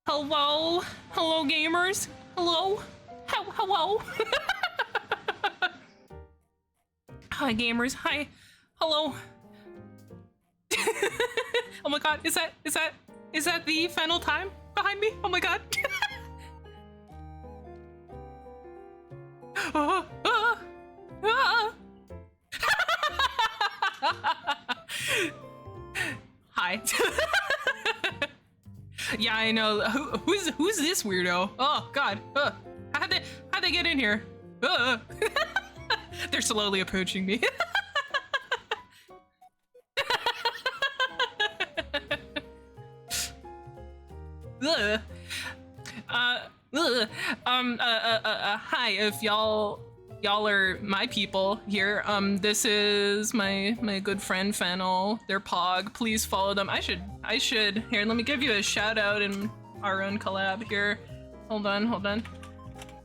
Hello? Hello, gamers? Hello? Hello? Hi, gamers. Hi. Hello. Oh my god, is that the final time behind me? Oh my god. Hi. Yeah, I know. Who's this weirdo? Oh god. How'd they get in here? They're slowly approaching me. Hi, if y'all are my people here. This is my good friend Fennel. They're Pog. Please follow them. I should here, let me give you a shout out in our own collab here. Hold on.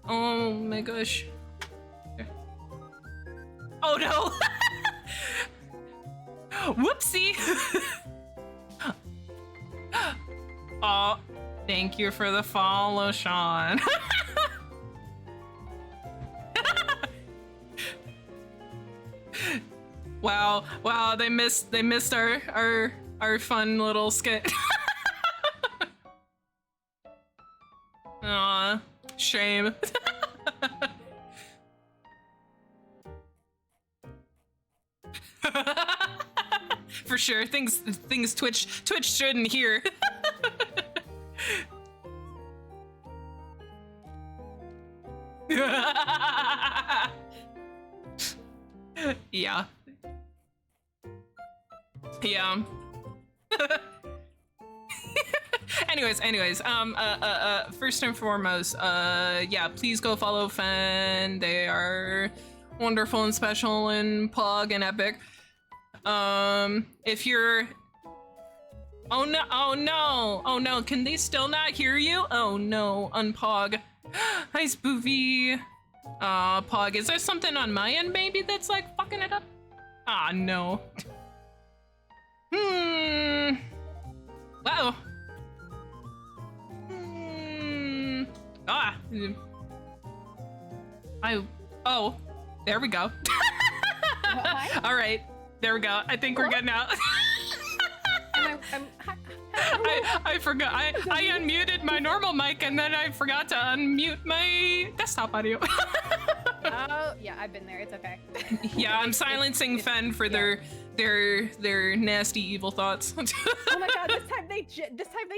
Oh my gosh. Here. Oh no. Whoopsie. Oh, thank you for the follow, Sean. Wow, they missed our fun little skit. Aw, shame. For sure, things Twitch shouldn't hear. Yeah. Anyways, first and foremost, yeah, please go follow Fen. They are wonderful and special and Pog and epic. If you're... Oh no, can they still not hear you? Oh no, unpog. Hi, Spoofy. Pog, is there something on my end maybe that's like fucking it up? Ah, no. Wow. Oh, there we go. All right, there we go. I think we're good now. I forgot. I unmuted my normal mic and then I forgot to unmute my desktop audio. Oh yeah, I've been there. It's okay. Yeah, I'm silencing Fen for their nasty evil thoughts. Oh my god, this time they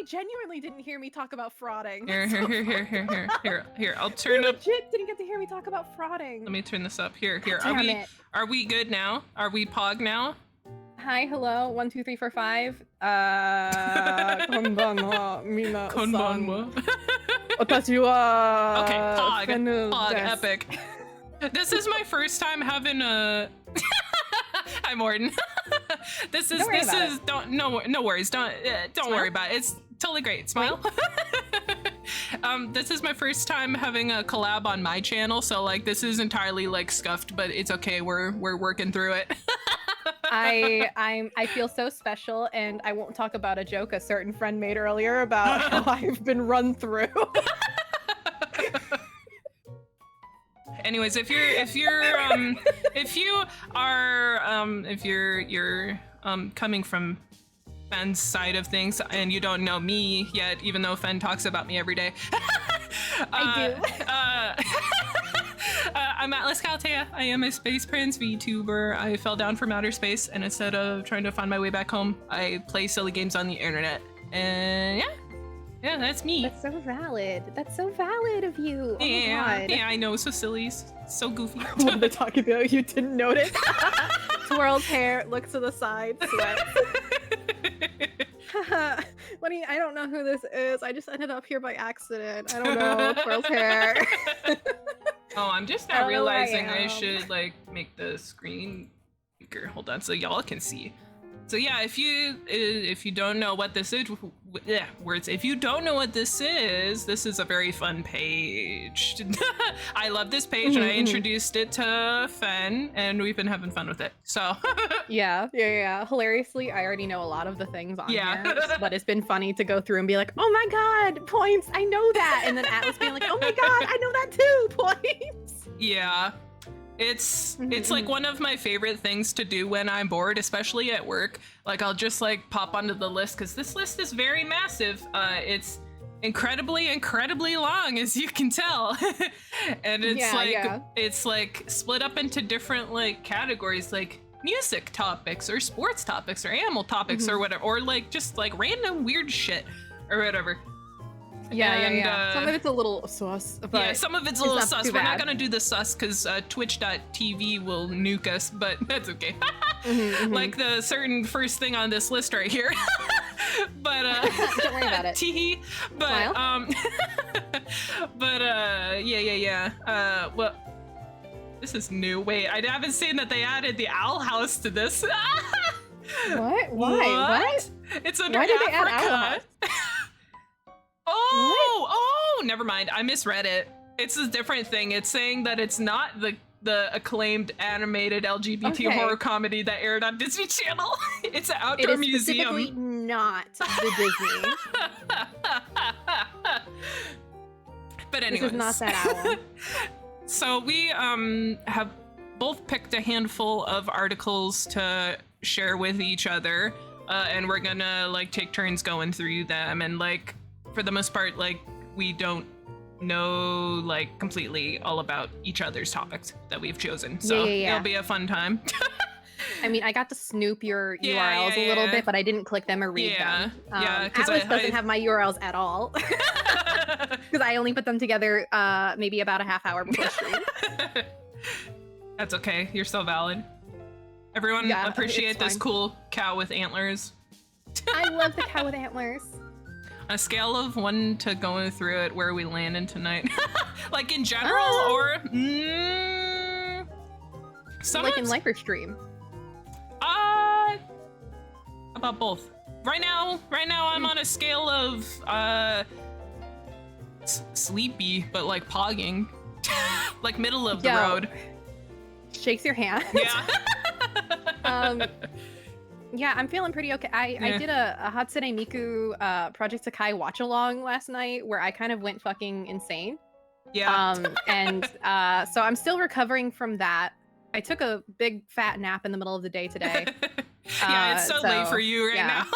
genuinely didn't hear me talk about frauding. Here. I'll turn they up. Legit didn't get to hear me talk about frauding. Let me turn this up. Here. Damn Are we good now? Are we Pog now? Hi, hello, 1, 2, 3, 4, 5. Konbanwa, mina Konbanwa. Watashi wa. Okay, Pog, epic. This is my first time having a. Hi, Morton. This is no worries. Don't worry about it. It's totally great. Smile. This is my first time having a collab on my channel, so like this is entirely like scuffed, but it's okay. We're working through it. I feel so special, and I won't talk about a joke a certain friend made earlier about how I've been run through. Anyways, if you're coming from Fen's side of things and you don't know me yet, even though Fen talks about me every day, I do. I'm Atlas Caltea. I am a space prince VTuber. I fell down from outer space, and instead of trying to find my way back home, I play silly games on the internet. And yeah, that's me. That's so valid. That's so valid of you. Oh yeah, I know. So silly, so goofy. What are they talking about? You didn't notice? Twirls hair, looks to the side, sweats. I don't know who this is. I just ended up here by accident. I don't know. Twirls hair. Oh, I'm just now realizing I should like make the screen bigger. Hold on, so y'all can see. So yeah, if you don't know what this is, words. If you don't know what this is a very fun page. I love this page, and I introduced it to Fen, and we've been having fun with it. So yeah. Hilariously, I already know a lot of the things on Yeah. here, but it's been funny to go through and be like, oh my god, points, I know that, and then Atlas being like, oh my god, I know that too, points. Yeah. It's like one of my favorite things to do when I'm bored, especially at work. Like I'll just like pop onto the list because this list is very massive. It's incredibly long, as you can tell. And it's like split up into different like categories, like music topics or sports topics or animal topics or whatever, or like just like random weird shit or whatever. Yeah. Some of it's a little sus, but yeah, some of it's a little sus. We're not bad. gonna do the sus because twitch.tv will nuke us, but that's okay. Like the certain first thing on this list right here. But don't worry about it. Tee. But well, this is new. Wait, I haven't seen that they added the owl house to this. What? Why? What? It's under Why did they add Africa. owl house? Oh, never mind. I misread it. It's a different thing. It's saying that it's not the acclaimed animated LGBT horror comedy that aired on Disney Channel. It's an outdoor museum. Specifically not the Disney. But anyways. This is not that owl. So we have both picked a handful of articles to share with each other, and we're gonna like take turns going through them, and like for the most part, like we don't know like completely all about each other's topics that we've chosen, so it'll be a fun time. I mean, I got to snoop your URLs a little bit, but I didn't click them or read them. Because Atlas doesn't have my URLs at all because I only put them together maybe about a half hour before stream. That's okay. You're so valid. Everyone appreciate this cool cow with antlers. I love the cow with antlers. A scale of 1 to going through it, where are we landing tonight? Like in general, or like in live or stream? About both. Right now I'm on a scale of sleepy, but like pogging, like middle of the road. Shakes your hand. Yeah. Yeah, I'm feeling pretty okay. I did a Hatsune Miku Project Sakai watch along last night where I kind of went fucking insane. Yeah. And so I'm still recovering from that. I took a big fat nap in the middle of the day today. Yeah, it's so late for you right now.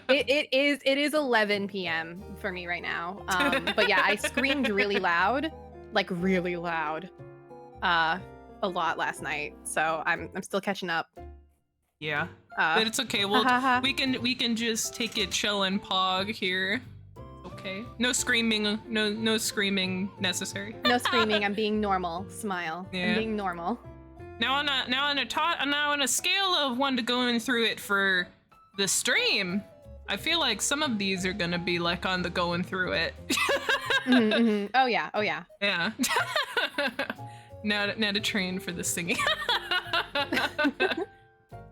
It is 11 p.m. for me right now. But yeah, I screamed really loud, like really loud, a lot last night. So I'm still catching up. Yeah, but it's okay. We can just take it chill and pog here. Okay. No screaming. No screaming necessary. No screaming. I'm being normal. Smile. Yeah. I'm being normal. Now on a scale of 1 to going through it for the stream, I feel like some of these are gonna be like on the going through it. Oh yeah. Yeah. now to train for the singing.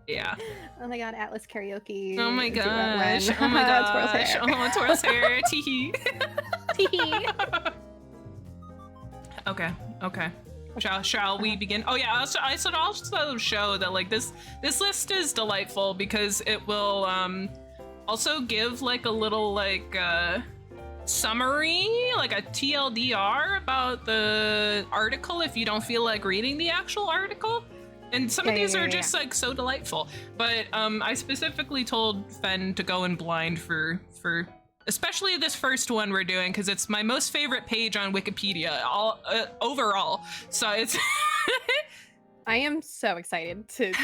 Yeah. Oh my god, Atlas karaoke. Oh my gosh. Oh my gosh. Twirl's hair. Teehee. Teehee. Okay. Shall we begin? Oh yeah, I should also show that like this list is delightful because it will also give like a little like summary, like a TLDR about the article if you don't feel like reading the actual article. And some of these are just like so delightful. But I specifically told Fen to go in blind for especially this first one we're doing because it's my most favorite page on Wikipedia overall. So it's I am so excited to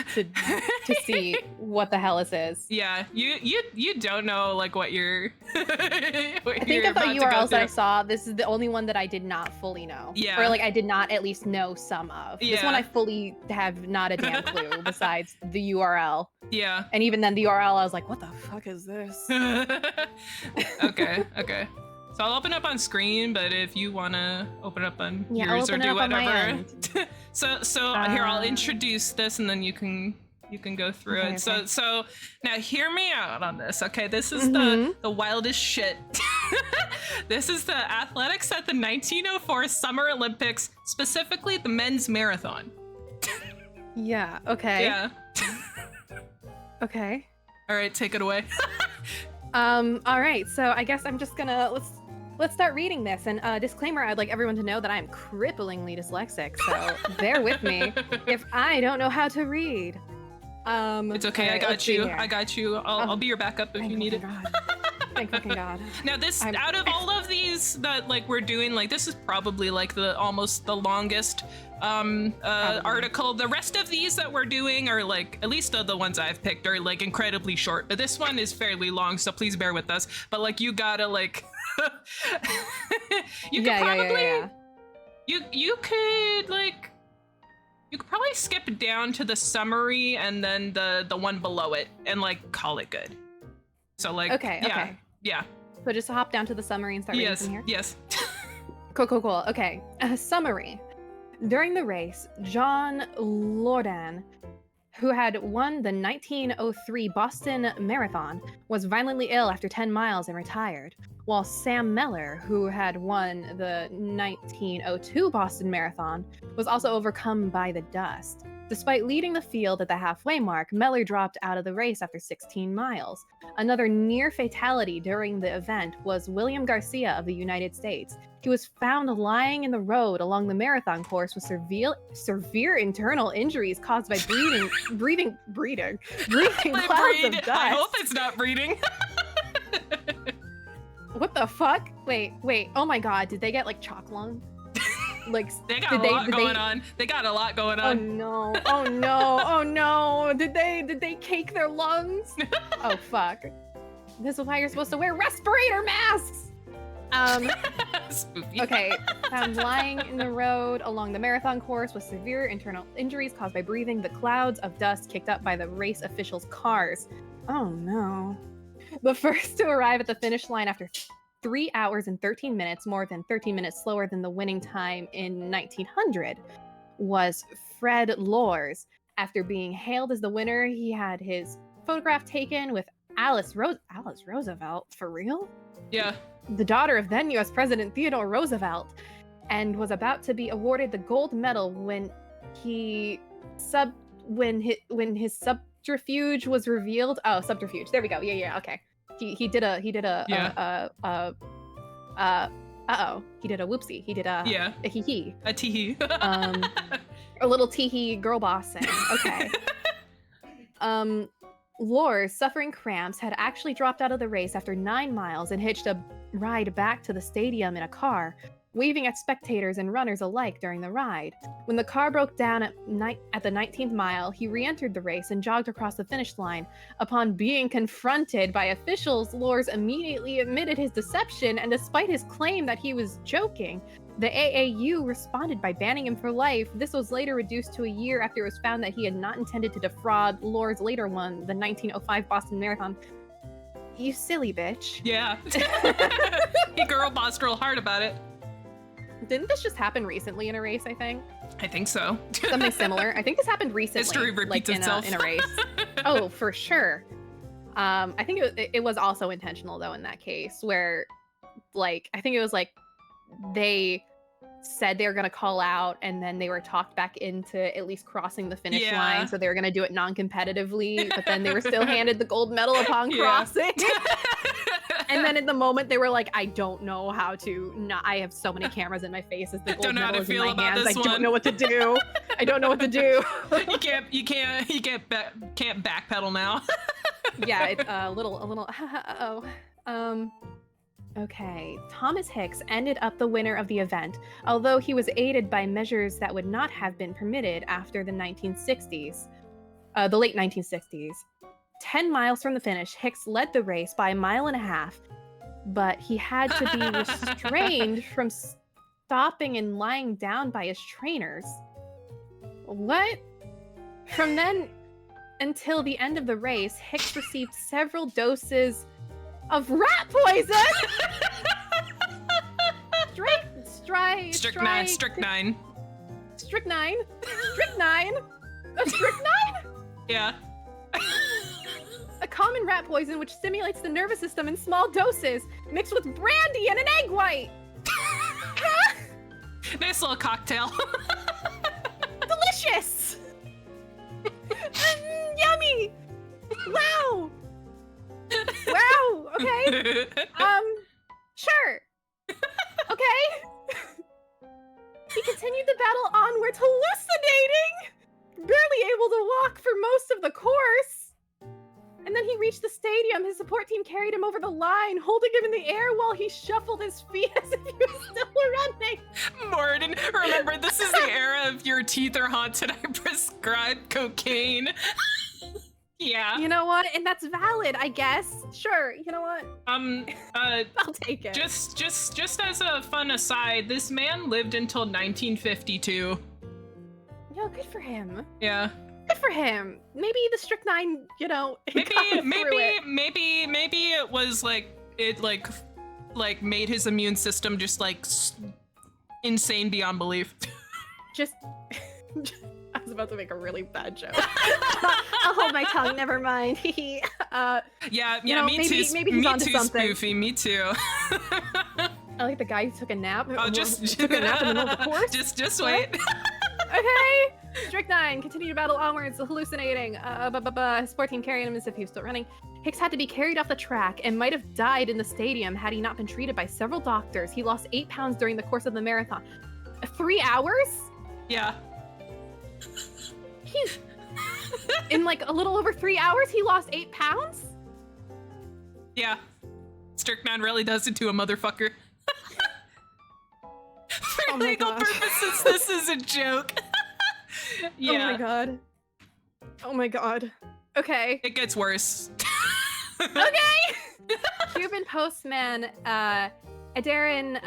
see what the hell this is. Yeah, you don't know like what you're. I think of the URLs that I saw, this is the only one that I did not fully know. Yeah. Or like I did not at least know some of. Yeah. This one I fully have not a damn clue besides the URL. Yeah. And even then the URL I was like, what the fuck is this? Okay. So I'll open up on screen, but if you wanna open up on yours I'll open or do it up on my whatever. end. So here I'll introduce this and then you can You can go through Okay, it. okay. So now hear me out on this. Okay, this is Mhm. the wildest shit. This is the athletics at the 1904 Summer Olympics, specifically the men's marathon. Yeah. Okay. Yeah. Okay. All right, take it away. All right. So I guess I'm just gonna let's start reading this. And disclaimer: I'd like everyone to know that I am cripplingly dyslexic, so bear with me if I don't know how to read. It's okay. all I right, got let's see you. here. I got you. I'll be your backup if Thank you need it. fucking God. Thank fucking God. Now this, I'm- out of all of these that like we're doing, like this is probably like the almost the longest article. The rest of these that we're doing are like, at least the ones I've picked are like incredibly short, but this one is fairly long, so please bear with us. But like you gotta like you could probably you could like you could probably skip down to the summary and then the one below it and like call it good. So like Okay. yeah. So just hop down to the summary and start reading Yes, from here. yes. Cool. Okay. Summary. During the race, John Lordan, who had won the 1903 Boston Marathon, was violently ill after 10 miles and retired, while Sam Meller, who had won the 1902 Boston Marathon, was also overcome by the dust. Despite leading the field at the halfway mark, Meller dropped out of the race after 16 miles. Another near fatality during the event was William Garcia of the United States. He was found lying in the road along the marathon course with severe internal injuries caused by breathing clouds of dust. I hope it's not breeding. What the fuck? Wait. Oh my God, did they get like chalk lung? Like they got a lot going on. They got a lot going on. Oh no. Did they cake their lungs? Oh fuck. This is why you're supposed to wear respirator masks. Spooky. Okay, found lying in the road along the marathon course with severe internal injuries caused by breathing the clouds of dust kicked up by the race officials' cars. Oh no. The first to arrive at the finish line after 3 hours and 13 minutes, more than 13 minutes slower than the winning time in 1900, was Fred Lors. After being hailed as the winner, he had his photograph taken with Alice Roosevelt, for real? Yeah. The daughter of then U.S. President Theodore Roosevelt, and was about to be awarded the gold medal when his subterfuge was revealed. Oh, subterfuge. There we go. Yeah. Okay. He did a He did a whoopsie. He did a hee-hee. A tee-hee. A little tee-hee girl boss thing. Okay. Lors, suffering cramps, had actually dropped out of the race after 9 miles and hitched a ride back to the stadium in a car, waving at spectators and runners alike during the ride. When the car broke down at the 19th mile, he re-entered the race and jogged across the finish line. Upon being confronted by officials, Lors immediately admitted his deception, and despite his claim that he was joking, the AAU responded by banning him for life. This was later reduced to a year after it was found that he had not intended to defraud. Lors later won the 1905 Boston Marathon. You silly bitch. Yeah. He girl bossed real hard about it. Didn't this just happen recently in a race, I think? I think so. Something similar. I think this happened recently. History repeats itself. In a race. Oh, for sure. I think it was also intentional, though, in that case, where, like, I think it was, like, they said they were going to call out, and then they were talked back into at least crossing the finish line, so they were going to do it non-competitively, but then they were still handed the gold medal upon crossing. And then in the moment they were like, I don't know how to not, I have so many cameras in my face as the gold medal is in my hands. I don't know what to do. I don't know what to do. You can't backpedal now. Yeah, it's a little Okay, Thomas Hicks ended up the winner of the event, although he was aided by measures that would not have been permitted after the 1960s, the late 1960s. 10 miles from the finish, Hicks led the race by 1.5 miles, but he had to be restrained from stopping and lying down by his trainers. What? From then until the end of the race, Hicks received several doses of rat poison. Strychnine. Yeah. A common rat poison which stimulates the nervous system in small doses, mixed with brandy and an egg white. Nice little cocktail. Delicious. Yummy. Wow. Wow. Okay. Sure. Okay. He continued the battle onwards, hallucinating, barely able to walk for most of the course. And then he reached the stadium. His support team carried him over the line, holding him in the air while he shuffled his feet as if he was still running. Morden, remember, this is the era of your teeth are haunted. I prescribed cocaine. Yeah. You know what? And that's valid, I guess. Sure. You know what? I'll take it. Just as a fun aside, this man lived until 1952. Yo, good for him. Yeah. Good for him. Maybe the strychnine, you know, maybe it was like it like made his immune system just like insane beyond belief. Just I was about to make a really bad joke. I'll hold my tongue. Never mind. Yeah, you know, me maybe too. Maybe he's me onto too, something. Spoofy. Me too. I like the guy who took a nap. Oh, just took a nap in the middle of the course. Just wait. Okay. Strychnine continued to battle onwards, hallucinating. His support team carried him as if he was still running. Hicks had to be carried off the track and might have died in the stadium had he not been treated by several doctors. He lost 8 pounds during the course of the marathon. 3 hours? Yeah. He's in like a little over 3 hours. He lost 8 pounds. Yeah. Strychnine really does it to a motherfucker. For legal purposes, this is a joke. Yeah. Oh my god. Oh my god. Okay. It gets worse. Okay. Cuban postman Adarin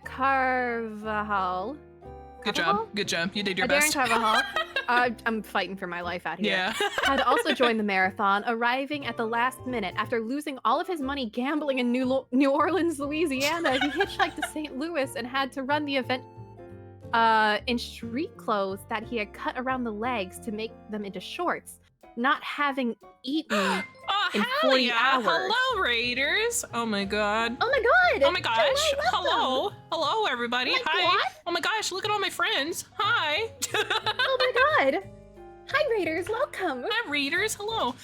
Carvajal. Good job. Good job. You did your best. Adarin Carvajal. I'm fighting for my life out here. Yeah. Had also joined the marathon, arriving at the last minute after losing all of his money gambling in New Orleans, Louisiana. He hitchhiked to St. Louis and had to run the event in street clothes that he had cut around the legs to make them into shorts, not having eaten in 40 hours. Hello, Raiders. Oh my god. Oh my god. Oh my gosh. Hello. Hello, everybody. Like, hi. what? Oh my gosh, look at all my friends. Hi. Oh my god. Hi, Raiders. Welcome. Hi, Raiders. Hello.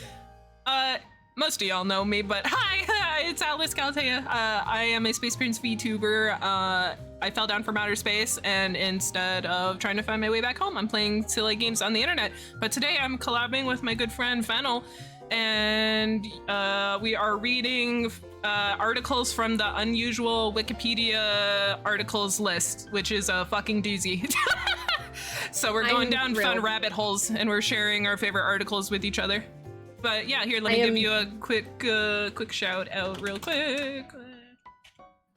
Most of y'all know me, but hi, it's Atlas Caltea. I am a Space Prince VTuber. I fell down from outer space, and instead of trying to find my way back home, I'm playing silly games on the internet. But today I'm collabing with my good friend Fennel, and we are reading articles from the unusual Wikipedia articles list, which is a fucking doozy. So we're going down fun rabbit holes, and we're sharing our favorite articles with each other. But yeah, here, let me give you a quick shout out real quick.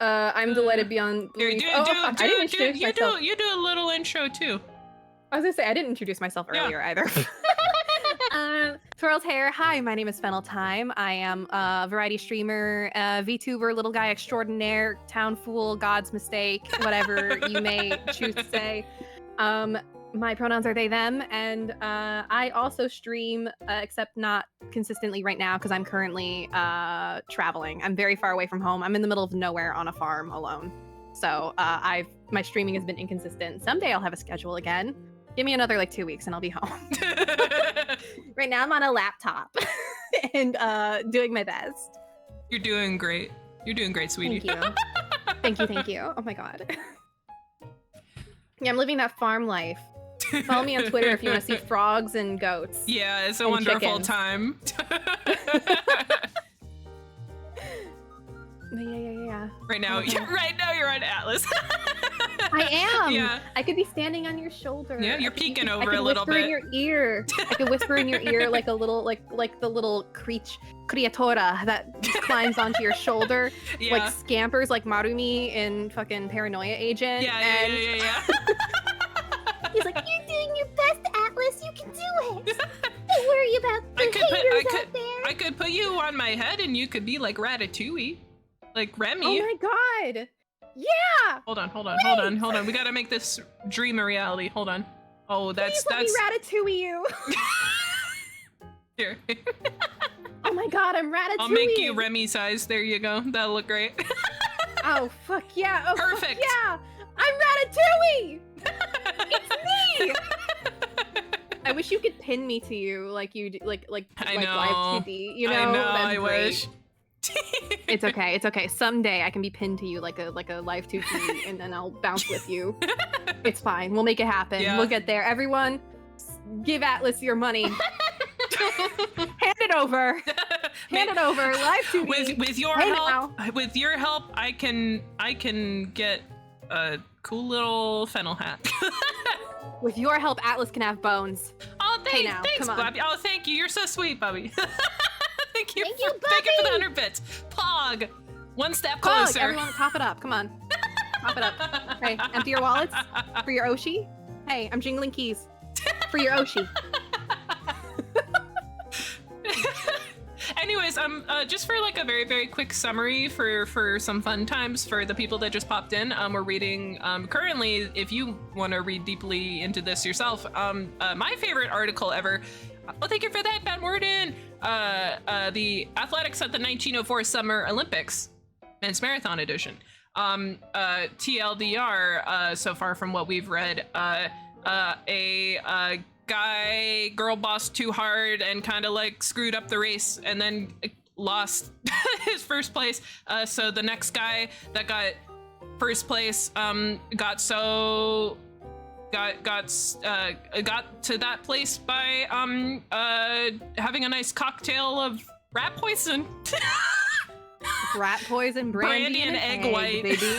I'm delighted beyond belief. You do a little intro too. I was gonna say, I didn't introduce myself earlier either. Twirl's hair. Hi, my name is Fennel Time. I am a variety streamer, VTuber, little guy extraordinaire, town fool, God's mistake, whatever you may choose to say. My pronouns are they, them, and I also stream, except not consistently right now because I'm currently traveling. I'm very far away from home. I'm in the middle of nowhere on a farm alone. So my streaming has been inconsistent. Someday I'll have a schedule again. Give me another like 2 weeks and I'll be home. Right now I'm on a laptop and doing my best. You're doing great. You're doing great, sweetie. Thank you. Thank you. Oh my god. Yeah, I'm living that farm life. Follow me on Twitter if you want to see frogs and goats. Yeah, it's a wonderful chickens. time. Yeah. Right now you're on Atlas. I am. Yeah. I could be standing on your shoulder. Yeah, you're peeking over a little bit. I could whisper in your ear. I could whisper in your ear like a little, like the little criatura that climbs onto your shoulder, like scampers like Marumi in fucking Paranoia Agent. Yeah. He's like, you're doing your best, Atlas. You can do it. Don't worry about the haters out there. I could put you on my head and you could be like Ratatouille. Like Remy. Oh my god. Yeah. Hold on. We gotta make this dream a reality. Hold on. Oh, that's Please let me Ratatouille you. Here. Oh my god, I'm Ratatouille! I'll make you Remy size. There you go. That'll look great. Oh, fuck yeah. Oh, Perfect. Fuck yeah. I'm Ratatouille! It's me! I wish you could pin me to you like you do, like I like know. live TV, you know? I know, That'd I be great. wish. It's okay, it's okay. Someday I can be pinned to you like a live TV and then I'll bounce with you. It's fine. We'll make it happen. Yeah. We'll get there. Everyone, give Atlas your money. Hand it over. Hand it over. Live TV. With your Hey help, with your help, I can get a cool little fennel hat. With your help, Atlas can have bones. Oh, Hey now, thanks, come on. Bobby. Oh, thank you. You're so sweet, Bobby. Thank you. Thank you, Thank you for the Bobby. 100 bits. Pog. One step Pog, closer. everyone, top it up. Come on. Top it up. Hey, empty your wallets for your Oshi. Hey, I'm jingling keys for your Oshi. Anyways, just for like a very, very quick summary for some fun times for the people that just popped in, we're reading currently, if you want to read deeply into this yourself, my favorite article ever. Oh, thank you for that, Pat Morden. The athletics at the 1904 Summer Olympics, men's marathon edition. TLDR, so far from what we've read, a guy girl bossed too hard and kind of like screwed up the race and then lost his first place. So the next guy that got first place got to that place by having a nice cocktail of rat poison. Rat poison, brandy and egg white, baby.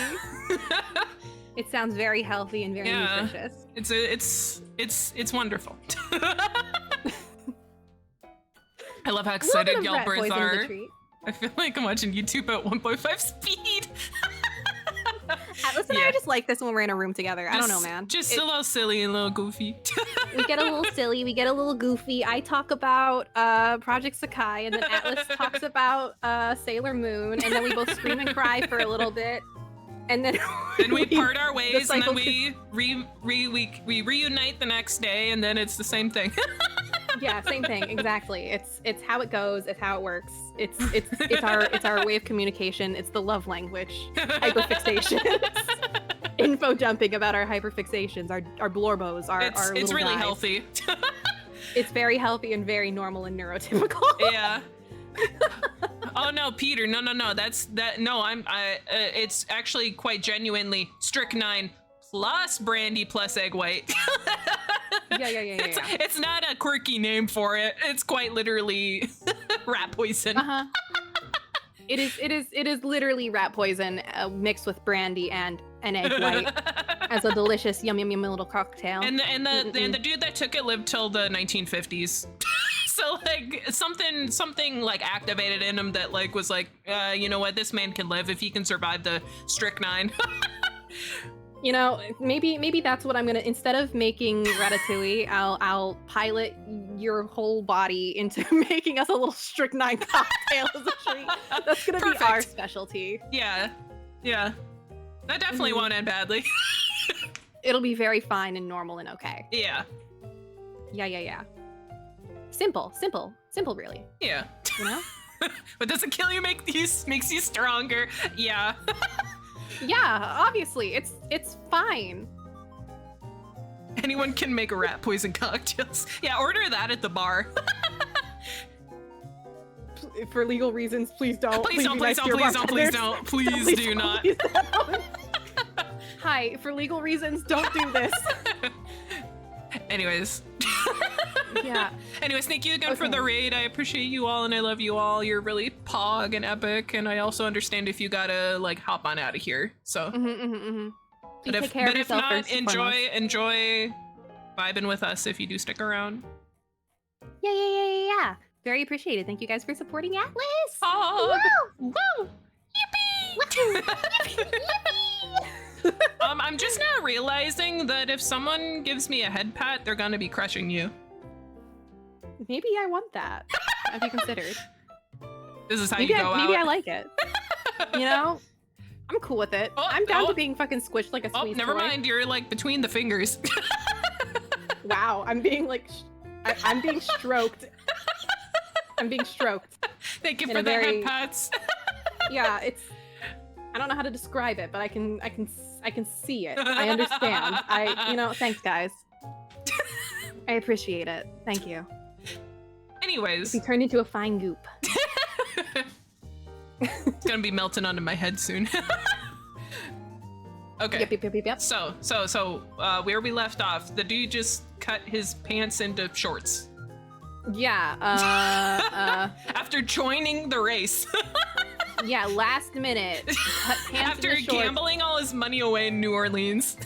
It sounds very healthy and very nutritious. It's wonderful. I love how excited y'all both are. I feel like I'm watching YouTube at 1.5 speed. Atlas and I are just like this when we're in a room together. I don't know, man. Just a little silly and a little goofy. We get a little silly, we get a little goofy. I talk about Project Sakai, and then Atlas talks about Sailor Moon, and then we both scream and cry for a little bit. And then we part our ways, and then cycle we reunite the next day, and then it's the same thing. Yeah, same thing, exactly. It's how it goes. It's how it works. It's our way of communication. It's the love language. Hyperfixations. Info dumping about our hyperfixations. Our blorbos. Our It's little really guys. healthy. It's very healthy and very normal and neurotypical. Yeah. Oh no, Peter! No. It's actually quite genuinely strychnine plus brandy plus egg white. Yeah. It's not a quirky name for it. It's quite literally rat poison. Uh-huh. It is literally rat poison mixed with brandy and an egg white as a delicious yum little cocktail. And the dude that took it lived till the 1950s. So like something like activated in him that like was like, you know what, this man can live if he can survive the strychnine. You know, maybe that's what I'm gonna, instead of making ratatouille, I'll pilot your whole body into making us a little strychnine cocktail as a treat. That's gonna be our specialty. Yeah. That definitely won't end badly. It'll be very fine and normal and okay. Yeah. Yeah. Simple, really. Yeah. You know? What doesn't kill you makes you stronger. Yeah. Yeah, obviously, it's fine. Anyone can make rat poison cocktails. Yeah, order that at the bar. For legal reasons, please don't. Please don't. Please do not. Please don't. Hi, for legal reasons, don't do this. Anyways. Yeah. Anyways, thank you again for the raid. I appreciate you all and I love you all. You're really pog and epic, and I also understand if you gotta like hop on out of here. So Please take care of yourself. But if not, enjoy vibing with us if you do stick around. Yeah. Very appreciated. Thank you guys for supporting Atlas. Pog! Woo! Yippee! I'm just now realizing that if someone gives me a head pat, they're gonna be crushing you. Maybe I want that. Have you considered? This is how you go out. Maybe I like it. You know? I'm cool with it. I'm down to being fucking squished like a squeeze never toy. mind. You're like between the fingers. Wow, I'm being like, I'm being stroked I'm being stroked. Thank you In for a the very- head pats. Yeah, it's. I don't know how to describe it, but I can see it. I understand. Thanks, guys. I appreciate it. Thank you. Anyways, He turned into a fine goop. it's gonna be melting onto my head soon. Okay. Yep. So, where we left off, the dude just cut his pants into shorts Yeah. after joining the race. Yeah. Last minute. Cut pants After into shorts. gambling all his money away in New Orleans.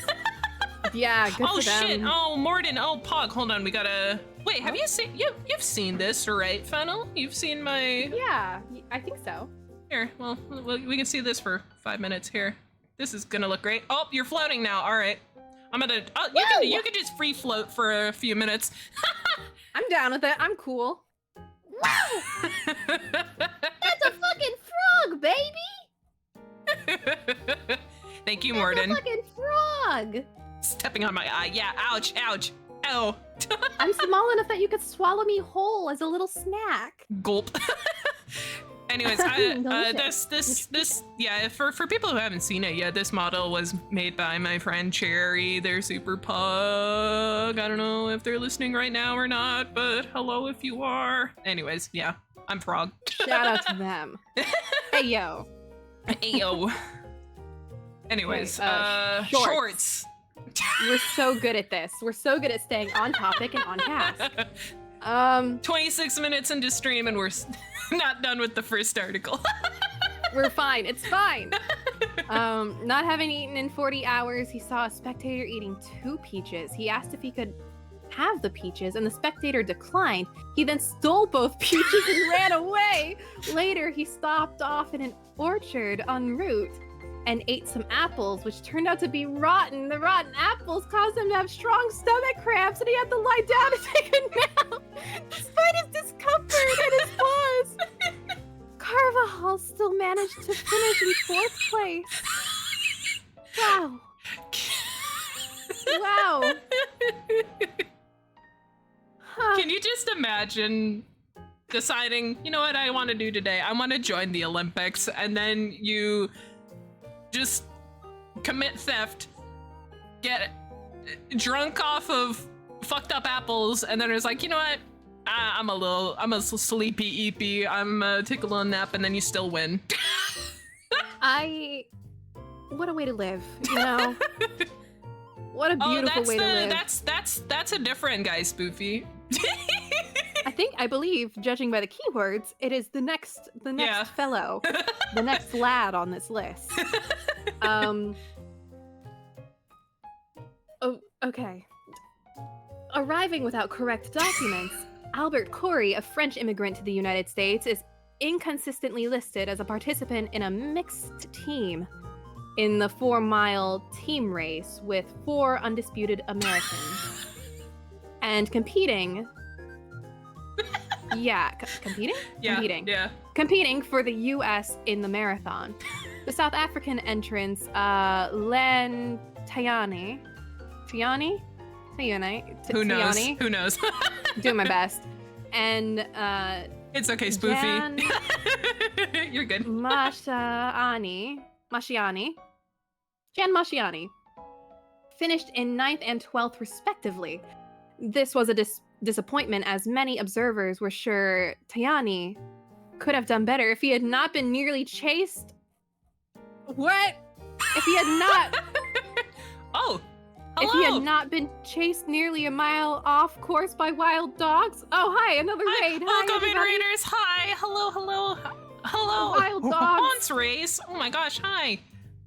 Yeah. Good Oh for them. shit! Oh Morden! Oh Pog! Hold on, we gotta. Wait, have you seen? You've seen this, right, Fennel? You've seen my. Yeah. I think so. Here, well, we can see this for 5 minutes here. This is gonna look great. Oh, you're floating now. All right. I'm gonna. Oh, you can just free float for a few minutes. I'm down with it. I'm cool. Wow! That's a fucking frog, baby! Thank you, That's Morden. a fucking frog! Stepping on my eye. Yeah. Ouch. Ouch. Ow. I'm small enough that you could swallow me whole as a little snack. Gulp. Anyways, yeah, for people who haven't seen it yet, this model was made by my friend Cherry. They're super pug. I don't know if they're listening right now or not, but hello if you are. Anyways, yeah, I'm Frog. Shout out to them. Hey, yo. Ayo. Anyways, Okay, shorts. We're so good at this. We're so good at staying on topic and on task. 26 minutes into stream and we're not done with the first article. We're fine. It's fine. Not having eaten in 40 hours, he saw a spectator eating 2 peaches. He asked if he could have the peaches, and the spectator declined. He then stole both peaches and ran away. Later, he stopped off in an orchard en route and ate some apples, which turned out to be rotten. The rotten apples caused him to have strong stomach cramps, and he had to lie down to take a nap. Despite his discomfort and his pause, Carvajal still managed to finish in 4th place. Wow. Wow. Huh. Can you just imagine deciding, you know what I want to do today? I want to join the Olympics, and then you just commit theft, get drunk off of fucked up apples, and then it's like, you know what? I'm a sleepy eepy. I'm take a little nap, and then you still win. What a way to live, you know? What a beautiful way to live. That's a different guy, Spoofy. I believe, judging by the keywords, it is the next Yeah. fellow, the next lad on this list. Oh, okay. Arriving without correct documents, Albert Corey, a French immigrant to the United States, is inconsistently listed as a participant in a mixed team in the 4-mile team race with 4 undisputed Americans. And competing... competing? Yeah, Competing. yeah. Competing for the U.S. in the marathon. The South African entrants, Len Tayani. Tayani? Who knows? Who knows? Doing my best. And It's okay, Spoofy. You're good. Mashiani. Jan Mashiani. Finished in 9th and 12th, respectively. This was a disappointment, as many observers were sure Tayani could have done better if he had not been nearly chased. What? If he had not. Oh, hello. If he had not been chased nearly a mile off course by wild dogs. Oh, hi, another raid. Hi, Welcome in, everybody. Raiders. Hi. Hello. Wild dogs. Haunts race. Oh my gosh. Hi.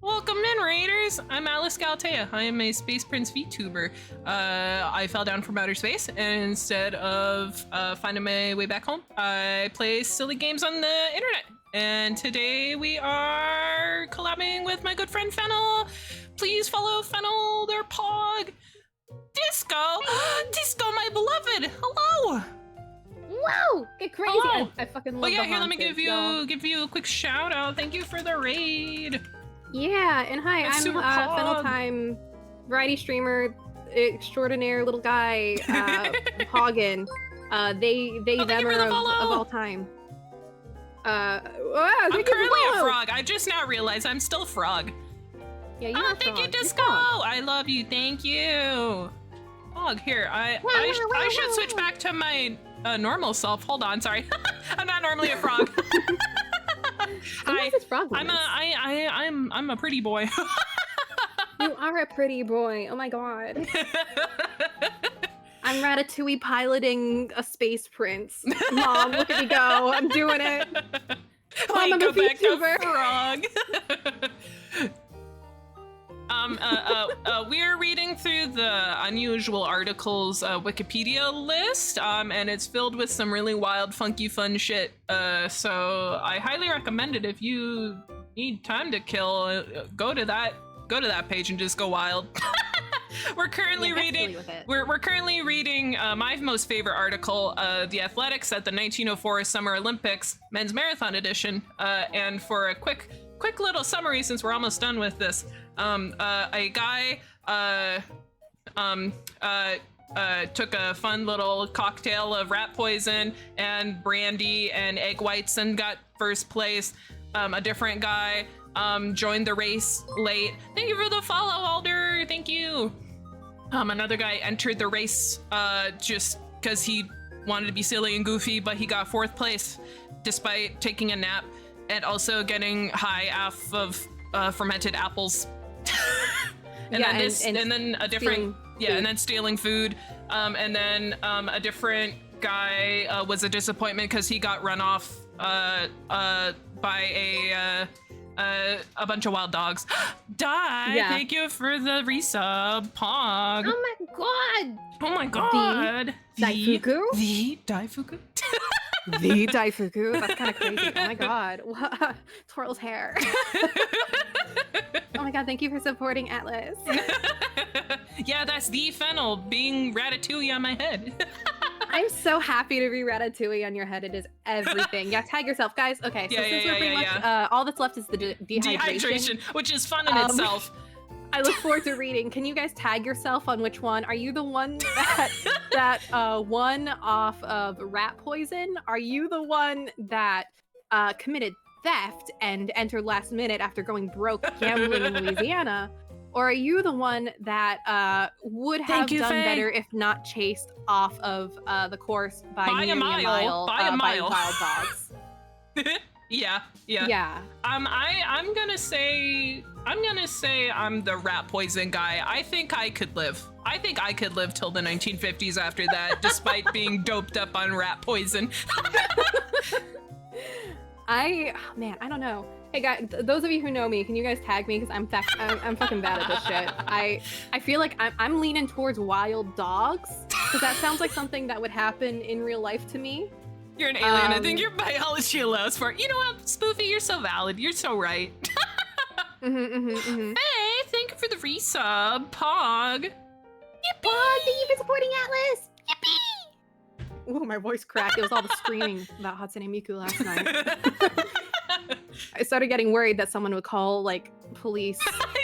Welcome in, Raiders. I'm Alice Galtea. I am a Space Prince VTuber. I fell down from outer space, and instead of finding my way back home, I play silly games on the internet. And today we are collabing with my good friend Fennel. Please follow Fennel, their pog. Disco! Disco, my beloved! Hello! Wow! Get crazy! Hello. I fucking love Oh yeah, the here, let me haunted, give you a quick shout out. Thank you for the raid. Yeah, and hi, That's I'm super pog. Fennel Time, variety streamer, extraordinaire little guy, Hagen. They Oh, thank them you for are the of follow. all time. I'm Thank you for currently a follow. frog. I just now realized I'm still frog. Yeah, you Oh, are thank you, frog. You're Disco. frog. I love you. Thank you. Frog, here. I should switch back to my normal self. Hold on, sorry. I'm not normally a frog. Sometimes it's frog I'm moments. I'm a pretty boy. You are a pretty boy. Oh my god. I'm Ratatouille piloting a space prince. Mom, look at me go. I'm doing it. Mom, I'm a go back to VTuber. frog. We're reading through the unusual articles Wikipedia list, and it's filled with some really wild, funky, fun shit. So I highly recommend it if you need time to kill. Go to that page and just go wild. We're currently reading. We're currently reading my most favorite article, The Athletics at the 1904 Summer Olympics Men's Marathon Edition. And for a quick little summary, since we're almost done with this, a guy took a fun little cocktail of rat poison and brandy and egg whites and got first place. A different guy joined the race late. Thank you for the follow, Alder. Thank you. Another guy entered the race just because he wanted to be silly and goofy, but he got fourth place despite taking a nap and also getting high off of fermented apples. And then a different and then stealing food. And then a different guy was a disappointment because he got run off by a bunch of wild dogs. Thank you for the resub, Pog. Oh my god! Oh my god! Daifuku? The Daifuku? The Daifuku? That's kind of crazy. Oh my god. Twirl's hair. Oh my god, thank you for supporting Atlas. Yeah, that's the fennel being Ratatouille on my head. I'm so happy to be Ratatouille on your head. It is everything. Yeah, tag yourself, guys. Okay, so since we're pretty much all that's left is the dehydration, which is fun in itself. I look forward to reading. Can you guys tag yourself on which one? Are you the one that won off of rat poison? Are you the one that committed theft and entered last minute after going broke gambling in Louisiana? Or are you the one that would have done better if not chased off of the course by nearly a mile by wild dogs? Yeah. I'm gonna say I'm the rat poison guy. I think I could live. I think I could live till the 1950s after that, despite being doped up on rat poison. I don't know. Hey guys, those of you who know me, can you guys tag me? Because I'm fucking bad at this shit. I feel like I'm leaning towards wild dogs, because that sounds like something that would happen in real life to me. You're an alien. I think your biology allows for it. You know what, Spoofy? You're so valid. You're so right. Hey, thank you for the resub, Pog. Yippee! Pog, thank you for supporting Atlas. Yippee! Ooh, my voice cracked. It was all the screaming about Hatsune Miku last night. I started getting worried that someone would call, like, police,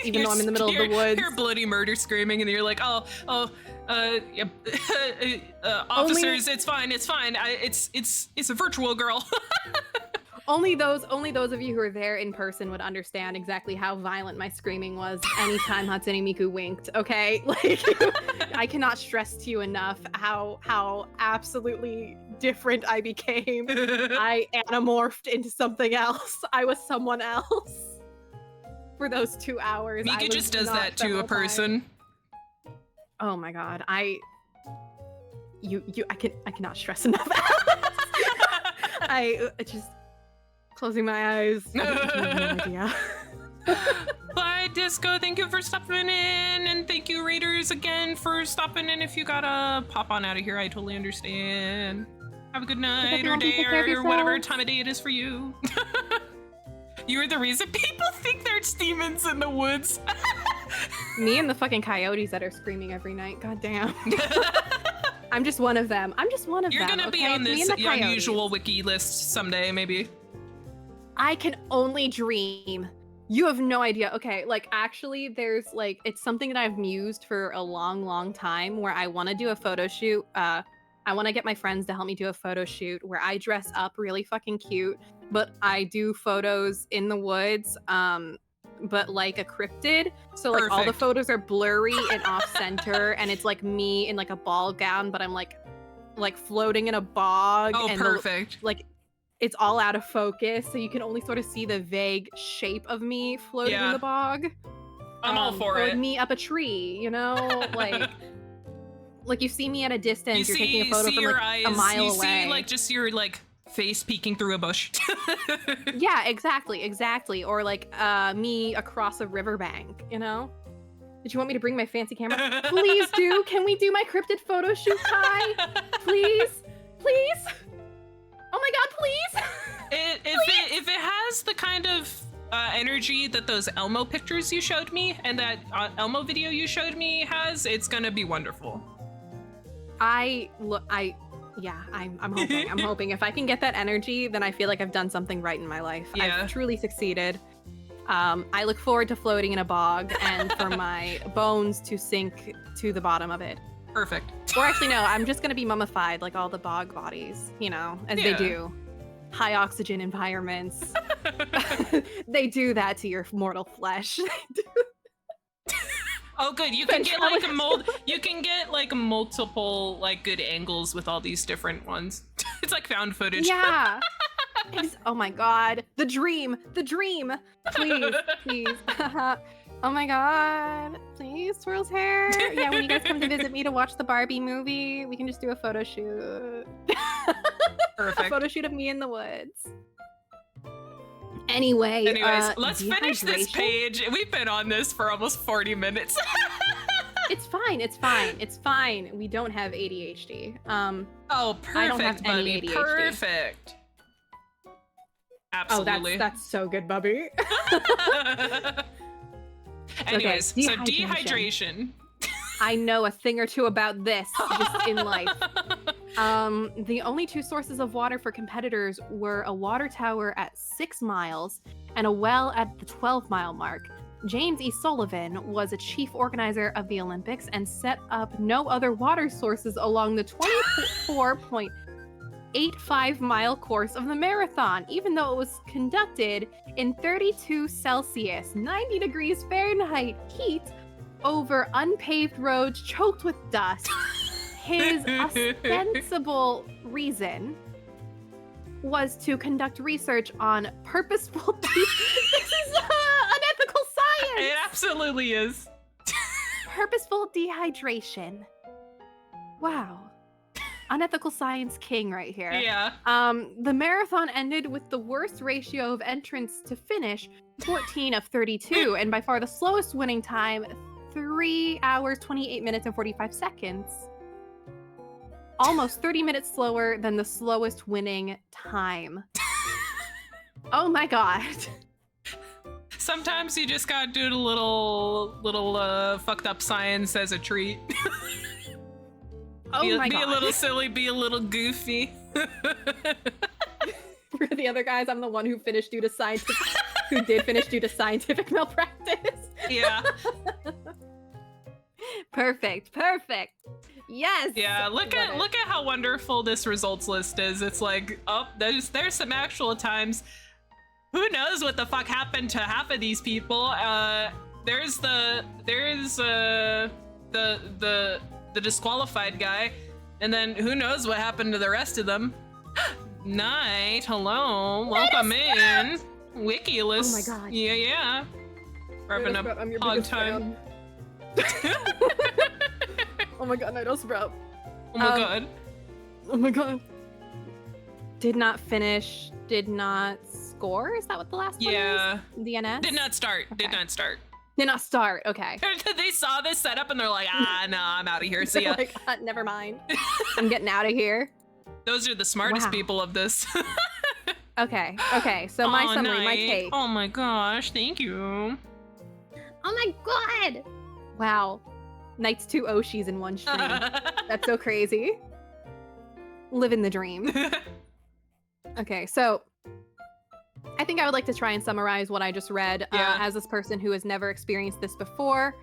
even though I'm in the middle of the woods. You're bloody murder screaming, and you're like, officers, it's fine. It's a virtual girl. Only those of you who are there in person would understand exactly how violent my screaming was anytime Hatsune Miku winked, okay? Like, I cannot stress to you enough how absolutely different I became. I anamorphed into something else. I was someone else for those 2 hours. Miku just does that to a person. Oh my god, I cannot stress enough. I just closing my eyes. I have no idea. Bye, Disco. Thank you for stopping in, and thank you, Raiders, again for stopping in. If you gotta pop on out of here, I totally understand. Have a good night or day or whatever time of day it is for you. You are the reason people think there's demons in the woods. Me and the fucking coyotes that are screaming every night. God damn. I'm just one of them. You're gonna be on this unusual wiki list someday, maybe. I can only dream. You have no idea. Okay, like, actually, there's, like, it's something that I've mused for a long, long time, where I want to do a photo shoot I want to get my friends to help me do a photo shoot where I dress up really fucking cute, but I do photos in the woods, but like a cryptid. So like all the Perfect. photos are blurry and off center, and it's like me in like a ball gown, but I'm like floating in a bog. Oh, and perfect. like it's all out of focus, so you can only sort of see the vague shape of me floating in Yeah. the bog. I'm all for or it. like me up a tree, you know, like you see me at a distance. You're taking a photo from your like eyes, a mile you away. see like just your like face peeking through a bush. Yeah, exactly. Or like me across a riverbank, you know? Did you want me to bring my fancy camera? Please do. Can we do my cryptid photo shoot, Kai? Please? Please? Oh my god, please? If it has the kind of energy that those Elmo pictures you showed me and that Elmo video you showed me has, it's gonna be wonderful. I'm hoping. I'm hoping if I can get that energy, then I feel like I've done something right in my life. Yeah. I've truly succeeded. I look forward to floating in a bog and for my bones to sink to the bottom of it. Perfect. Or actually, no, I'm just gonna be mummified like all the bog bodies, you know, as they Yeah. do. High oxygen environments. They do that to your mortal flesh. Oh, good. You can get like you can get like multiple like good angles with all these different ones. It's like found footage. Yeah. Oh my god. The dream. Please. Oh my god. Please, Swirl's hair. Yeah, when you guys come to visit me to watch the Barbie movie, we can just do a photo shoot. Perfect. A photo shoot of me in the woods. Anyways, let's finish this dehydration? page. We've been on this for almost 40 minutes. It's fine. We don't have ADHD. Oh, perfect, I don't have any buddy. ADHD. Perfect. Absolutely. Oh, that's so good, Bubby. Anyways, Okay, so dehydration. I know a thing or two about this just in life. The only two sources of water for competitors were a water tower at 6 miles and a well at the 12-mile mark. James E. Sullivan was a chief organizer of the Olympics and set up no other water sources along the 24.85-mile course of the marathon, even though it was conducted in 32 Celsius, 90 degrees Fahrenheit heat over unpaved roads choked with dust. His ostensible reason was to conduct research on purposeful this is unethical science. It absolutely is. Purposeful dehydration. Wow. Unethical science king right here. Yeah. The marathon ended with the worst ratio of entrants to finish, 14 of 32, and by far the slowest winning time, 3 hours, 28 minutes, and 45 seconds. Almost 30 minutes slower than the slowest winning time. Oh my god. Sometimes you just gotta do a little fucked up science as a treat. Oh my god. Be a little silly, be a little goofy. For the other guys, I'm the one who finished due to who did finish due to scientific malpractice. Yeah. Perfect. Yes. Yeah, look at how wonderful this results list is. It's like, oh, there's some actual times. Who knows what the fuck happened to half of these people? There's the disqualified guy, and then who knows what happened to the rest of them? Night, hello, welcome in. WIKI list. Oh my god. Yeah. We're having a I'm your hog biggest time. fan. Oh my god, Night Sprout. Oh my god. Oh my god. Did not finish, did not score? Is that what the last one is? DNS? Did not start. Okay. Did not start. Okay. They saw this setup and they're like, no, I'm out of here. See ya. Like, never mind. I'm getting out of here. Those are the smartest Wow. people of this. Okay. So my Aw, summary, my Night. take. Oh my gosh, thank you. Oh my god! Wow. Night's 2 Oshis in one stream. That's so crazy. Living the dream. Okay, so I think I would like to try and summarize what I just read as this person who has never experienced this before.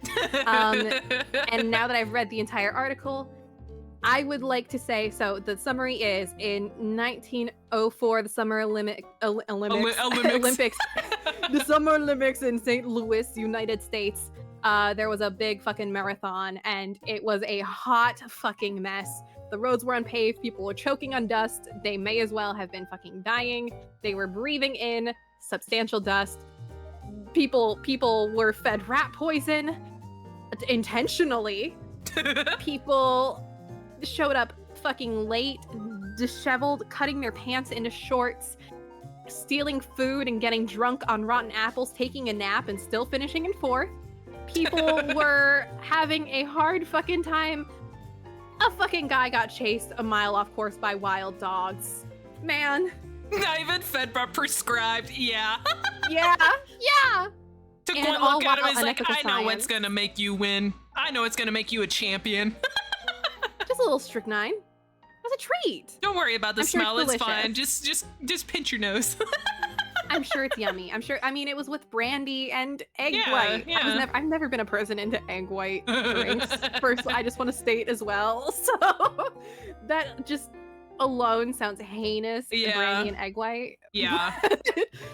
And now that I've read the entire article, I would like to say, so the summary is, in 1904, the Summer Olympics, Olympics, the Summer Olympics in St. Louis, United States, there was a big fucking marathon, and it was a hot fucking mess. The roads were unpaved, people were choking on dust, they may as well have been fucking dying, they were breathing in substantial dust, people were fed rat poison intentionally. People showed up fucking late, disheveled, cutting their pants into shorts, stealing food and getting drunk on rotten apples, taking a nap and still finishing in fourth. People were having a hard fucking time. A fucking guy got chased a mile off course by wild dogs. Man. Not even fed but prescribed, yeah. Yeah. Took And one all look at him, while he's like, unethical I know what's science. gonna make you win. I know it's gonna make you a champion. Just a little strychnine. It was a treat. Don't worry about the I'm sure smell, it's it's fine. delicious. Just pinch your nose. I'm sure it's yummy. I'm sure. I mean, it was with brandy and egg Yeah, white. yeah. I've never been a person into egg white drinks. First, I just want to state as well. So that just alone sounds heinous. The Yeah. brandy and egg white. Yeah.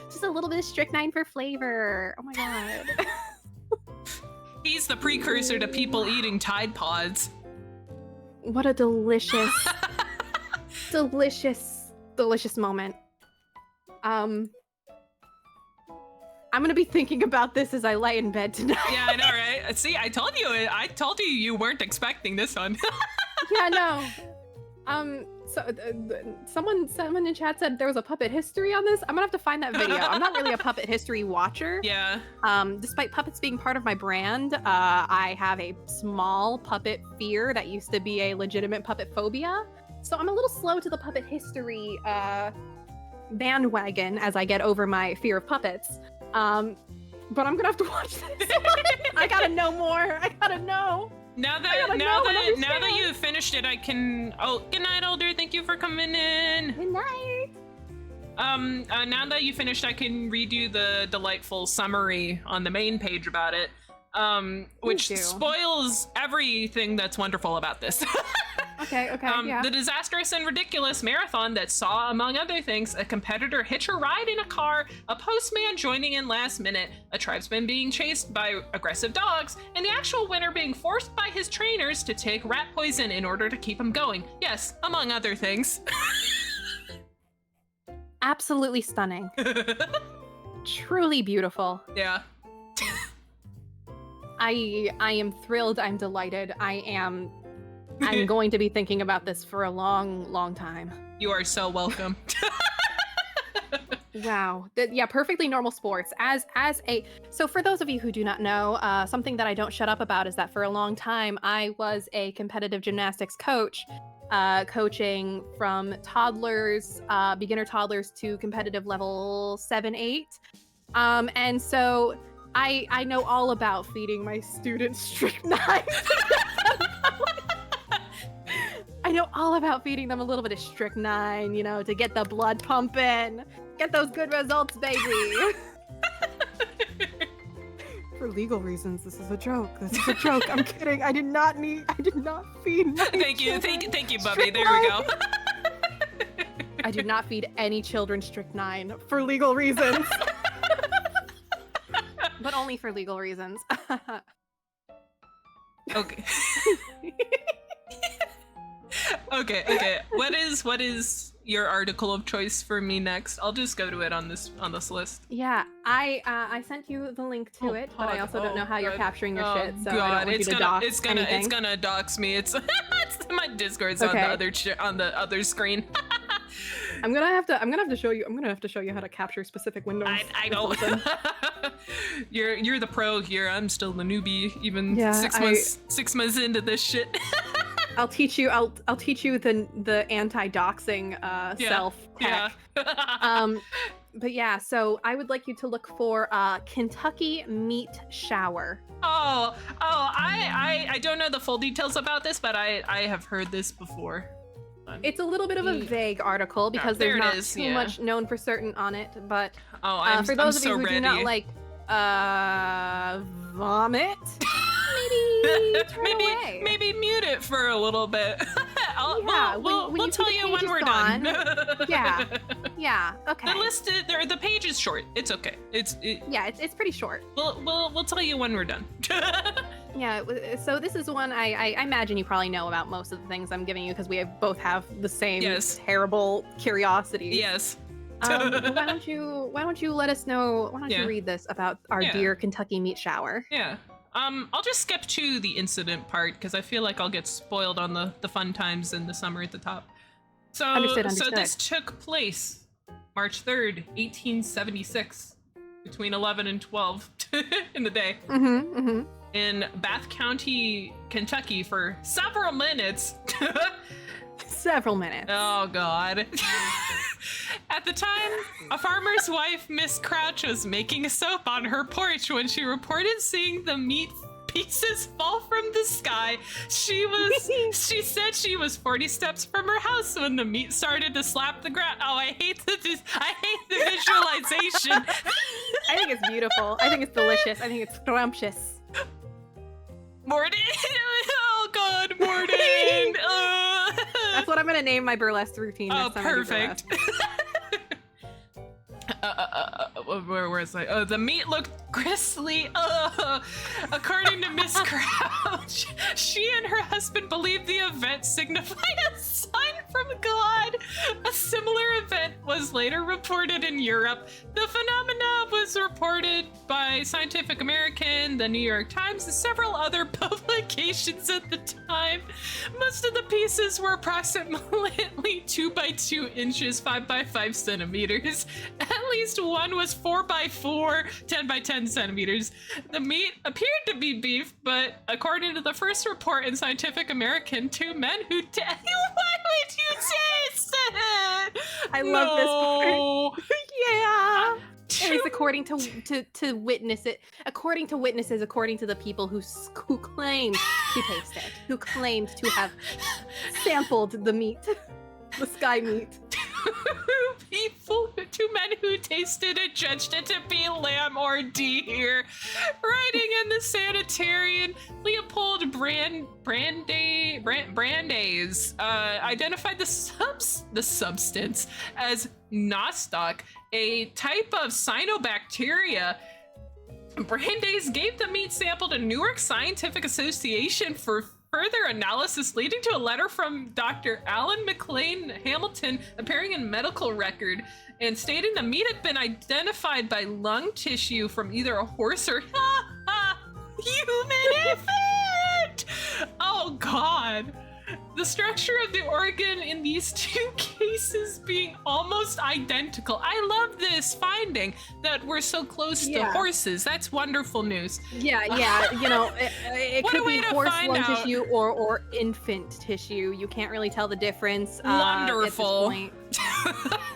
Just a little bit of strychnine for flavor. Oh my god. He's the precursor to people eating Tide Pods. What a delicious, delicious moment. I'm gonna be thinking about this as I lie in bed tonight. Yeah, I know, right? See, I told you you weren't expecting this one. Yeah, no. So someone in chat said there was a puppet history on this. I'm gonna have to find that video. I'm not really a puppet history watcher. Yeah. Despite puppets being part of my brand, I have a small puppet fear that used to be a legitimate puppet phobia. So I'm a little slow to the puppet history bandwagon as I get over my fear of puppets. But I'm gonna have to watch this. I gotta know more. I gotta know. Now that you've finished it, I can. Oh, good night, Older. Thank you for coming in. Good night. Now that you finished, I can read you the delightful summary on the main page about it, which do. spoils everything that's wonderful about this. Okay, yeah. The disastrous and ridiculous marathon that saw, among other things, a competitor hitch a ride in a car, a postman joining in last minute, a tribesman being chased by aggressive dogs, and the actual winner being forced by his trainers to take rat poison in order to keep him going. Yes, among other things. Absolutely stunning. Truly beautiful. Yeah. I am thrilled. I'm delighted. I'm going to be thinking about this for a long time. You are so welcome. Wow. Yeah, perfectly normal sports. So for those of you who do not know, something that I don't shut up about is that for a long time I was a competitive gymnastics coach, coaching from toddlers, beginner toddlers to competitive level 7, 8. And so I know all about feeding my students strychnine. I know all about feeding them a little bit of strychnine, to get the blood pumping, get those good results, baby. For legal reasons, this is a joke. I'm kidding. I did not feed my Thank you, Bubby. There we go. I did not feed any children strychnine for legal reasons. But only for legal reasons. Okay. Okay. What is your article of choice for me next? I'll just go to it on this list. Yeah, I sent you the link to it, but I also don't know how you're capturing your shit, so I don't want you to dox anything. It's gonna dox me. It's my Discord's on the other screen. I'm gonna have to show you how to capture specific windows. I know. You're the pro here. I'm still the newbie. Even Yeah, 6 months into this shit. I'll teach you the anti-doxing self tech. Yeah. But yeah, so I would like you to look for Kentucky meat shower. I don't know the full details about this, but I have heard this before. It's a little bit of a vague article because there's not too much known for certain on it, but for those of you who do not like vomit, maybe turn away. Maybe mute it for a little bit. we'll you see tell the you page when is we're gone. done. Yeah. Okay. The page is short. It's okay. It's pretty short. We'll tell you when we're done. Yeah. So this is one I imagine you probably know about most of the things I'm giving you because we both have the same terrible curiosities. Yes. Why don't you let us know? Why don't you read this about our dear Kentucky meat shower? Yeah. I'll just skip to the incident part because I feel like I'll get spoiled on the fun times in the summer at the top. So, Understood. So this took place March 3rd, 1876, between 11 and 12 in the day. In Bath County, Kentucky, for several minutes. Several minutes. Oh, God. At the time, a farmer's wife, Miss Crouch, was making soap on her porch when she reported seeing the meat pieces fall from the sky. She said she was 40 steps from her house when the meat started to slap the ground. Oh, I hate the visualization. I think it's beautiful. I think it's delicious. I think it's scrumptious. Morden. Oh, God, Morden. That's what I'm gonna name my burlesque routine. Oh, perfect. Where was I? Oh, the meat looked gristly. According to Miss Crouch, she and her husband believed the event signified a sign from God. A similar event was later reported in Europe. The phenomena was reported by Scientific American, the New York Times, and several other publications at the time. Most of the pieces were approximately 2 by 2 inches, 5 by 5 centimeters. At least one was 4 by 4, 10 by 10 centimeters. The meat appeared to be beef, but according to the first report in Scientific American, 2 men who why would you taste it? I love this part. Yeah. It is according to witness it. According to witnesses, according to the people who claimed to taste it, who claimed to have sampled the meat, the sky meat. Two men who tasted it judged it to be lamb or deer. Writing in the sanitarian, Leopold Brandes identified the substance as nostoc, a type of cyanobacteria. Brandes gave the meat sample to Newark Scientific Association for further analysis, leading to a letter from Dr. Alan McLean Hamilton appearing in medical record and stating the meat had been identified by lung tissue from either a horse or human infant. Oh, God. The structure of the organ in these 2 cases being almost identical. I love this finding that we're so close to horses. That's wonderful news. Yeah. You know, it could be horse lung tissue or infant tissue. You can't really tell the difference. Wonderful. At this point.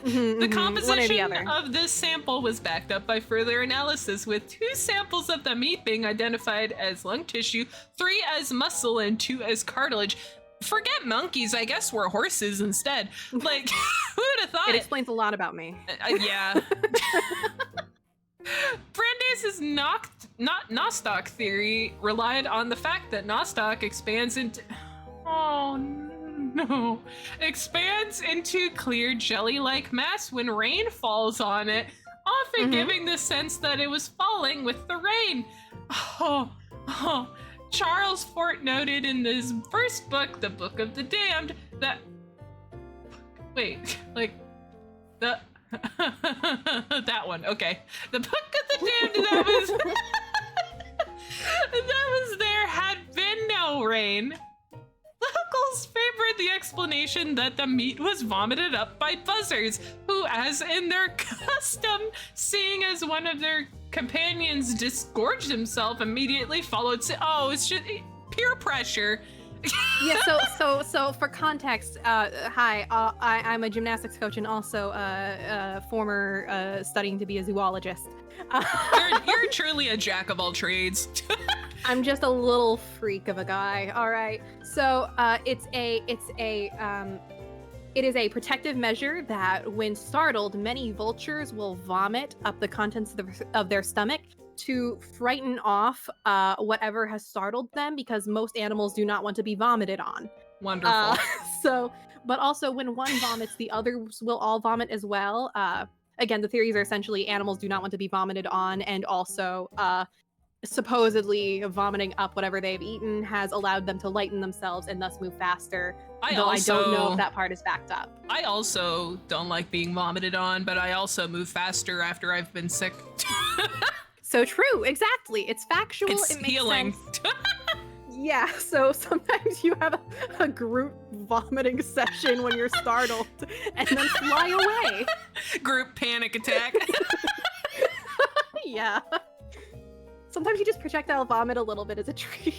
The composition of this sample was backed up by further analysis, with 2 samples of the meat being identified as lung tissue, 3 as muscle, and 2 as cartilage. Forget monkeys, I guess we're horses instead. Like, who would have thought? It explains a lot about me. Yeah. Brandeis' nostoc theory relied on the fact that nostoc expands into... Oh, no. Expands into clear jelly-like mass when rain falls on it, often giving the sense that it was falling with the rain. Oh. Charles Fort noted in his first book, The Book of the Damned, that... Wait, like... That one, okay. The Book of the Damned, that was there had been no rain. Locals favored the explanation that the meat was vomited up by buzzards, who, as in their custom, seeing as one of their companions disgorged himself, immediately followed. It's just peer pressure. Yeah. So for context, hi. I'm a gymnastics coach and also former studying to be a zoologist. You're truly a jack of all trades. I'm just a little freak of a guy. All right. So it is a protective measure that, when startled, many vultures will vomit up the contents of their stomach to frighten off whatever has startled them, because most animals do not want to be vomited on. Wonderful. So, but also when one vomits, the others will all vomit as well. Again, the theories are essentially animals do not want to be vomited on, and also supposedly vomiting up whatever they've eaten has allowed them to lighten themselves and thus move faster. I don't know if that part is backed up. I also don't like being vomited on, but I also move faster after I've been sick. So true, exactly. It's factual. It's it makes healing. Sense. Yeah, so sometimes you have a group vomiting session when you're startled and then fly away. Group panic attack. Yeah. Sometimes you just projectile vomit a little bit as a treat.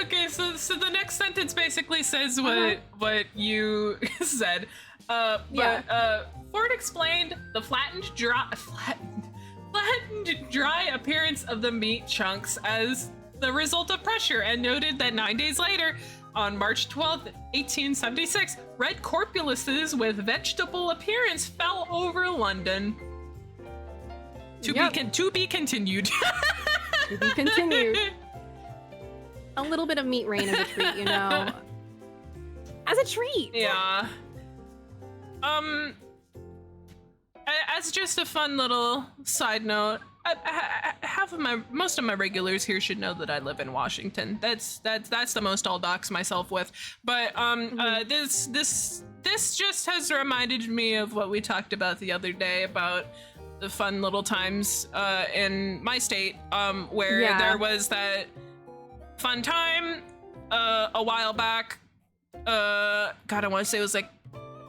Okay, so the next sentence basically says what you said. Ford explained the flattened dry appearance of the meat chunks as the result of pressure, and noted that 9 days later, on March 12th, 1876, red corpuluses with vegetable appearance fell over London. To be continued. To be continued. A little bit of meat rain as a treat, you know. As a treat. Yeah. As just a fun little side note, most of my regulars here should know that I live in Washington. That's the most I'll dox myself with. But this just has reminded me of what we talked about the other day about the fun little times in my state, where there was that fun time a while back. God, I want to say it was like,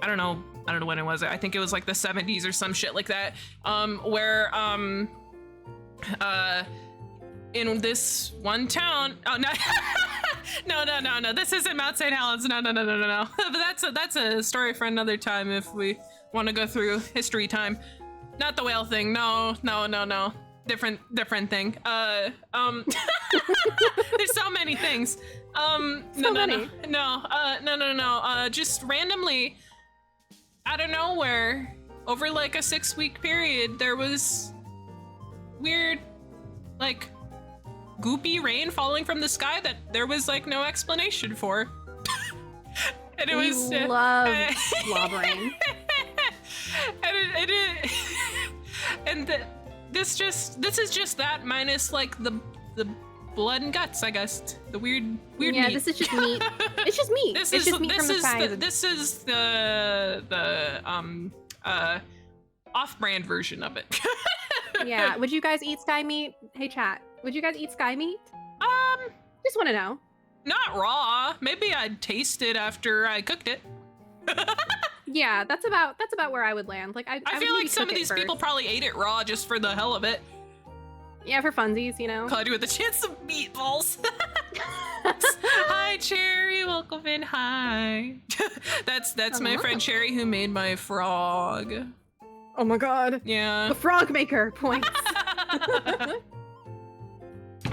I don't know when it was. I think it was like the 70s or some shit like that. Where in this one town. Oh no, no. This isn't Mount St. Helens. No. But that's a story for another time if we want to go through history time. Not the whale thing. No. Different thing. There's so many things. No. Just randomly, out of nowhere, over like a 6-week period, there was weird, like, goopy rain falling from the sky that there was like no explanation for. And it was love blob rain. This is just that minus like the blood and guts, I guess. The weird meat. Yeah, this is just meat. It's just meat. It's just meat from the sky. This is the off-brand version of it. Yeah. Would you guys eat sky meat? Hey chat. Would you guys eat sky meat? Just want to know. Not raw. Maybe I'd taste it after I cooked it. Yeah, that's about where I would land. Like I feel like some of these people probably ate it raw just for the hell of it. Yeah, for funsies, you know. Caught you with a chance of meatballs. Hi, Cherry. Welcome in. Hi. That's my friend Cherry who made my frog. Oh my god. Yeah. The frog maker points.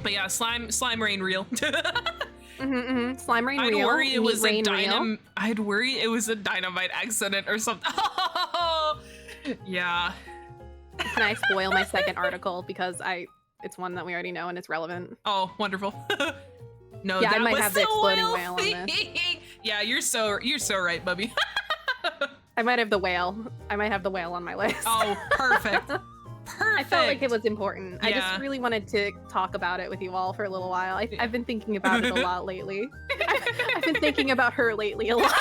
But yeah, slime rain real. Slime rain real. I'd worry it was a dynamite accident or something. Oh, yeah. Can I spoil my second article because it's one that we already know and it's relevant? Oh, wonderful. No, yeah, that I might was have the exploding whale on this. Yeah, you're so right, Bubby. I might have the whale. I might have the whale on my list. Oh, perfect. I felt like it was important. Yeah. I just really wanted to talk about it with you all for a little while. I've been thinking about it a lot lately. I've been thinking about her lately a lot.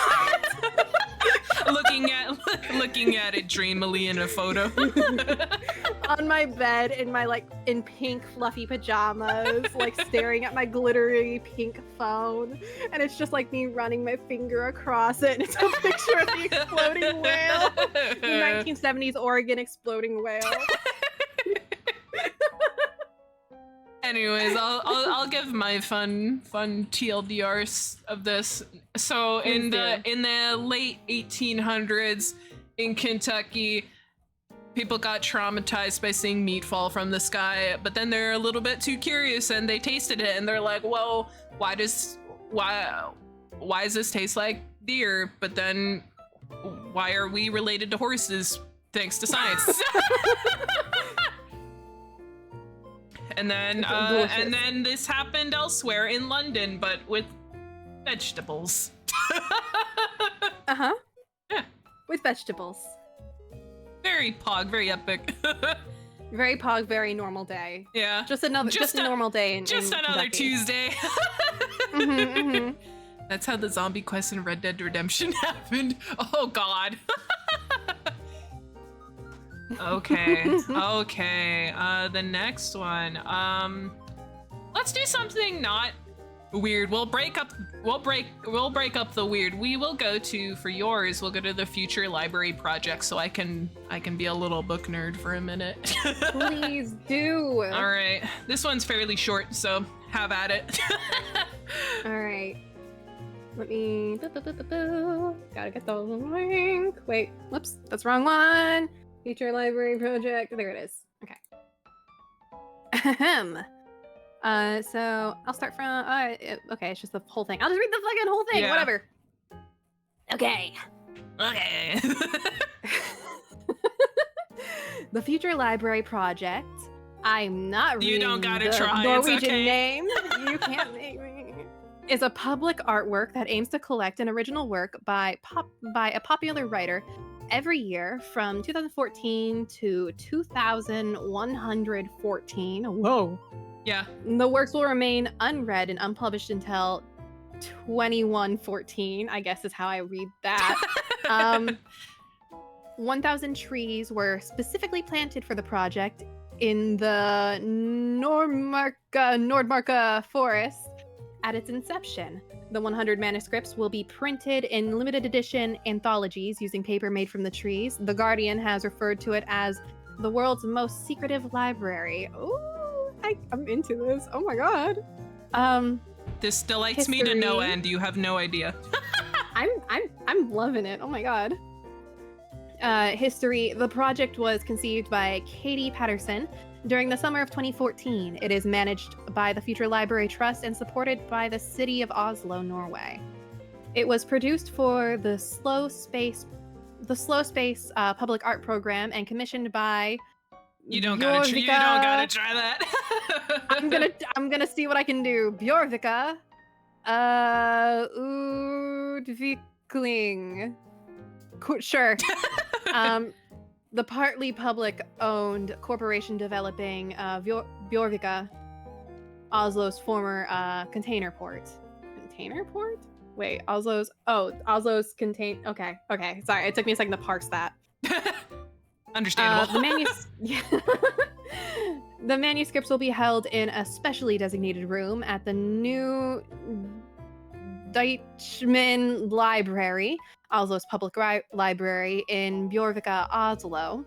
looking at it dreamily in a photo. On my bed in pink fluffy pajamas, like staring at my glittery pink phone, and it's just like me running my finger across it, and it's a picture of the exploding whale. The 1970s Oregon exploding whale. Anyways, I'll give my fun TLDRs of this. So in the late 1800s in Kentucky, people got traumatized by seeing meat fall from the sky, but then they're a little bit too curious and they tasted it and they're like, "Whoa, why does this taste like deer? But then why are we related to horses? Thanks to science." And then this happened elsewhere in London, but with vegetables. Uh-huh. Yeah. With vegetables. Very pog, very epic. Very pog, very normal day. Yeah. Just a normal day in another Kentucky. Tuesday. That's how the zombie quest in Red Dead Redemption happened. Oh god. Okay. The next one. Let's do something not weird. We'll break up the weird. We will go to, for yours, we'll go to the future library project so I can be a little book nerd for a minute. Please do. All right. This one's fairly short, so have at it. All right. Let me gotta get the link. Wait, whoops, that's the wrong one. Future library project. There it is. Okay. So I'll start from. Okay, it's just the whole thing. I'll just read the fucking whole thing. Yeah. Whatever. Okay. The Future Library Project. I'm not reading You don't gotta the try. Norwegian it's okay. name. You can't make me. Is a public artwork that aims to collect an original work by a popular writer every year from 2014 to 2114. Whoa. Yeah. The works will remain unread and unpublished until 2114, I guess is how I read that. 1,000 trees were specifically planted for the project in the Nordmarka forest at its inception. The 100 manuscripts will be printed in limited edition anthologies using paper made from the trees. The Guardian has referred to it as the world's most secretive library. Ooh, I'm into this. Oh my god. This delights me to no end. You have no idea. I'm loving it. Oh my god. History. The project was conceived by Katie Patterson during the summer of 2014. It is managed by the Future Library Trust and supported by the city of Oslo, Norway. It was produced for the Slow Space public art program and commissioned by You don't gotta try that. I'm gonna see what I can do. Bjorvika Udvikling. Sure. The partly public-owned corporation developing Bjorvika, Oslo's former container port. Container port? Wait, Oslo's contain. Okay. Sorry, it took me a second to parse that. Understandable. The manuscripts will be held in a specially designated room at the new Deichman Library, Oslo's public library in Bjorvika, Oslo.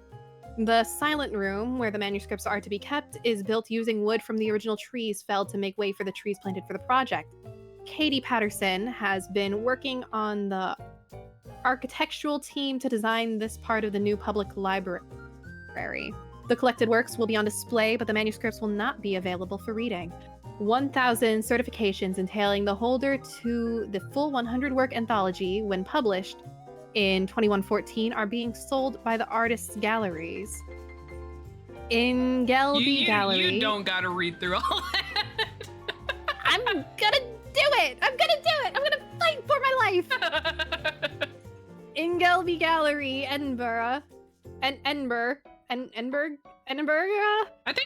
The silent room, where the manuscripts are to be kept, is built using wood from the original trees felled to make way for the trees planted for the project. Katie Patterson has been working on the architectural team to design this part of the new public library. The collected works will be on display, but the manuscripts will not be available for reading. 1,000 certifications entailing the holder to the full 100-work anthology, when published in 2114, are being sold by the artists' galleries. In Gelby Gallery... You don't gotta read through all that. I'm gonna do it! I'm gonna fight for my life! In Gelby Gallery, Edinburgh. Edinburgh? I think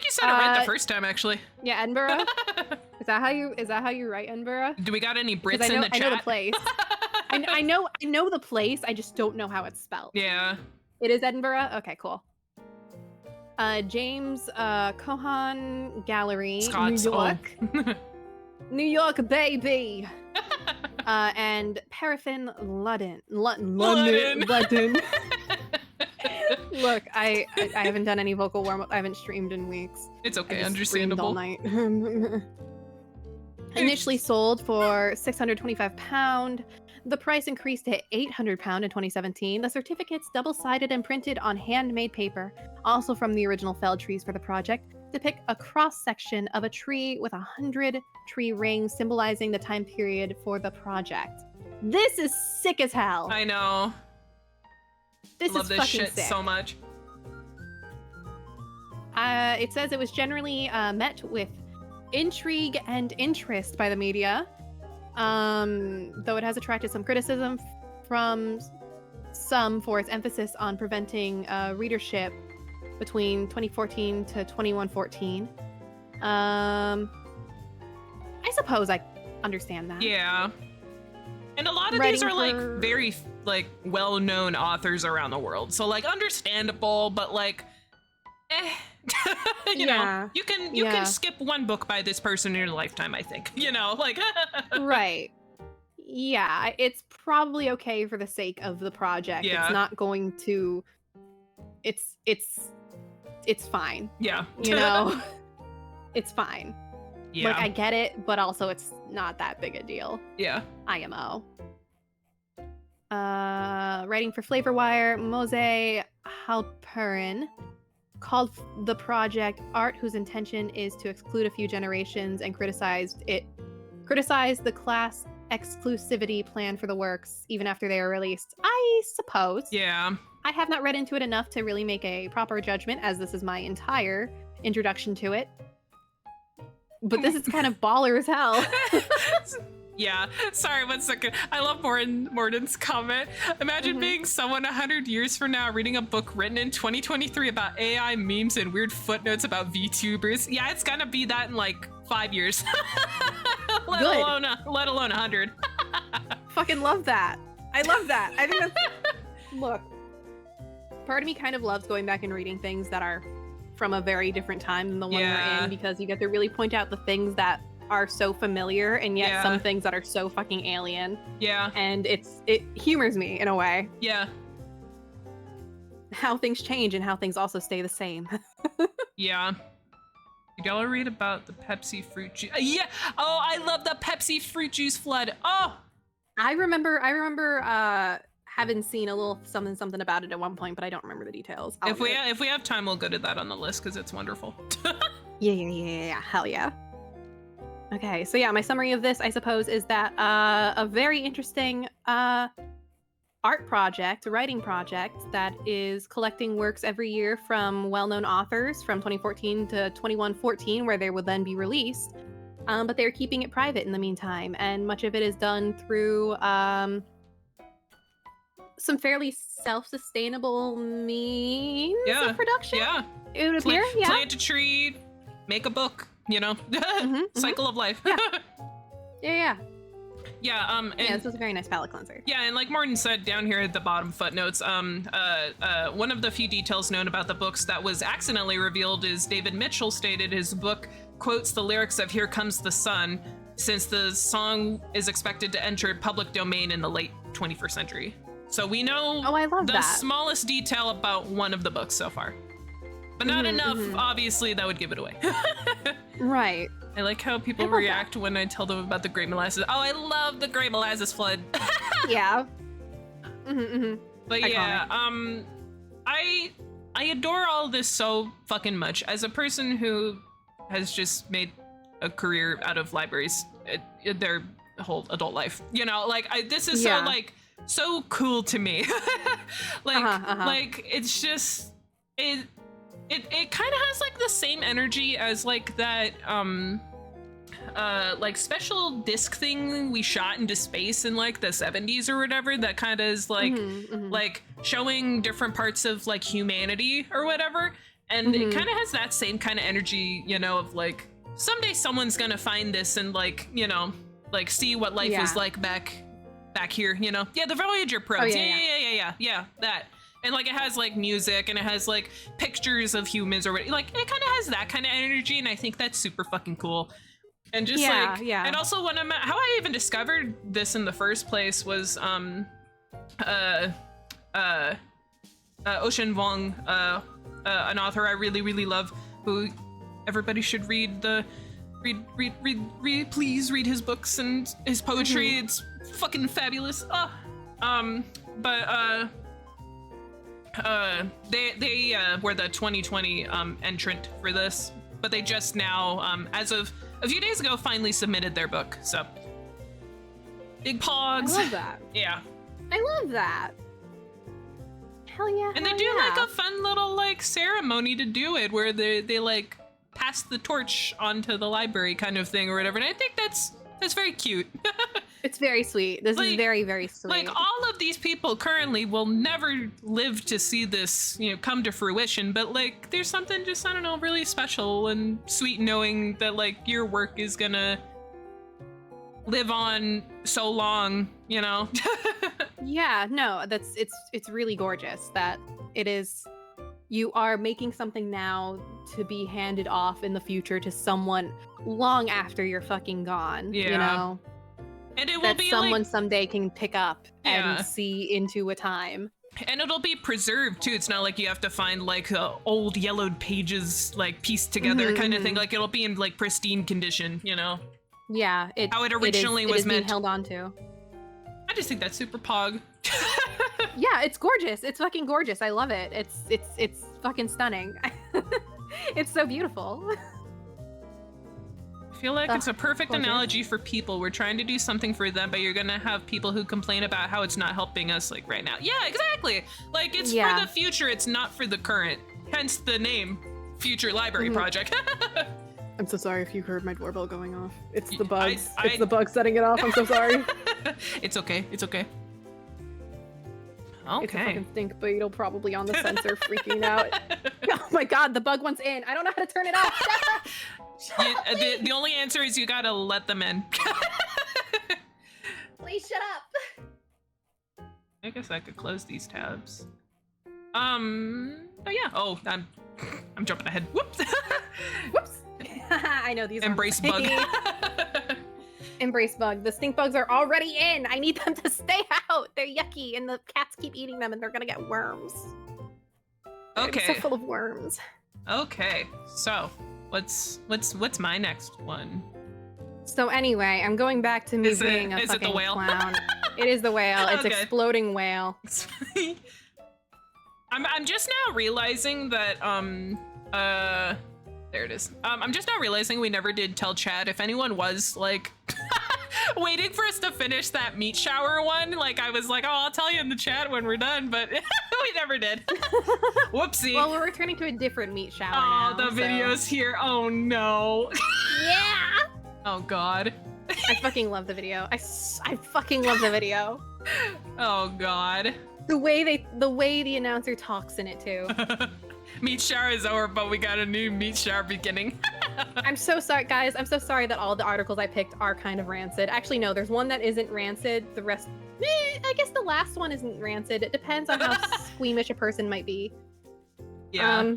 you said it right the first time, actually. Yeah, Edinburgh. Is that how you write Edinburgh? Do we got any Brits in the chat? I know the place. I know the place. I just don't know how it's spelled. Yeah. It is Edinburgh. Okay, cool. James Cohan Gallery, Scots, New York. New York, baby. And Paraffin, London. Look, I haven't done any vocal warm-up. I haven't streamed in weeks. It's okay, I just understandable. streamed all night. Initially sold for £625, the price increased to £800 in 2017. The certificates, double-sided and printed on handmade paper, also from the original felled trees for the project, depict a cross-section of a tree with 100 tree rings symbolizing the time period for the project. This is sick as hell. I know. This love is this fucking shit sick. so much. It says it was generally met with intrigue and interest by the media, though it has attracted some criticism from some for its emphasis on preventing readership between 2014 to 2114. I suppose I understand that. Yeah. And a lot of these are like very like well-known authors around the world. So like understandable, but like you know, you can skip one book by this person in your lifetime, I think. You know, like right. Yeah, it's probably okay for the sake of the project. Yeah. It's not going to it's fine. Yeah. You know? It's fine. Yeah. Like I get it, but also it's not that big a deal. Yeah. IMO. Writing for Flavorwire, Mose Halperin called the project art whose intention is to exclude a few generations and criticized the class exclusivity plan for the works even after they are released. I suppose. Yeah. I have not read into it enough to really make a proper judgment, as this is my entire introduction to it. But this is kind of baller as hell. Yeah. Sorry, 1 second. I love Morden's comment. Imagine being someone 100 years from now reading a book written in 2023 about AI memes and weird footnotes about VTubers. Yeah, it's gonna be that in like 5 years. let alone 100. Fucking love that. I love that. I think that's... Look, part of me kind of loves going back and reading things that are from a very different time than the one we're in, because you get to really point out the things that are so familiar and yet some things that are so fucking alien. Yeah. And it humors me in a way. Yeah. How things change and how things also stay the same. Yeah. You gotta read about the Pepsi fruit juice. Yeah. Oh, I love the Pepsi fruit juice flood. Oh. I remember having seen a little something about it at one point, but I don't remember the details. If we have time, we'll go to that on the list because it's wonderful. Yeah. Hell yeah. Okay, so yeah, my summary of this, I suppose, is that a very interesting writing project that is collecting works every year from well-known authors from 2014 to 2114, where they will then be released. But they're keeping it private in the meantime, and much of it is done through some fairly self-sustainable means of production. Yeah. It would appear. Plant a tree, make a book, you know? Cycle of life. Yeah. And this was a very nice palate cleanser. Yeah, and like Morton said down here at the bottom footnotes, one of the few details known about the books that was accidentally revealed is David Mitchell stated his book quotes the lyrics of Here Comes the Sun, since the song is expected to enter public domain in the late 21st century. So we know the smallest detail about one of the books so far. But not enough, obviously, that would give it away. Right. I like how people react when I tell them about the Great Molasses. Oh, I love the Great Molasses Flood. Yeah. But yeah, I adore all this so fucking much. As a person who has just made a career out of libraries their whole adult life, you know, like this is so cool to me. Like it's just it kind of has like the same energy as like that like special disc thing we shot into space in like the 70s or whatever, that kind of is like like showing different parts of like humanity or whatever, and it kind of has that same kind of energy, you know, of like someday someone's gonna find this and like, you know, like see what life was like back here, you know. The Voyager probes. Yeah, that. And like it has like music and it has like pictures of humans or whatever. Like it kind of has that kind of energy, and I think that's super fucking coal. And just and also when how I even discovered this in the first place was Ocean Vuong, an author I really love, who everybody should read. Please read his books and his poetry. It's fucking fabulous. They were the 2020 entrant for this, but they just now, as of a few days ago, finally submitted their book. So big pogs. I love that. Yeah. I love that. Hell yeah. And they do like a fun little like ceremony to do it where they like pass the torch onto the library kind of thing or whatever. And I think that's very cute. It's very sweet. This is very, very sweet. Like all of these people currently will never live to see this, you know, come to fruition. But like, there's something just, I don't know, really special and sweet knowing that like your work is gonna live on so long, you know? Yeah, no, it's really gorgeous that it is. You are making something now to be handed off in the future to someone long after you're fucking gone. Yeah. You know? And it will that be someone like, someday can pick up Yeah. and see into a time. and it'll be preserved too. It's not like you have to find like old yellowed pages like pieced together kind of thing. Like it'll be in like pristine condition, you know? Yeah, How it originally it was is being meant. held on to. I just think that's super pog. Yeah, it's gorgeous. It's fucking gorgeous. I love it. It's fucking stunning. It's so beautiful. I feel like it's a perfect gorgeous. analogy for people. We're trying to do something for them, but you're gonna have people who complain about how it's not helping us like right now. Yeah, exactly. Like it's Yeah. for the future, it's not for the current. Hence the name, Future Library Project. I'm so sorry if you heard my doorbell going off. It's Y- the bugs. I- It's the bugs setting it off. I'm so sorry. It's okay. It's okay. It's a Okay. fucking stink beetle probably on the sensor freaking out. Oh my god, the bug one's in. I don't know how to turn it off. The only answer is you gotta let them in. Please shut up. I guess I could close these tabs. Oh yeah. Oh, I'm jumping ahead. Whoops. Whoops. I know these Embrace ones. bug. Embrace bug. The stink bugs are already in. I need them to stay out. They're yucky, and the cats keep eating them, and they're gonna get worms. They're Okay. so full of worms. Okay. So, what's my next one? So anyway, I'm going back to me Is it- being a is it the fucking whale? clown. It is the whale. It's Okay. exploding whale. I'm just now realizing that there it is. I'm just now realizing we never did tell Chad if anyone was like waiting for us to finish that meat shower one. Like I was like, oh, I'll tell you in the chat when we're done, but we never did. Whoopsie. Well, we're returning to a different meat shower Oh, now. the video's here. Oh no. Yeah. Oh god. I fucking love the video. I fucking love the video. Oh god. The way the announcer talks in it too. Meat shower is over, but we got a new meat shower beginning. I'm so sorry, guys. I'm so sorry that all the articles I picked are kind of rancid. Actually, no, there's one that isn't rancid. The rest, I guess the last one isn't rancid. It depends on how squeamish a person might be. Yeah.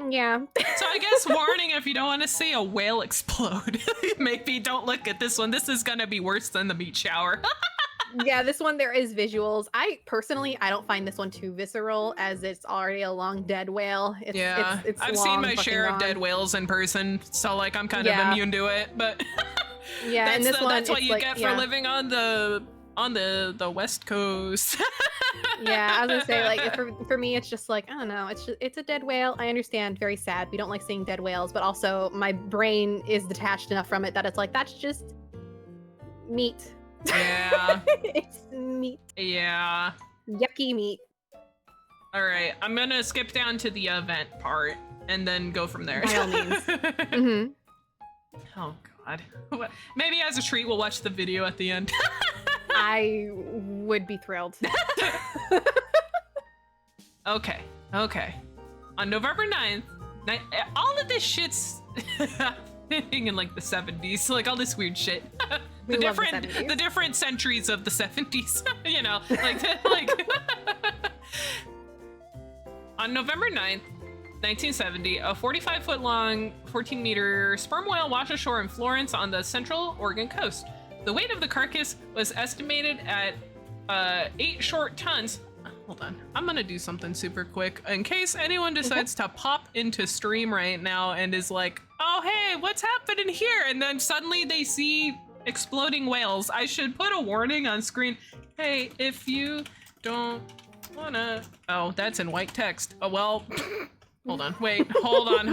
Yeah. So I guess warning if you don't want to see a whale explode. Maybe don't look at this one. This is gonna be worse than the meat shower. Yeah, this one there is visuals. I don't find this one too visceral as it's already a long dead whale. It's I've long, seen my fucking share of long. dead whales in person, so like I'm kind of Yeah. immune to it. But Yeah, and this one that's what it's you like, get yeah. for living on the West Coast. Yeah, I was gonna say like for me it's just like I don't know, it's a dead whale. I understand, very sad. We don't like seeing dead whales, but also my brain is detached enough from it that it's like that's just meat. Yeah. It's meat. Yeah. Yucky meat. All right, I'm gonna skip down to the event part and then go from there. By all means. hmm Oh god. Maybe as a treat we'll watch the video at the end. I would be thrilled. Okay. On November 9th, all of this shit's happening in like the 70s, like all this weird shit. We love the 70s. The different centuries of the 70s, you know, like on November 9th, 1970, a 45-foot long, 14-meter sperm whale washed ashore in Florence on the central Oregon coast. The weight of the carcass was estimated at 8 short tons. Hold on, I'm gonna do something super quick in case anyone decides to pop into stream right now and is like, oh hey, what's happening here? And then suddenly they see exploding whales. I should put a warning on screen. Hey, if you don't wanna... Oh, that's in white text. Oh, well, hold on, wait, hold on.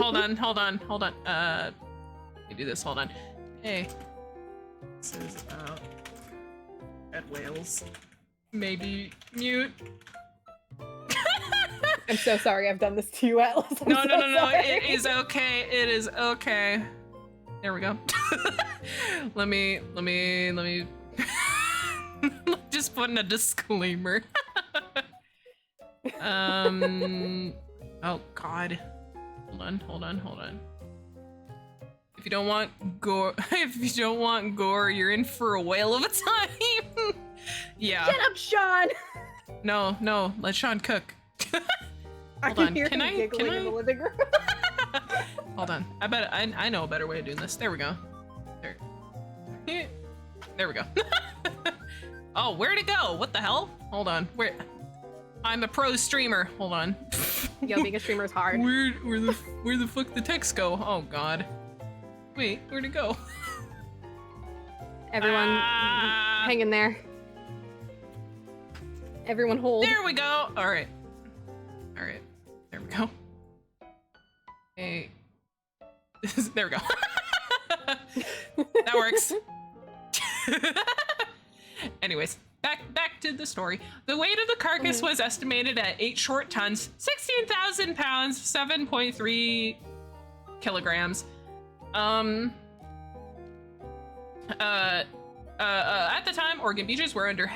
Let me do this, hold on. Hey, this is about red whales. Maybe mute. I'm so sorry I've done this to you, Atlas. I'm No, so no, no, no. sorry. It is okay. It is okay. There we go. let me just put in a disclaimer. Oh God. Hold on. If you don't want gore, you're in for a whale of a time. Yeah. Shut up, Sean. No, let Sean cook. I Hold can on. hear Can him I- giggling can in the I- living room. Hold on. I know a better way of doing this. There we go. There we go. Oh, where'd it go? What the hell? Hold on. Where? I'm a pro streamer. Hold on. Yo, being a streamer is hard. Where the fuck the text go? Oh God. Wait, where'd it go? Everyone, hang in there. Everyone hold. There we go. All right. There we go. Hey. There we go. That works. Anyways, back to the story. The weight of the carcass was estimated at 8 short tons, 16,000 pounds, 7.3 kilograms. At the time, Oregon beaches were under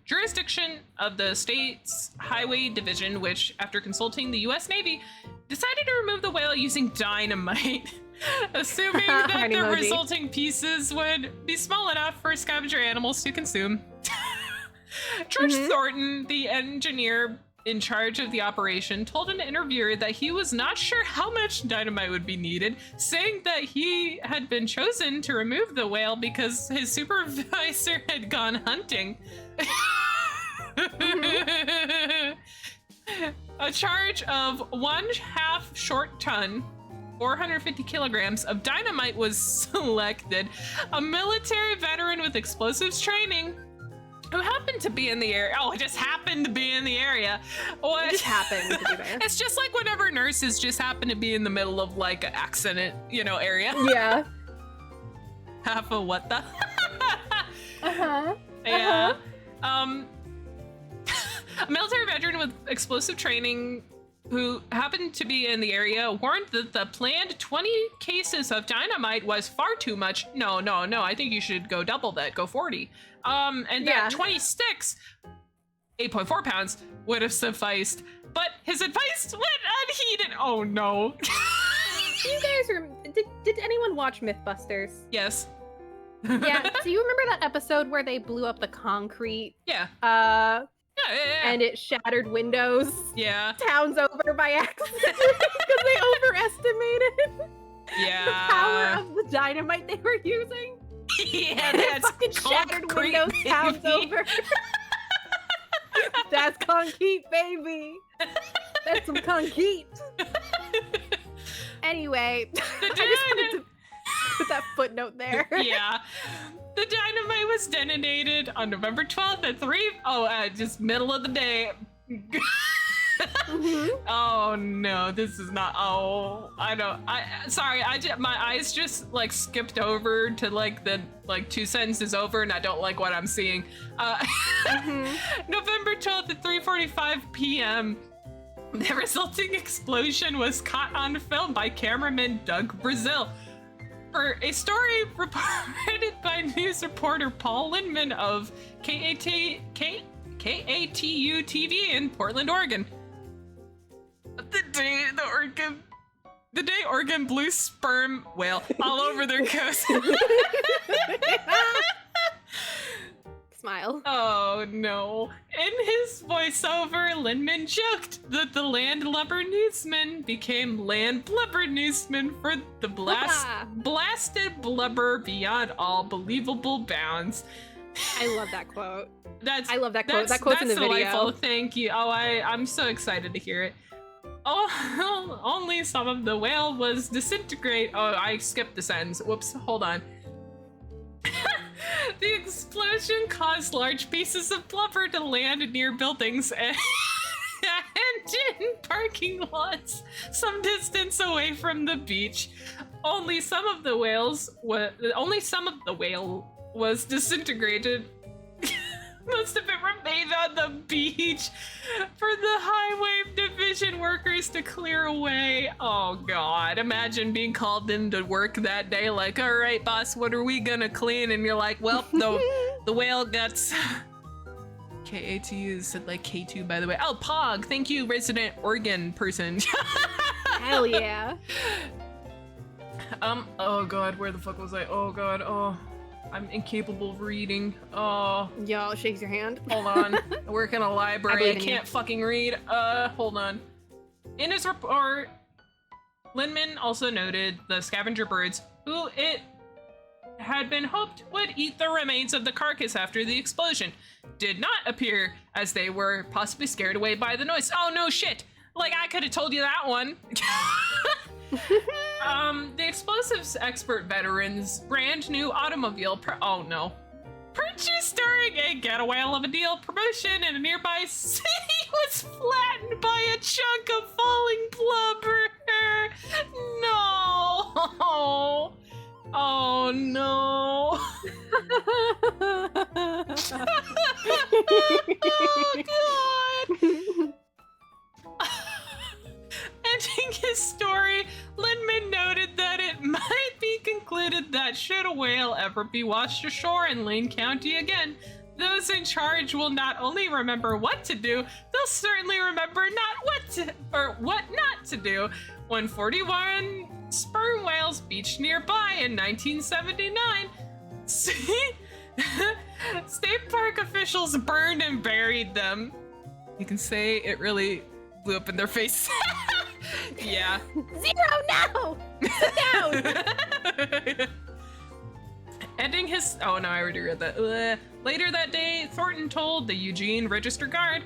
jurisdiction of the state's Highway Division, which, after consulting the U.S. Navy, decided to remove the whale using dynamite, assuming that the resulting pieces would be small enough for scavenger animals to consume. George Thornton, the engineer in charge of the operation, told an interviewer that he was not sure how much dynamite would be needed, saying that he had been chosen to remove the whale because his supervisor had gone hunting. A charge of 1/2 short ton, 450 kilograms of dynamite was selected. A military veteran with explosives training who happened to be in the area. Oh, it just happened to be in the area. What? It just happened to be there. It's just like whenever nurses just happen to be in the middle of like an accident, area. Yeah. Half a what the? Uh-huh. Yeah. A military veteran with explosive training who happened to be in the area warned that the planned 20 cases of dynamite was far too much. No, I think you should go double that, go 40. And that 20 sticks, 8.4 pounds, would have sufficed. But his advice went unheeded. Oh no. You guys did anyone watch Mythbusters? Yes. Yeah. Do you remember that episode where they blew up the concrete? Yeah. Yeah. And it shattered windows. Yeah. Towns over by accident because they overestimated the power of the dynamite they were using. Yeah, that's fucking shattered windows, towns over. That's concrete, baby. That's some concrete. Anyway, I just wanted to put that footnote there. Yeah. The dynamite was detonated on November 12th at just middle of the day. Oh no, this is not. Sorry, my eyes just like skipped over to like the 2 sentences over, and I don't like what I'm seeing. November 12th at 3:45 p.m. The resulting explosion was caught on film by cameraman Doug Brazil. For a story reported by news reporter Paul Lindman of KATU TV in Portland, Oregon. The day Oregon blew sperm whale all over their coast. Smile. Oh no. In his voiceover, Lindman joked that the landlubber newsman became land blubber newsman for the blasted blubber beyond all believable bounds. I love that quote. I love that quote. That quote's in the video. Delightful. Thank you. Oh, I'm so excited to hear it. Oh, only some of the whale was disintegrate. Oh, I skipped the sentence. Whoops, hold on. The explosion caused large pieces of blubber to land near buildings and in parking lots some distance away from the beach. Only some of the whale was disintegrated. must have remained on the beach for the highway division workers to clear away. Oh God, imagine being called in to work that day like, all right, boss, what are we gonna clean? And you're like, well, the whale guts. KAT said like K2, by the way. Oh, Pog, thank you, resident Oregon person. Hell yeah. Oh God, where the fuck was I? Oh God, oh. I'm incapable of reading. Oh. Yo, shakes your hand. Hold on. I work in a library. I in can't fucking read. Hold on. In his report, Lindman also noted the scavenger birds, who it had been hoped would eat the remains of the carcass after the explosion, did not appear as they were possibly scared away by the noise. Oh no shit! Like I could have told you that one. The explosives expert veteran's brand new automobile oh no. Purchased during a get whale of a deal promotion in a nearby city was flattened by a chunk of falling blubber. No. Oh no. Oh God. Ending his story, Lindman noted that it might be concluded that should a whale ever be washed ashore in Lane County again, those in charge will not only remember what to do, they'll certainly remember what not to do. When 41 sperm whales beached nearby in 1979, state park officials burned and buried them. You can say it really blew up in their face. Yeah. Zero now! Sit down! Ending his... Oh no, I already read that. Later that day, Thornton told the Eugene Register Guard,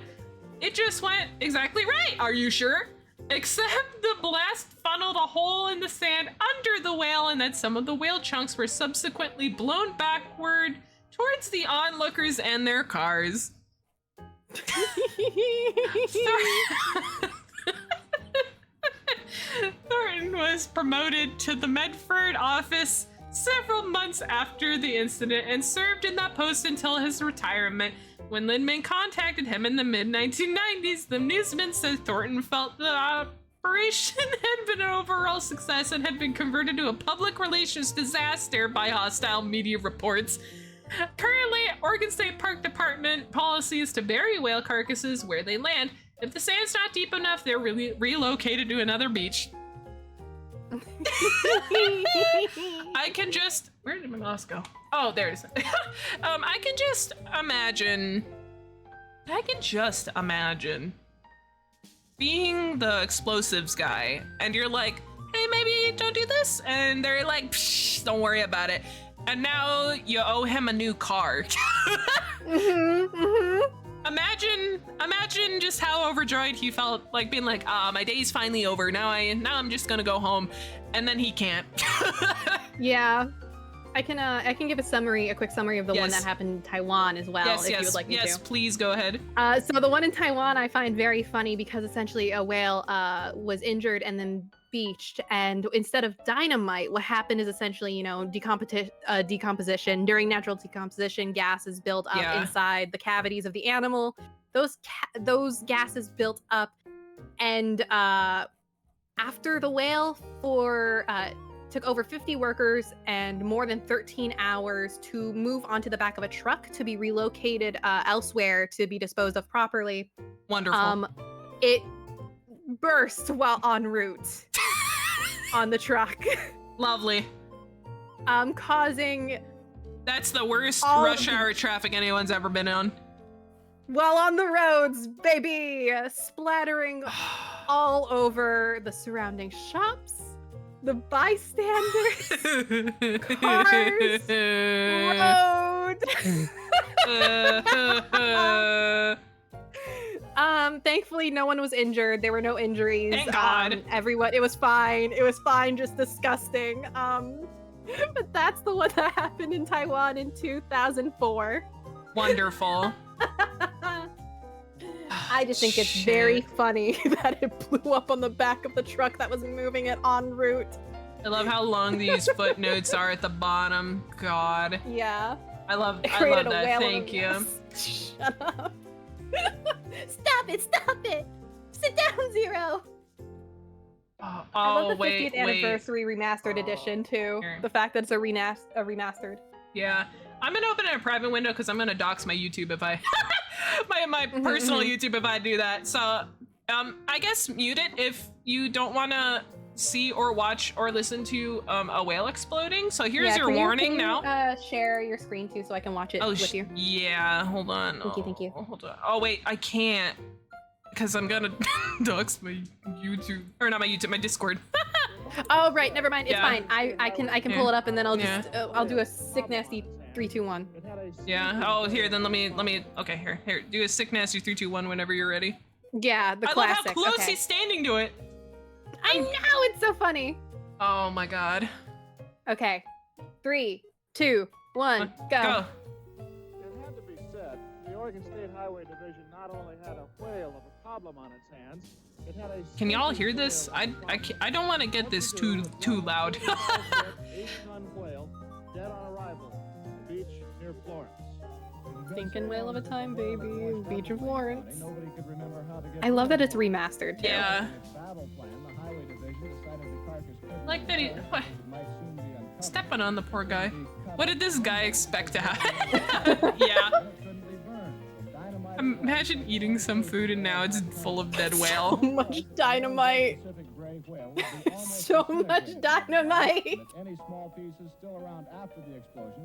"It just went exactly right, are you sure? Except the blast funneled a hole in the sand under the whale and that some of the whale chunks were subsequently blown backward towards the onlookers and their cars." Thornton was promoted to the Medford office several months after the incident and served in that post until his retirement. When Lindman contacted him in the mid-1990s, the newsman said Thornton felt the operation had been an overall success and had been converted to a public relations disaster by hostile media reports. Currently, Oregon State Park Department policy is to bury whale carcasses where they land. If the sand's not deep enough, they're relocated to another beach. I can just... Where did my mouse go? Oh, there it is. I can just imagine being the explosives guy, and you're like, hey, maybe don't do this, and they're like, psh, don't worry about it. And now you owe him a new car. Imagine just how overjoyed he felt, like being like, my day's finally over. Now I'm just gonna go home, and then he can't. Yeah, I can give a quick summary of the one that happened in Taiwan as well, if you would like me to. Yes, please go ahead. So the one in Taiwan I find very funny because essentially a whale was injured and then beached, and instead of dynamite, what happened is essentially, decomposition. During natural decomposition, gases build up inside the cavities of the animal. Those gases built up, and after the whale took over 50 workers and more than 13 hours to move onto the back of a truck to be relocated elsewhere to be disposed of properly. Wonderful. It burst while en route on the truck. Lovely. Causing... That's the worst rush hour traffic anyone's ever been on. While on the roads, baby! Splattering all over the surrounding shops, the bystanders, cars, road. Thankfully, no one was injured. There were no injuries. Thank God. It was fine. It was fine, just disgusting. But that's the one that happened in Taiwan in 2004. Wonderful. I just think it's very funny that it blew up on the back of the truck that was moving it en route. I love how long these footnotes are at the bottom. God. Yeah. I love that. Thank you. Shut up. Stop it, stop it. Sit down, Zero. Oh, I love the 50th wait. anniversary remastered edition too. Here. The fact that it's a remastered. Yeah, I'm gonna open a private window because I'm gonna dox my YouTube if I my personal YouTube if I do that. So I guess mute it if you don't want to see or watch or listen to a whale exploding. So here's your warning now. Share your screen too so I can watch it with you. Yeah, hold on. Thank you. Hold on. Oh wait, I can't because I'm gonna dox my YouTube or not my YouTube, my Discord. Oh right, never mind. It's fine. I can pull it up and then I'll just I'll do a sick nasty 3, 2, 1. Yeah. Oh here, then let me. Okay, here. Do a sick nasty 3, 2, 1 whenever you're ready. Yeah, the classic. I love how close he's standing to it. I know, it's so funny. Oh my god. Okay. 3, 2, 1, go. It had to be said, the Oregon State Highway Division not only had a whale of a problem on its hands, it had a... Can y'all hear this? I don't want to get this too loud. 8-ton whale dead on arrival at the beach near Florence. Stinking whale of a time, baby. Beach of Florence. Nobody could remember how to get I love that it's remastered too. Yeah. battle plan, the Highway Division decided the carcass couldn't Like that he might soon be uncovered. stepping on the poor guy. What did this guy expect to happen? Yeah. Imagine eating some food and now it's full of dead whale. So much dynamite. So much dynamite.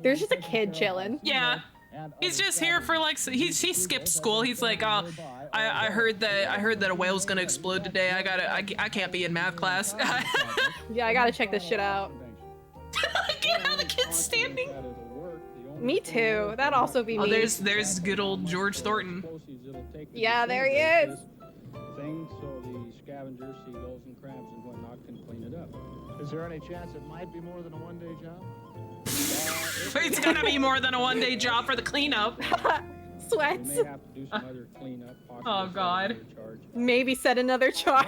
There's just a kid chilling. Yeah. He's just here for like he skipped school. He's like, oh, I heard that a whale's gonna explode today. I can't be in math class. Yeah, I gotta check this shit out. I get how the kid's standing. Me too. That'd also be me. Oh, there's good old George Thornton. Yeah, there he is. Thing, so the scavengers, seagulls, and crabs and whatnot can clean it up. Is there any chance it might be more than a one-day job? It's gonna be more than a one-day job for the cleanup. Sweats. May have to do some other cleanup. Oh God. Maybe set another charge.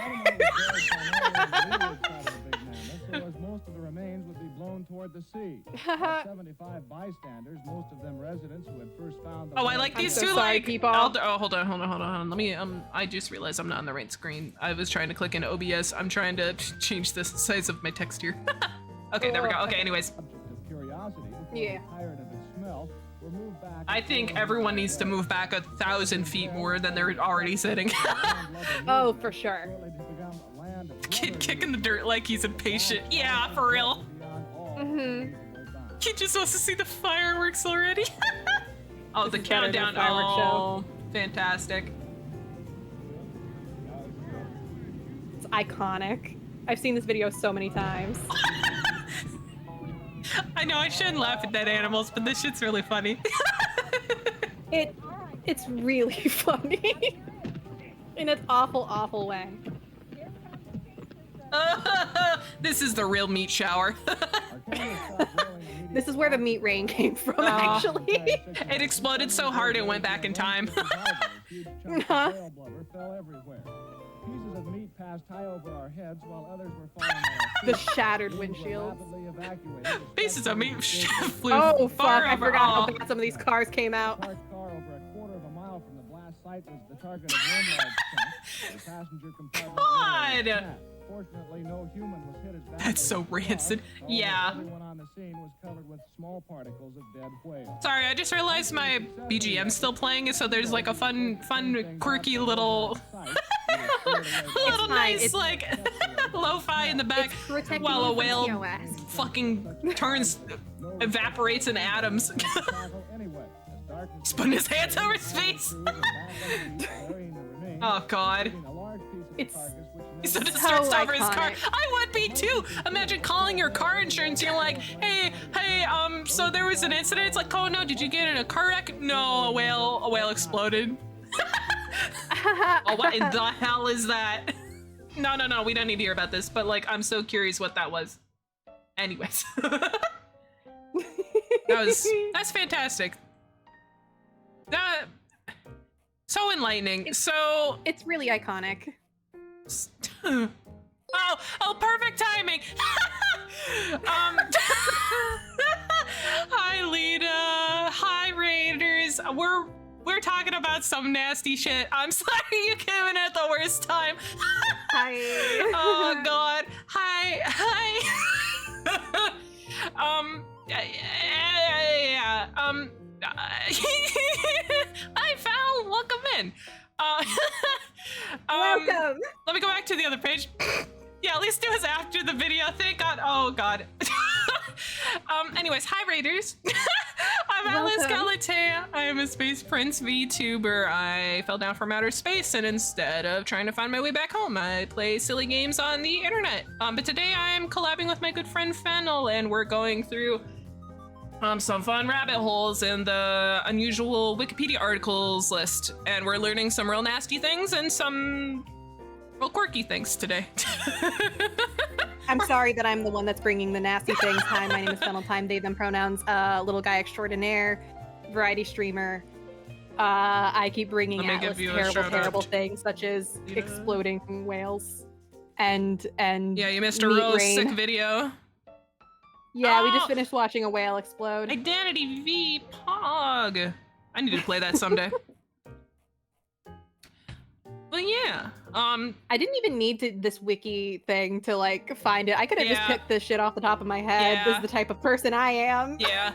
Most of the remains would be blown toward the sea. 75 bystanders, most of them residents who had first found the... Oh, I like these I'm so two. sorry, Like, people. oh, hold on. Let me. I just realized I'm not on the right screen. I was trying to click into OBS. I'm trying to change the size of my text here. Okay, there we go. Okay, anyways. Yeah. I think everyone needs to move back 1,000 feet more than they're already sitting. Oh, for sure. Kid kicking the dirt like he's impatient. Yeah, for real. He just wants to see the fireworks already. Oh, the countdown. Oh, fantastic. It's iconic. I've seen this video so many times. I know I shouldn't laugh at dead animals, but this shit's really funny. It's really funny. In its awful, awful way. This is the real meat shower. This is where the meat rain came from, actually. It exploded so hard it went back in time. Pieces of meat passed high over our heads while others were falling on our The shattered windshields. Pieces of meat flew Oh, far fuck, I over. forgot how Oh. bad some of these cars came out. Parked car over a quarter of a mile from the blast site was the target of one large tank. The passenger compartment was God! Fortunately, no human was hit as badly. That's so as the rancid. car. Yeah. Everyone on the scene was covered with small particles of dead whale. Sorry, I just realized my BGM's still playing, so there's like a fun, quirky little, little nice like lo-fi in the back It's protecting while a you from whale TOS. fucking turns, evaporates into atoms. He's putting his hands over his face. Oh God. It's He's so distressed so over his car. iconic. I would be too. Imagine calling your car insurance. You're like, hey, so there was an incident. It's like, oh no, did you get in a car wreck? No, a whale exploded. Oh, what in the hell is that? No, we don't need to hear about this. But like, I'm so curious what that was. Anyways, that's fantastic. So enlightening. So It's really iconic. oh, perfect timing. Hi, Lita. Hi, Raiders. We're talking about some nasty shit. I'm sorry you came in at the worst time. Hi. Oh god. Hi. Yeah. Hi, Val. Welcome in. Welcome. Let me go back to the other page. Yeah, at least it was after the video. Thank God. Oh God. Anyways, hi Raiders. I'm Alice Galatea. I am a Space Prince VTuber. I fell down from outer space, and instead of trying to find my way back home, I play silly games on the internet. But today I am collabing with my good friend Fennel, and we're going through some fun rabbit holes in the unusual Wikipedia articles list, and we're learning some real nasty things and some real quirky things today. I'm sorry that I'm the one that's bringing the nasty things. Hi, my name is Fennel Time, they, them pronouns, little guy extraordinaire, variety streamer. I keep bringing Atlas terrible things such as exploding whales and yeah, you missed a real sick video. Yeah, we just finished watching a whale explode. Identity V Pog. I need to play that someday. But yeah, I didn't even need this wiki thing to like find it. I could have just picked this shit off the top of my head. This is the type of person I am. Yeah.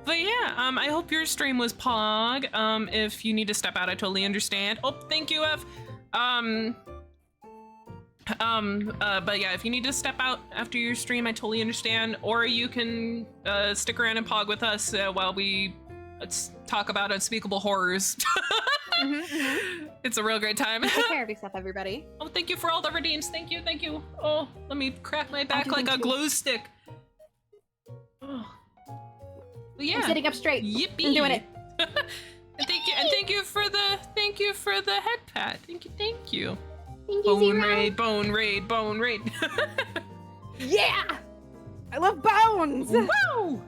But yeah, I hope your stream was Pog. If you need to step out, I totally understand. Oh, thank you, F. But yeah, if you need to step out after your stream, I totally understand. Or you can stick around and Pog with us while we talk about unspeakable horrors. It's a real great time. Take care of yourself, everybody. Oh, thank you for all the redeems. Thank you. Oh, let me crack my back like a glow stick. Oh. Well, yeah. I'm sitting up straight. Yippee! I'm doing it. And thank you for the head pat. Thank you. Thank you, Bone raid. Yeah! I love bones! Woo!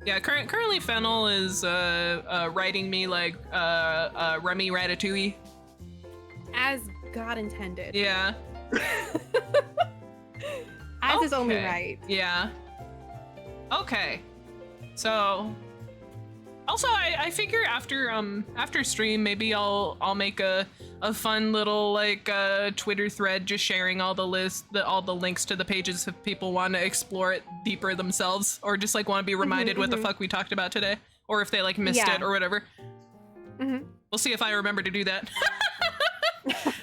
Yeah, currently Fennel is writing me like Remy Ratatouille. As God intended. Yeah. As is only right. Yeah. Okay. So also I figure after stream maybe I'll make a fun little like Twitter thread just sharing all the links to the pages if people want to explore it deeper themselves, or just like want to be reminded what the fuck we talked about today, or if they like missed it or whatever. We'll see if I remember to do that.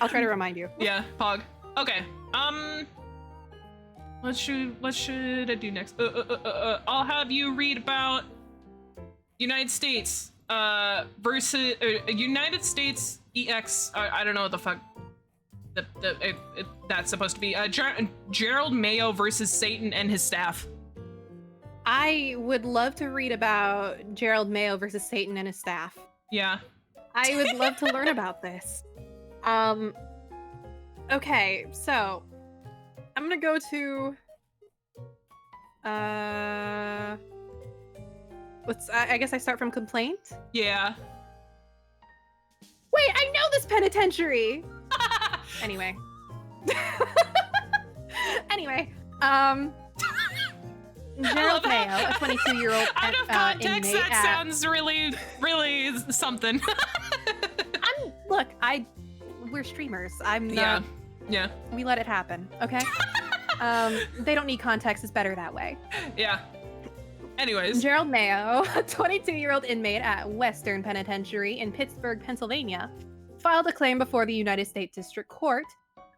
I'll try to remind you. Yeah, Pog. Okay. What should I do next? I'll have you read about United States versus United States EX. I don't know what the fuck that's supposed to be. Gerald Mayo versus Satan and his staff. I would love to read about Gerald Mayo versus Satan and his staff. Yeah. I would love to learn about this. Okay, so I'm gonna go to I guess I start from complaint? Yeah. Wait, I know this penitentiary! Anyway. Gerald Mayo, a 22-year-old out of context, inmate that sounds really something. Look, we're streamers. Yeah. We let it happen, okay? They don't need context, it's better that way. Yeah. Anyways. Gerald Mayo, a 22-year-old inmate at Western Penitentiary in Pittsburgh, Pennsylvania, filed a claim before the United States District Court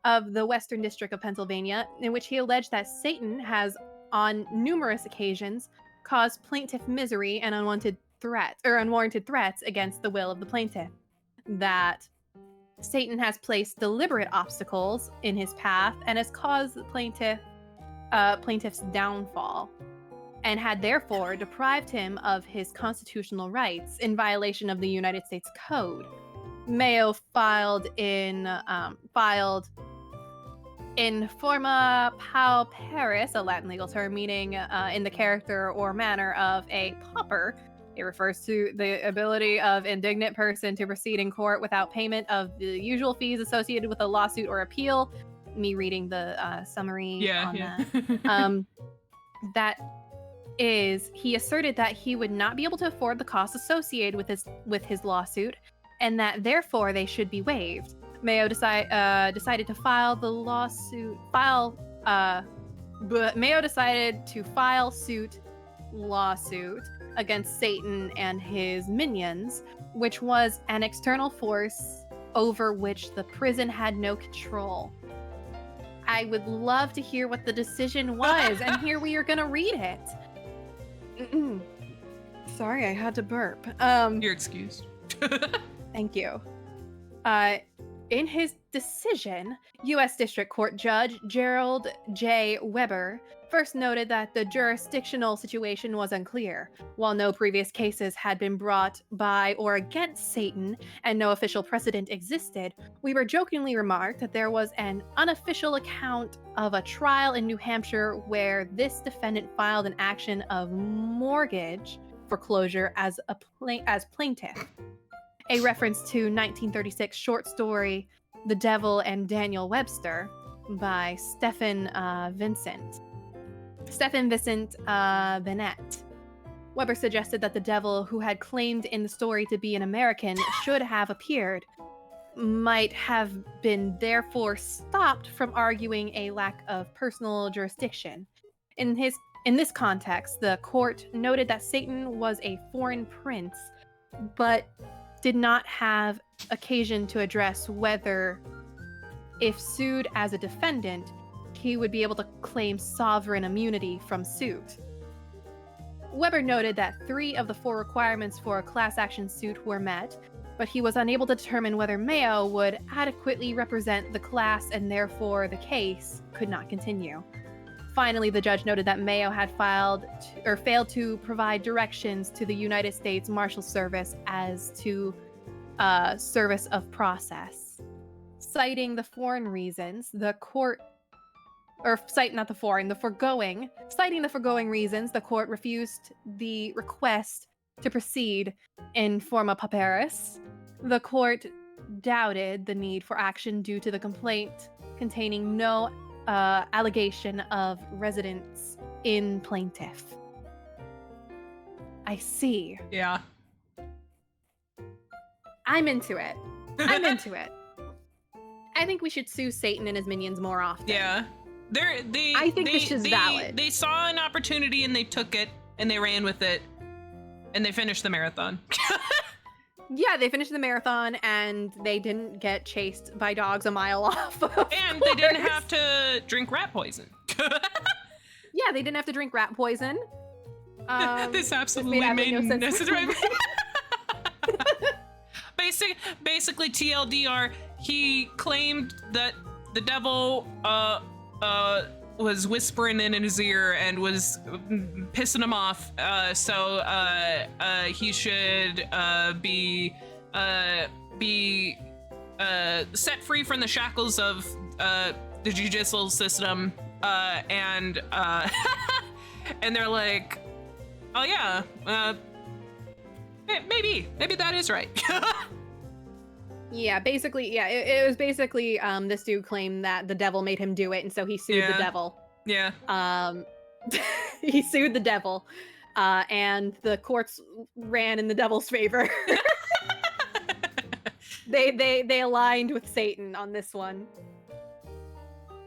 of the Western District of Pennsylvania, in which he alleged that Satan has, on numerous occasions, caused plaintiff misery and unwarranted threats against the will of the plaintiff. That Satan has placed deliberate obstacles in his path and has caused the plaintiff's downfall, and had therefore deprived him of his constitutional rights in violation of the United States Code. Mayo filed in forma pauperis, a Latin legal term meaning in the character or manner of a pauper. It refers to the ability of indignant person to proceed in court without payment of the usual fees associated with a lawsuit or appeal. Me reading the summary on that. That is he asserted that he would not be able to afford the costs associated with his lawsuit, and that therefore they should be waived. Mayo decided to file the lawsuit. Mayo decided to file lawsuit against Satan and his minions, which was an external force over which the prison had no control. I would love to hear what the decision was, and here we are going to read it. Sorry, I had to burp. You're excused. Thank you. In his decision, U.S. District Court Judge Gerald J. Weber first noted that the jurisdictional situation was unclear. While no previous cases had been brought by or against Satan and no official precedent existed, Weber jokingly remarked that there was an unofficial account of a trial in New Hampshire where this defendant filed an action of mortgage foreclosure as plaintiff. A reference to 1936 short story The Devil and Daniel Webster by Stephen Vincent Bennett. Weber suggested that the devil, who had claimed in the story to be an American, should have appeared, might have been therefore stopped from arguing a lack of personal jurisdiction. In this context, the court noted that Satan was a foreign prince, but did not have occasion to address whether, if sued as a defendant, he would be able to claim sovereign immunity from suit. Weber noted that 3 of the 4 requirements for a class action suit were met, but he was unable to determine whether Mayo would adequately represent the class and therefore the case could not continue. Finally, the judge noted that Mayo had failed to provide directions to the United States Marshal Service as to service of process. Citing the foregoing reasons, the court refused the request to proceed in forma pauperis. The court doubted the need for action due to the complaint containing no allegation of residence in plaintiff. I see. Yeah. I'm into it. I think we should sue Satan and his minions more often. Yeah. I think this is valid. They saw an opportunity and they took it and they ran with it and they finished the marathon. Yeah, they finished the marathon and they didn't get chased by dogs a mile off. And they didn't have to drink rat poison. Yeah, they didn't have to drink rat poison. This absolutely made no sense. Basically, TLDR, he claimed that the devil was whispering in his ear and was pissing him off, so he should be set free from the shackles of the judicial system, and they're like, oh yeah, maybe that is right. Yeah, basically, yeah, it was basically this dude claimed that the devil made him do it, and so he sued the devil. Yeah. He sued the devil, and the courts ran in the devil's favor. They aligned with Satan on this one.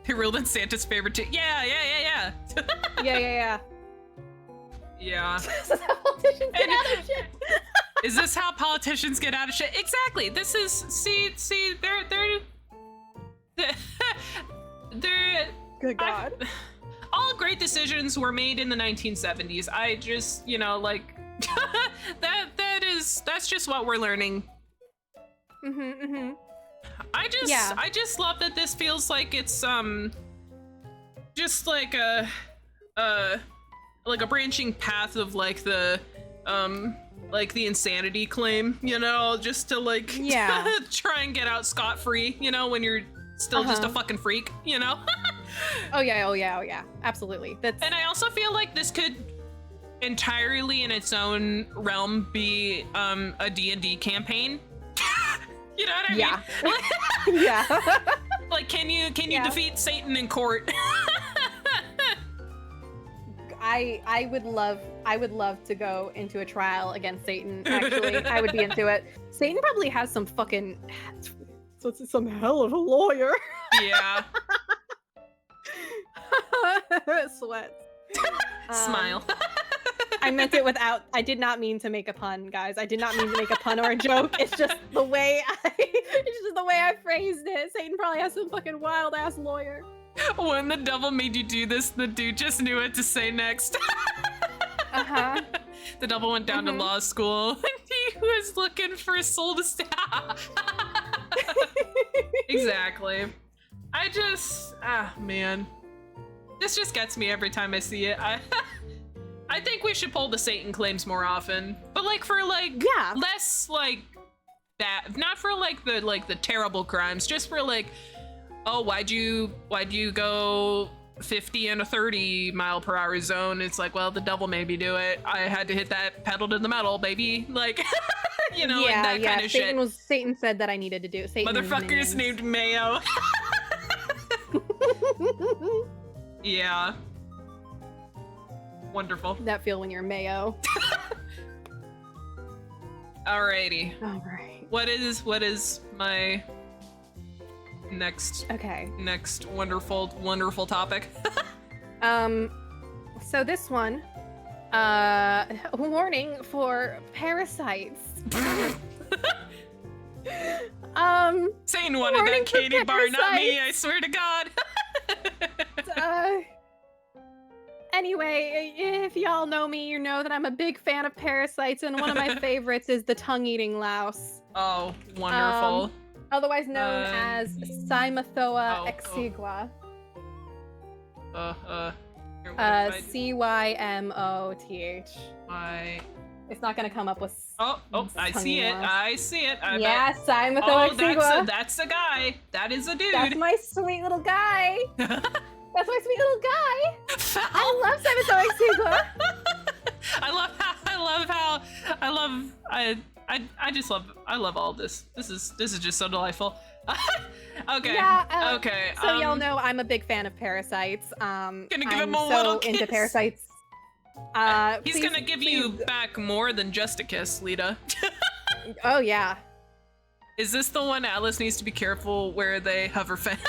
They ruled in Santa's favor too. Yeah. Yeah. Yeah. This is how politicians get out of shit. Is this how politicians get out of shit? Exactly. This is see. They're Good God. All great decisions were made in the 1970s. I just, like that's just what we're learning. I just love that this feels like it's just like a branching path of like the insanity claim, just to try and get out scot-free, when you're still just a fucking freak, Oh yeah, absolutely. And I also feel like this could entirely in its own realm be a D&D campaign. You know what I mean? Yeah. Like, can you defeat Satan in court? I I would love to go into a trial against Satan. Actually, I would be into it. Satan probably has some hell of a lawyer. Yeah. Sweats. Smile. I did not mean to make a pun, guys. I did not mean to make a pun or a joke. It's just the way I phrased it. Satan probably has some fucking wild ass lawyer. When the devil made you do this, the dude just knew what to say next. Uh-huh. The devil went down to law school and he was looking for a soul to stab. Exactly. Man. This just gets me every time I see it. I think we should pull the Satan claims more often, but like for like less like that, not for like the terrible crimes, just for like, oh, why'd you go 50 in a 30 mile per hour zone? It's like, well, the devil made me do it. I had to hit that pedal to the metal, baby. Like, you know, like that kind of shit. Satan said that I needed to do it. Satan Motherfuckers named Mayo. Yeah. Wonderful. That feel when you're Mayo. Alrighty. All right. What is my next wonderful topic? So this one, warning for parasites. Satan wanted that Katie bar, not me, I swear to God. Anyway, if y'all know me, you know that I'm a big fan of parasites, and one of my favorites is the tongue-eating louse. Oh, wonderful. Otherwise known as Cymothoa exigua. Cymoth. It's not gonna come up with. I see it. I see it. Yeah, Cymothoa exigua. That's a guy. That is a dude. That's my sweet little guy. That's my sweet little guy. I love Cymothoa exigua. I love all this. This is just so delightful. Okay. Yeah. Okay. So y'all know I'm a big fan of parasites. Gonna give him a I'm little so kiss. into parasites. He's gonna give you back more than just a kiss, Lita. Oh yeah. Is this the one Alice needs to be careful where they hover fence?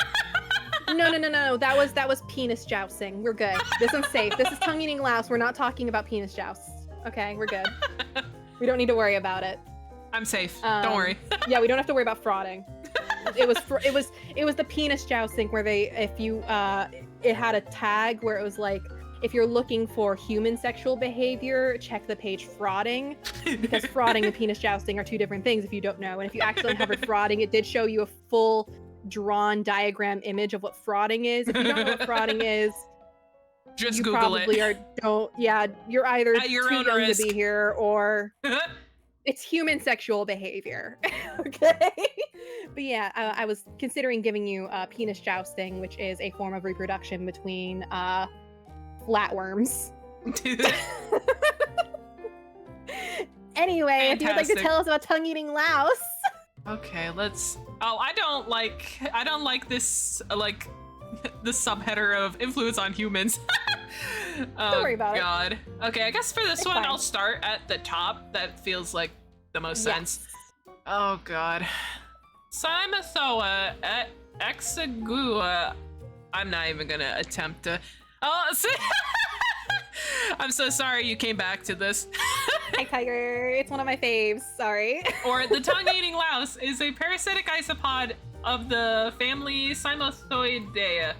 No. That was penis jousting. We're good. This one's safe. This is tongue-eating louse. We're not talking about penis jousts. Okay, we're good. We don't need to worry about it. I'm safe. Don't worry. Yeah, we don't have to worry about frauding. It was the penis jousting where it had a tag where it was like, if you're looking for human sexual behavior, check the page frauding, because frauding and penis jousting are two different things if you don't know. And if you accidentally hovered frauding, it did show you a full drawn diagram image of what frauding is. If you don't know what frauding is, just you Google probably it. You're either At your too own young risk. to be here, or it's human sexual behavior. Okay. But yeah, I was considering giving you penis jousting, which is a form of reproduction between flatworms. Anyway, if you'd like to tell us about tongue-eating louse. Okay, let's. Oh, I don't like this the subheader of influence on humans. Don't worry about it. God. Okay, I guess for this It's one, fine. I'll start at the top. That feels like the most sense. Oh God. Cymothoa exigua. I'm not even gonna attempt to. Oh, I'm so sorry you came back to this. Hi, Tiger. It's one of my faves. Sorry. Or the tongue-eating louse is a parasitic isopod of the family Cymothoideae.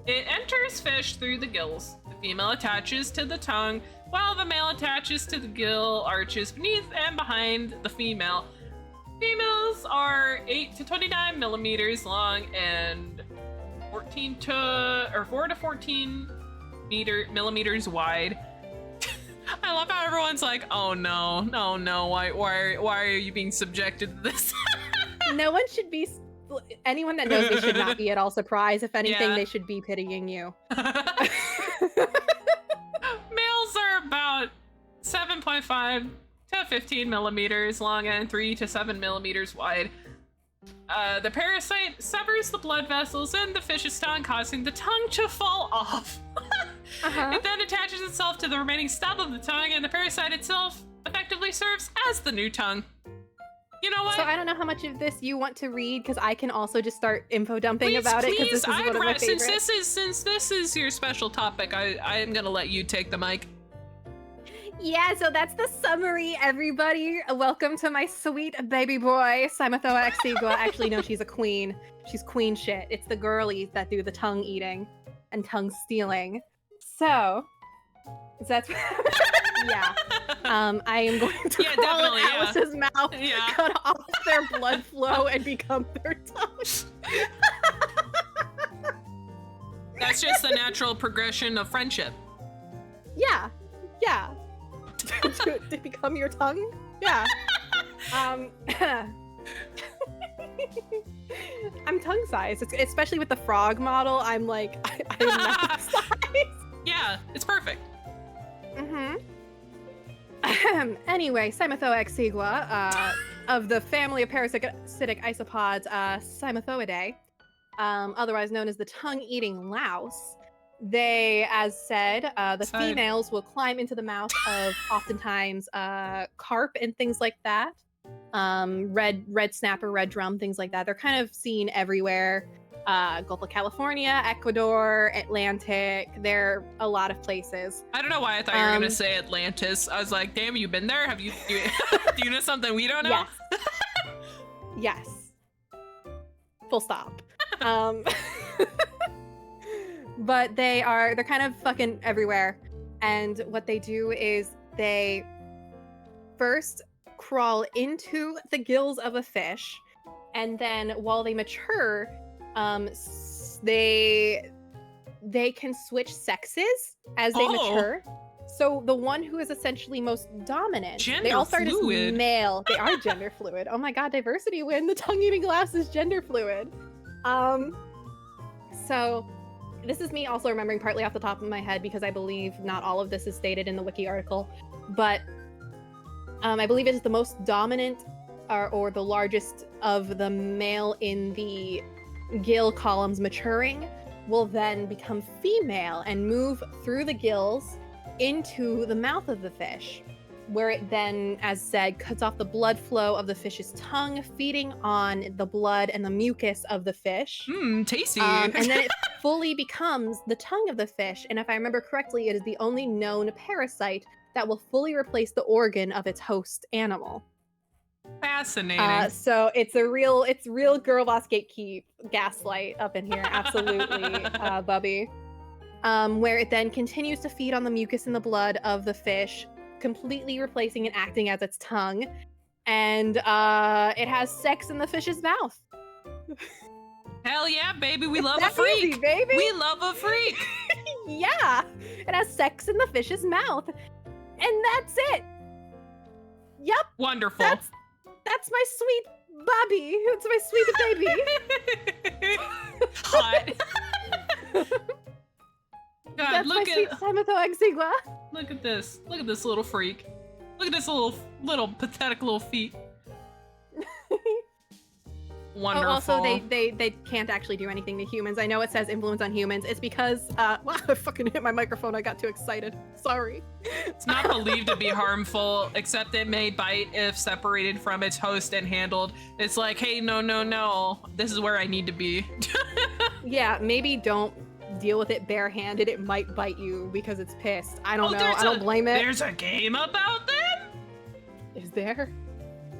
It enters fish through the gills. The female attaches to the tongue, while the male attaches to the gill arches beneath and behind the female. Females are 8 to 29 millimeters long and 4 to 14 millimeters wide. I love how everyone's like, oh no, why are you being subjected to this? No one should be. Anyone that knows me should not be at all surprised. If anything, Yeah. they should be pitying you. Males are about 7.5 to 15 millimeters long and 3 to 7 millimeters wide. The parasite severs the blood vessels in the fish's tongue, causing the tongue to fall off. It then attaches itself to the remaining stub of the tongue, and the parasite itself effectively serves as the new tongue. You know what? So I don't know how much of this you want to read, because I can also just start info dumping Please, about it, because this is I'd one of my rather, favorites. since this is your special topic, I am gonna let you take the mic. Yeah, so that's the summary, everybody. Welcome to my sweet baby boy, Simathoa Exigua. Actually, no, she's a queen. She's queen shit. It's the girlies that do the tongue eating and tongue stealing. So, that's yeah. I am going to crawl in Alice's mouth, cut off their blood flow, and become their tongue. That's just the natural progression of friendship. Yeah. to become your tongue? Yeah. I'm tongue-sized, especially with the frog model. I'm like, I'm mouth size. Yeah, it's perfect. Anyway, Simathoa exigua, of the family of parasitic isopods, Simathoidae, otherwise known as the tongue-eating louse. They, as said, the females will climb into the mouth of oftentimes carp and things like that. Red snapper, red drum, things like that. They're kind of seen everywhere. Gulf of California, Ecuador, Atlantic. They're a lot of places. I don't know why I thought you were gonna say Atlantis. I was like, damn, you been there? Have you do you know something we don't know? Yes. Full stop. But they're kind of fucking everywhere. And what they do is they first crawl into the gills of a fish, and then while they mature, they can switch sexes as they mature. So the one who is essentially most dominant, they all start as male. They are gender fluid. Oh my god, diversity win. The tongue-eating louse is gender fluid. So this is me also remembering partly off the top of my head, because I believe not all of this is stated in the wiki article, but I believe it is the most dominant or the largest of the male in the gill columns maturing will then become female and move through the gills into the mouth of the fish, where it then, as said, cuts off the blood flow of the fish's tongue, feeding on the blood and the mucus of the fish. Tasty. And then it fully becomes the tongue of the fish. And if I remember correctly, it is the only known parasite that will fully replace the organ of its host animal. Fascinating. So it's real girl boss gatekeep gaslight up in here. Absolutely, Bubby. Where it then continues to feed on the mucus and the blood of the fish, completely replacing and acting as its tongue. And it has sex in the fish's mouth. Hell yeah, baby, we love a freak. Easy, baby. We love a freak. Yeah, it has sex in the fish's mouth. And that's it. Yep. Wonderful. That's my sweet Bobby. It's my sweet baby. Hot. God, That's my sweet Simathoa exigua. Look at this. Look at this little freak. Look at this little pathetic little feet. Wonderful. Oh, also, they can't actually do anything to humans. I know it says influence on humans. It's because, wow, I fucking hit my microphone. I got too excited. Sorry. It's not believed to be harmful, except it may bite if separated from its host and handled. It's like, hey, no. This is where I need to be. Yeah, maybe don't deal with it barehanded. It might bite you because it's pissed. I don't know. I don't blame it. There's a game about them? Is there?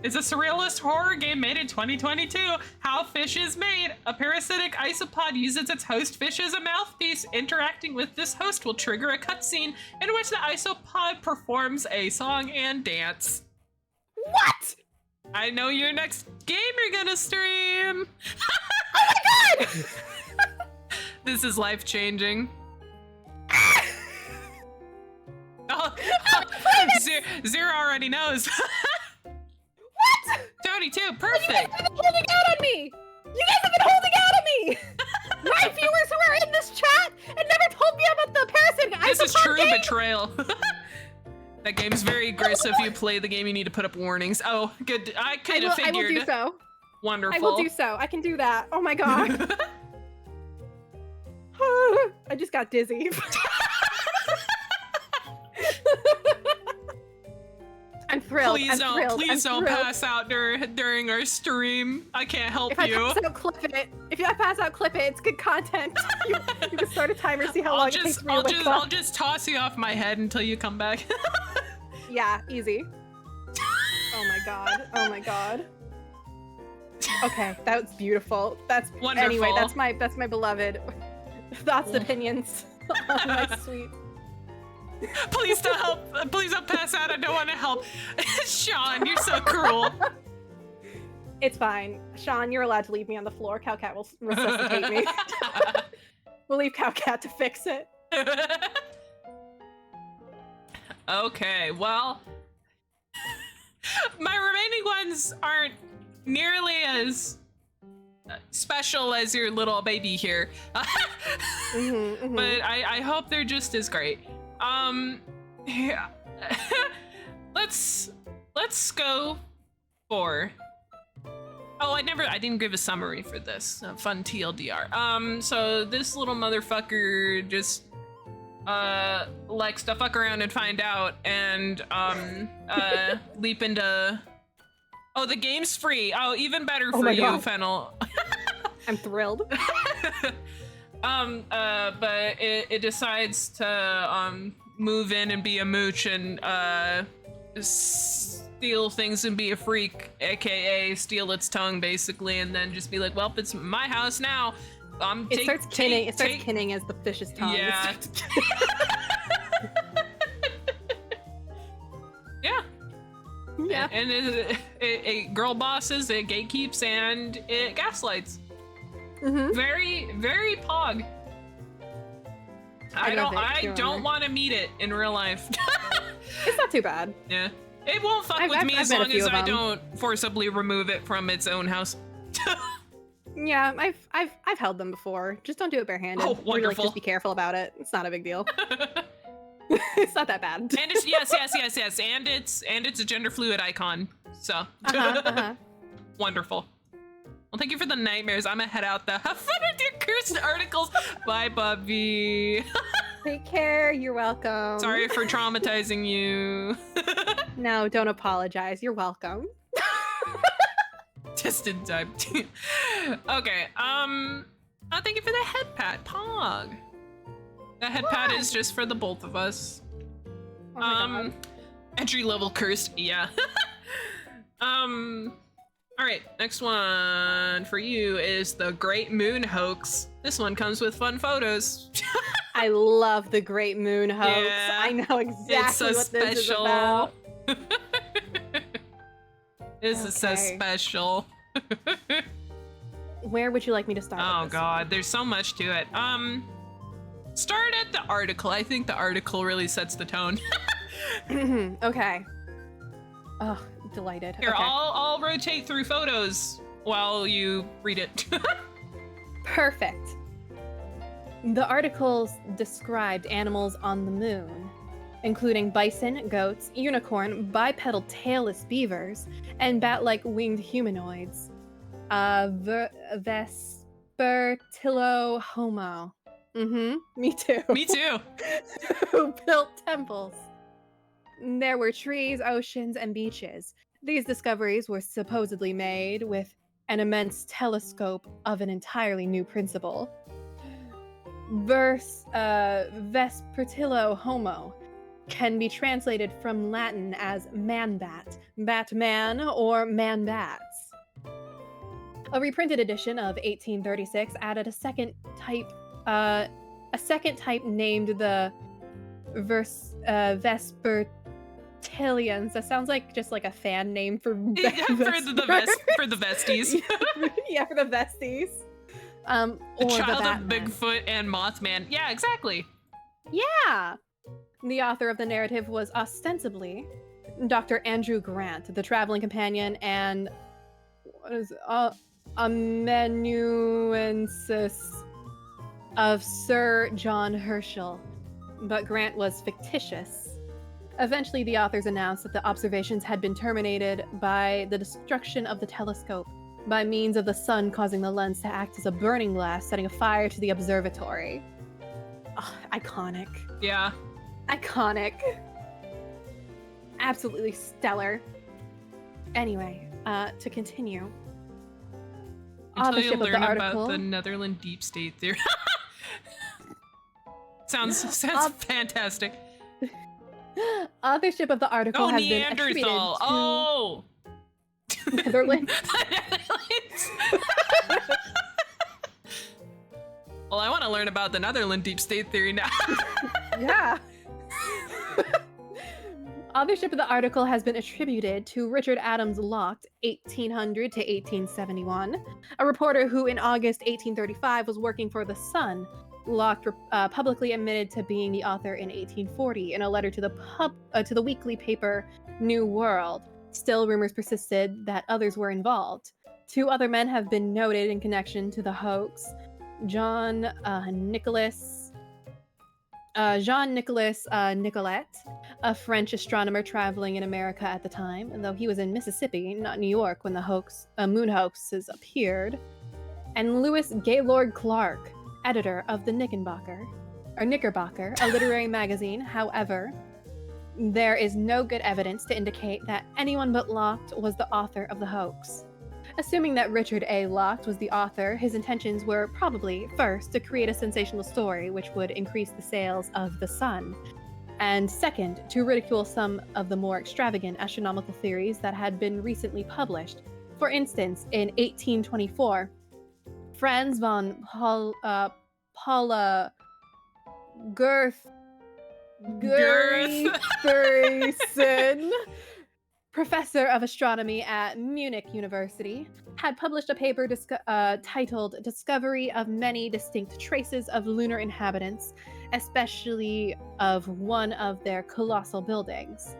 It's a surrealist horror game made in 2022. How Fish is Made. A parasitic isopod uses its host fish as a mouthpiece. Interacting with this host will trigger a cutscene in which the isopod performs a song and dance. What? I know your next game you're gonna stream. Oh my god! This is life-changing. Zero already knows. What? Tony too, perfect. You guys have been holding out on me. You guys have been holding out on me. My viewers who are in this chat and never told me about the parasitic isopod This is true game. betrayal. That game's very aggressive. If you play the game, you need to put up warnings. Oh, good. I kind of figured. I will do so. Wonderful. I will do so. I can do that. Oh my god. I just got dizzy. I'm thrilled. Please I'm thrilled. please I'm don't thrilled. pass out during our stream. I can't help If I you. pass out, clip it. If I pass out, clip it. It's good content. You can start a timer, see how long it takes for you to wake I'll up. just toss you off my head until you come back. Yeah, easy. Oh my god. Oh my god. Okay, that was beautiful. That's Wonderful. Anyway, that's my beloved thoughts and opinions on my sweet. Please don't help. Please don't pass out. I don't want to help. Sean, you're so cruel. It's fine. Sean, you're allowed to leave me on the floor. Cowcat will resuscitate me. We'll leave Cowcat to fix it. Okay, well, my remaining ones aren't nearly as special as your little baby here. But I hope they're just as great. Yeah. let's go for. Oh, I didn't give a summary for this. Fun TLDR. So this little motherfucker just likes to fuck around and find out and leap into. Oh, the game's free. Oh, even better for you, God. Fennel. I'm thrilled. But it decides to move in and be a mooch and steal things and be a freak, aka steal its tongue basically, and then just be like, well, it's my house now. It starts kinning as the fish's tongue. Yeah. Yeah. Yeah. And it girl bosses, it gatekeeps, and it gaslights. Very, very pog. I don't want to meet it in real life. It's not too bad. Yeah. It won't fuck with me as met a long few as of I them. don't forcibly remove it from its own house. Yeah, I've held them before. Just don't do it barehanded. Oh, Really, wonderful. just be careful about it. It's not a big deal. It's not that bad. And it's yes, and it's a gender fluid icon. So wonderful. Well, thank you for the nightmares. I'm gonna head out the have fun with your cursed articles. Bye, Bubby. Take care. You're welcome. Sorry for traumatizing you. No, don't apologize. You're welcome. Just in time. Okay. Thank you for the head pat, Pog. The head pat is just for the both of us. Oh my God. Entry level cursed, yeah. All right, next one for you is the Great Moon Hoax. This one comes with fun photos. I love the Great Moon Hoax. Yeah, I know exactly what this is about. This is so Okay. special. Where would you like me to start? Oh with this? God, there's so much to it. Start at the article. I think the article really sets the tone. Okay. Oh, delighted. Here, Okay. I'll rotate through photos while you read it. Perfect. The articles described animals on the moon, including bison, goats, unicorn, bipedal tailless beavers, and bat-like winged humanoids. Vespertillo homo. Me too. Me too. Who built temples. There were trees, oceans, and beaches. These discoveries were supposedly made with an immense telescope of an entirely new principle. Vespertillo homo can be translated from Latin as man-bat, Batman, or man-bats. A reprinted edition of 1836 added a second type named the Vespertillions. That sounds like just like a fan name for Yeah, for the vesties. Yeah, for the vesties. Or The the child of Batman. Bigfoot and Mothman. Yeah, exactly. Yeah. The author of the narrative was ostensibly Dr. Andrew Grant, the traveling companion and amanuensis of Sir John Herschel. But Grant was fictitious. Eventually, the authors announced that the observations had been terminated by the destruction of the telescope by means of the sun causing the lens to act as a burning glass, setting a fire to the observatory. Ugh, iconic. Yeah. Iconic. absolutely stellar. Anyway, to continue. Until you Authorship of learn the about article. the Netherland deep state theory. sounds fantastic. Authorship of the article has been attributed Neanderthal. to Oh. Netherlands. Netherlands. Well, I want to learn about the Netherland deep state theory now. Yeah. Authorship of the article has been attributed to Richard Adams Locke, 1800 to 1871, a reporter who in August 1835 was working for The Sun. Locke publicly admitted to being the author in 1840 in a letter to the weekly paper New World. Still, rumors persisted that others were involved. 2 other men have been noted in connection to the hoax. Jean-Nicolas Nicolet, a French astronomer traveling in America at the time, though he was in Mississippi, not New York, when the moon hoaxes appeared. And Lewis Gaylord Clark, editor of the Knickerbocker, a literary magazine. However, there is no good evidence to indicate that anyone but Locke was the author of the hoax. Assuming that Richard A. Locke was the author, his intentions were probably, first, to create a sensational story which would increase the sales of The Sun, and second, to ridicule some of the more extravagant astronomical theories that had been recently published. For instance, in 1824, Franz von Paula Gerson, professor of astronomy at Munich University, had published a paper titled Discovery of Many Distinct Traces of Lunar Inhabitants, especially of one of their colossal buildings.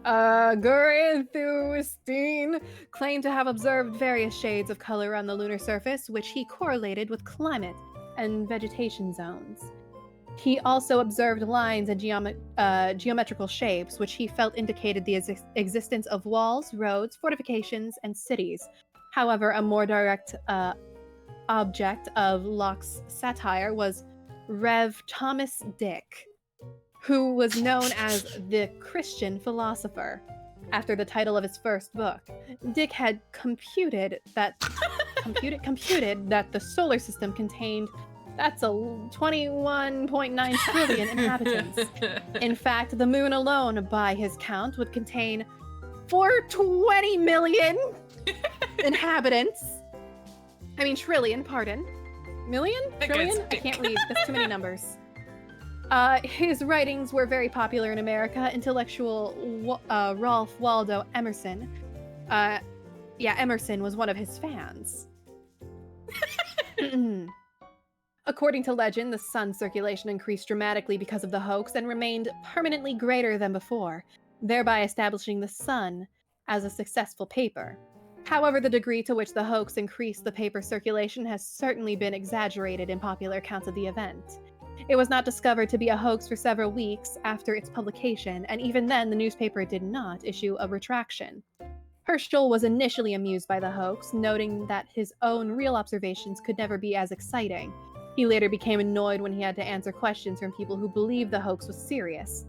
Gerthustein claimed to have observed various shades of color on the lunar surface, which he correlated with climate and vegetation zones. He also observed lines and geometrical shapes, which he felt indicated the existence of walls, roads, fortifications, and cities. However, a more direct object of Locke's satire was Rev. Thomas Dick, who was known as the Christian philosopher. After the title of his first book, Dick had computed that the solar system contained that's a 21.9 trillion inhabitants. In fact, the moon alone, by his count, would contain 420 million inhabitants. I mean, trillion, pardon. Million? Trillion? I can't read. That's too many numbers. His writings were very popular in America. Intellectual Ralph Waldo Emerson. Emerson was one of his fans. According to legend, the Sun's circulation increased dramatically because of the hoax and remained permanently greater than before, thereby establishing the Sun as a successful paper. However, the degree to which the hoax increased the paper's circulation has certainly been exaggerated in popular accounts of the event. It was not discovered to be a hoax for several weeks after its publication, and even then the newspaper did not issue a retraction. Herschel was initially amused by the hoax, noting that his own real observations could never be as exciting. He later became annoyed when he had to answer questions from people who believed the hoax was serious.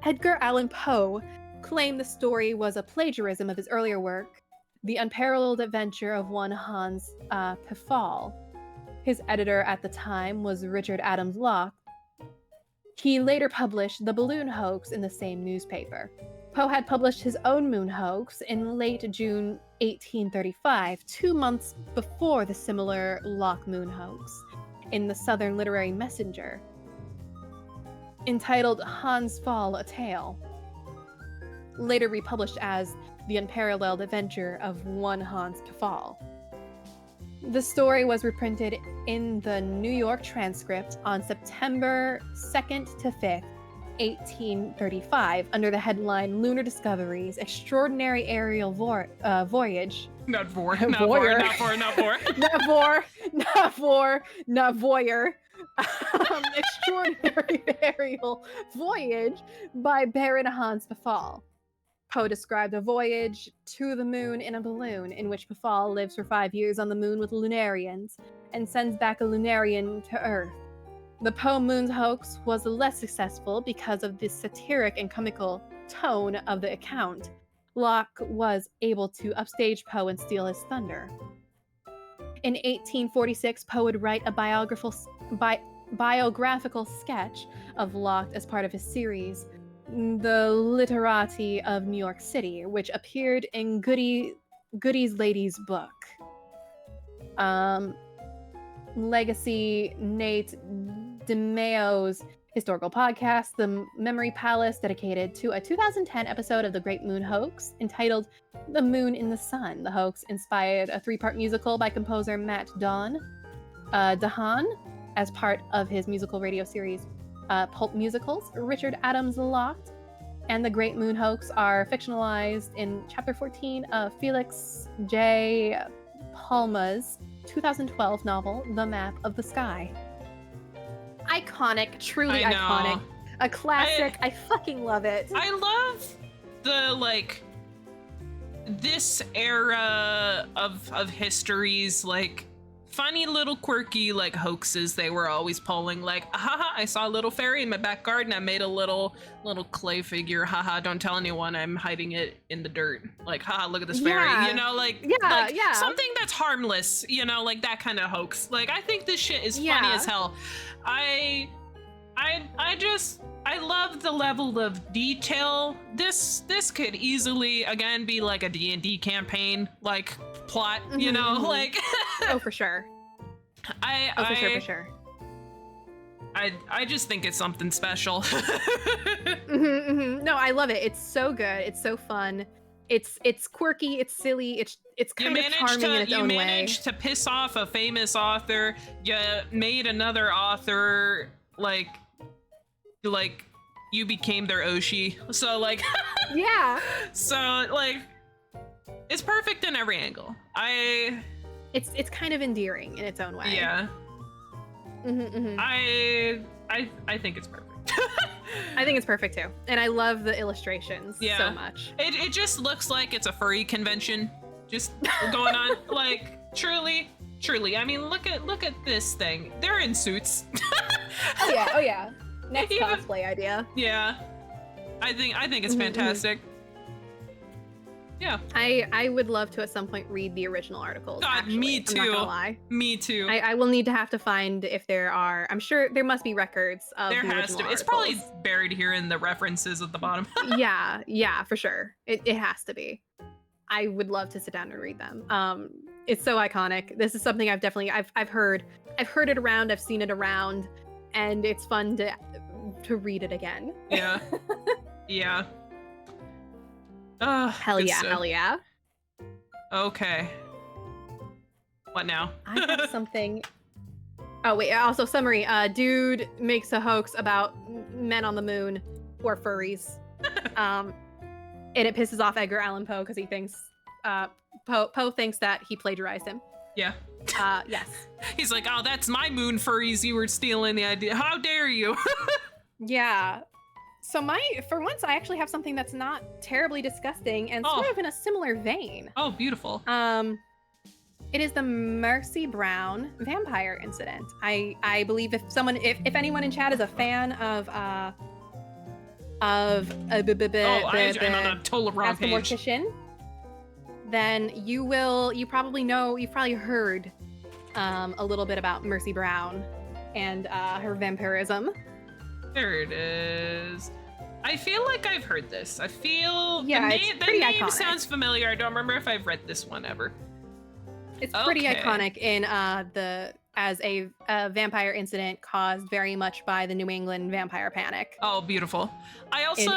Edgar Allan Poe claimed the story was a plagiarism of his earlier work, The Unparalleled Adventure of One Hans Pfaall. His editor at the time was Richard Adams Locke. He later published The Balloon Hoax in the same newspaper. Poe had published his own moon hoax in late June 1835, 2 months before the similar Locke moon hoax, in the Southern Literary Messenger, entitled Hans Pfaall, a Tale, later republished as The Unparalleled Adventure of One Hans Pfaall. The story was reprinted in the New York Transcript on September 2nd to 5th, 1835, under the headline Lunar Discoveries, Extraordinary Aerial Voyage. Not vor. Extraordinary Aerial Voyage by Baron Hans Pfaall. Poe described a voyage to the moon in a balloon in which Pfaall lives for 5 years on the moon with Lunarians and sends back a Lunarian to Earth. The Poe moon hoax was less successful because of the satiric and comical tone of the account, Locke was able to upstage Poe and steal his thunder. In 1846, Poe would write a biographical sketch of Locke as part of his series, The Literati of New York City, which appeared in Goody's Lady's book. Legacy Nate DeMeo's historical podcast, The Memory Palace, dedicated to a 2010 episode of The Great Moon Hoax entitled The Moon in the Sun. The hoax inspired a 3-part musical by composer Matt Dahan as part of his musical radio series Pulp Musicals. Richard Adams' Locke and The Great Moon Hoax are fictionalized in Chapter 14 of Felix J. Palma's 2012 novel, The Map of the Sky. Iconic, truly iconic. A classic. I fucking love it. I love the, like, this era of history's, like, funny little quirky, like, hoaxes they were always pulling. Like, haha, I saw a little fairy in my back garden. I made a little clay figure. Haha, don't tell anyone I'm hiding it in the dirt. Like, haha, look at this fairy. You know, like, something that's harmless, you know, like that kind of hoax. Like, I think this shit is funny as hell. I love the level of detail. This could easily, again, be like a D&D campaign, like, plot, you know, like. Oh, for sure. For sure. I just think it's something special. No, I love it. It's so good. It's so fun. It's quirky. It's silly. It's kind of charming in its own way. You managed to piss off a famous author. You made another author like you became their Oshi. So like, yeah. So like, it's perfect in every angle. It's kind of endearing in its own way. Yeah. I think it's perfect. I think it's perfect too, and I love the illustrations so much. It just looks like it's a furry convention just going on. Like, truly. I mean, look at this thing. They're in suits. Oh yeah. Next cosplay idea. Yeah. I think it's fantastic. Yeah. I would love to at some point read the original articles. God, actually. me too. I'm not gonna lie. Me too. I will need to have to find if there are. I'm sure there must be records of there the has original to. articles. It's probably buried here in the references at the bottom. yeah, for sure. It has to be. I would love to sit down and read them. It's so iconic. This is something I've heard it around. I've seen it around, and it's fun to read it again. Yeah. Yeah. Hell yeah. Okay. What now? I have something. Oh wait, also summary. Dude makes a hoax about men on the moon or furries. And it pisses off Edgar Allan Poe because he thinks Poe thinks that he plagiarized him. Yeah. Yes. He's like, oh, that's my moon furries. You were stealing the idea. How dare you? Yeah. So for once, I actually have something that's not terribly disgusting and sort of in a similar vein. Oh, beautiful. It is the Mercy Brown vampire incident. I believe if anyone in chat is a fan of I'm on a total wrong Ask the page. Mortician, then you've probably heard a little bit about Mercy Brown and her vampirism. There it is. I feel like I've heard this. I feel the name iconic. sounds familiar. I don't remember if I've read this one ever. It's pretty iconic in as a vampire incident caused very much by the New England vampire panic. Oh, beautiful. I also in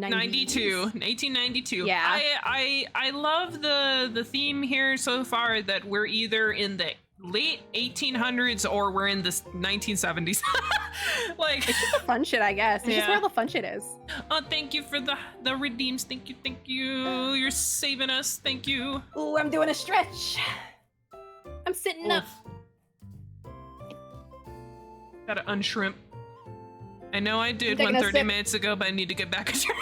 1892. Yeah. I love the theme here so far that we're either in the late 1800s or we're in the 1970s. Like, it's just the fun shit, I guess. It's just where all the fun shit is. Oh, thank you for the redeems. Thank you. You're saving us. Thank you. Ooh, I'm doing a stretch. I'm sitting up. Gotta unshrimp. I know I did one 30 minutes ago, but I need to get back on track.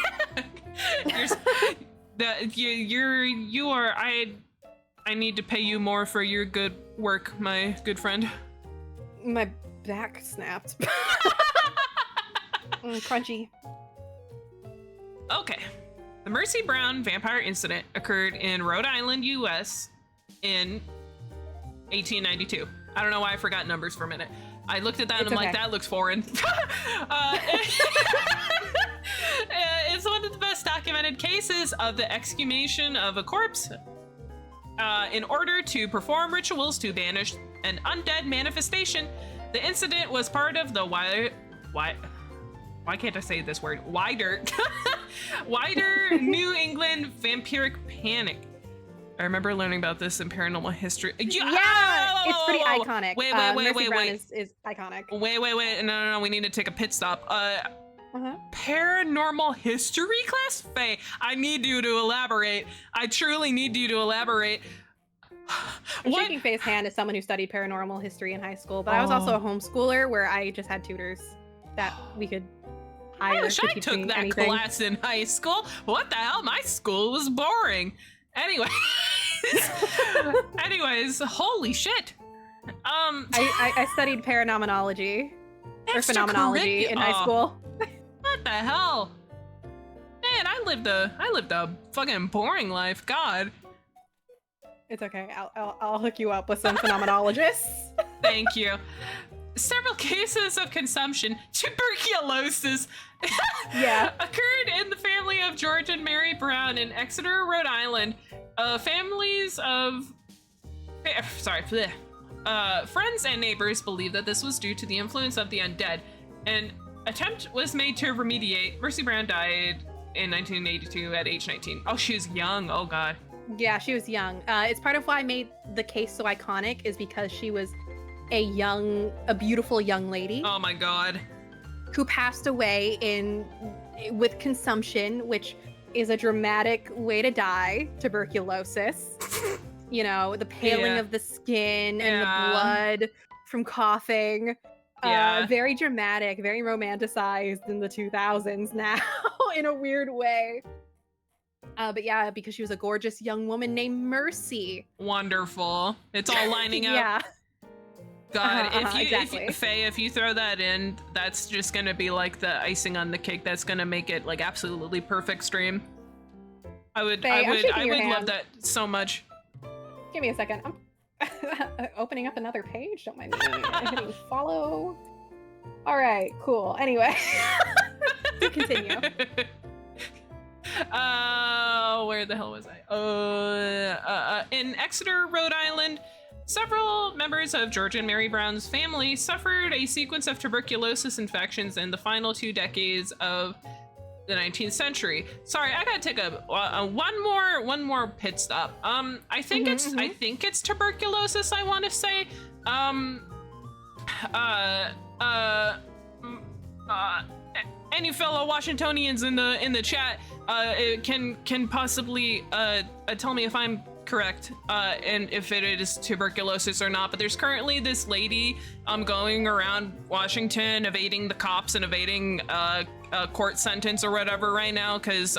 I need to pay you more for your good work, my good friend. My back snapped. Crunchy. Okay. The Mercy Brown vampire incident occurred in Rhode Island, US in 1892. I don't know why I forgot numbers for a minute. I looked at that and I'm like, that looks foreign. It's one of the best documented cases of the exhumation of a corpse in order to perform rituals to banish an undead manifestation. The incident was part of the why can't I say this word? Wider New England vampiric panic. I remember learning about this in paranormal history. Yeah, it's pretty iconic. Wait. Is iconic. Wait. No. We need to take a pit stop. Paranormal history class? Faye, I need you to elaborate. I truly need you to elaborate. I'm shaking Faye's hand as someone who studied paranormal history in high school, but I was also a homeschooler where I just had tutors that we could hire. I wish I took that class in high school. What the hell? My school was boring. Anyways, holy shit. I studied phenomenology in high school. What the hell? Man, I lived a fucking boring life. God. It's okay. I'll hook you up with some phenomenologists. Thank you. Several cases of consumption, tuberculosis, occurred in the family of George and Mary Brown in Exeter, Rhode Island. Friends and neighbors believe that this was due to the influence of the undead. An attempt was made to remediate. Mercy Brown died in 1982 at age 19. Oh, she was young. Oh, God. Yeah, she was young. It's part of why I made the case so iconic is because she was a beautiful young lady. Oh my God. Who passed away with consumption, which is a dramatic way to die. Tuberculosis. You know, the paling of the skin and the blood from coughing. Very dramatic, very romanticized in the 2000s now in a weird way. But yeah, because she was a gorgeous young woman named Mercy. Wonderful. It's all lining up. Yeah. God, if you throw that in, that's just gonna be like the icing on the cake. That's gonna make it like absolutely perfect stream. I would love that so much. Give me a second. I'm opening up another page. Don't mind me. I'm hitting follow. All right, cool. Anyway, to continue. Where the hell was I? In Exeter, Rhode Island, several members of George and Mary Brown's family suffered a sequence of tuberculosis infections in the final 2 decades of the 19th century. Sorry, I gotta take one more pit stop. I think it's tuberculosis. I want to say. Any fellow Washingtonians in the chat can possibly tell me if I'm correct and if it is tuberculosis or not. But there's currently this lady going around Washington evading the cops and evading a court sentence or whatever right now because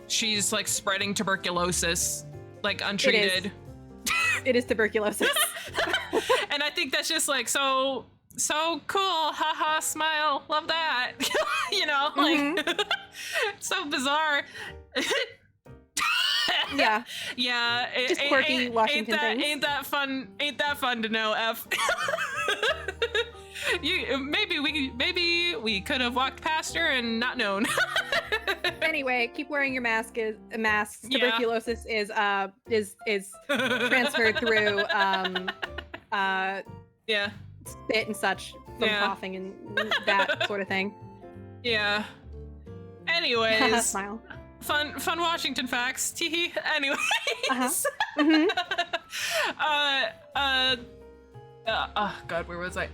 she's like spreading tuberculosis like untreated. It is tuberculosis. And I think that's just like so cool, haha, smile, love that. You know, like so bizarre. Yeah. Just quirky Washington things. Ain't that fun to know, F. Maybe we could have walked past her and not known. Anyway, keep wearing your mask. Tuberculosis is transferred through spit and such from coughing and that sort of thing. Yeah. Anyways. Smile. Fun Washington facts. Teehee. Anyways. Oh God, where was I?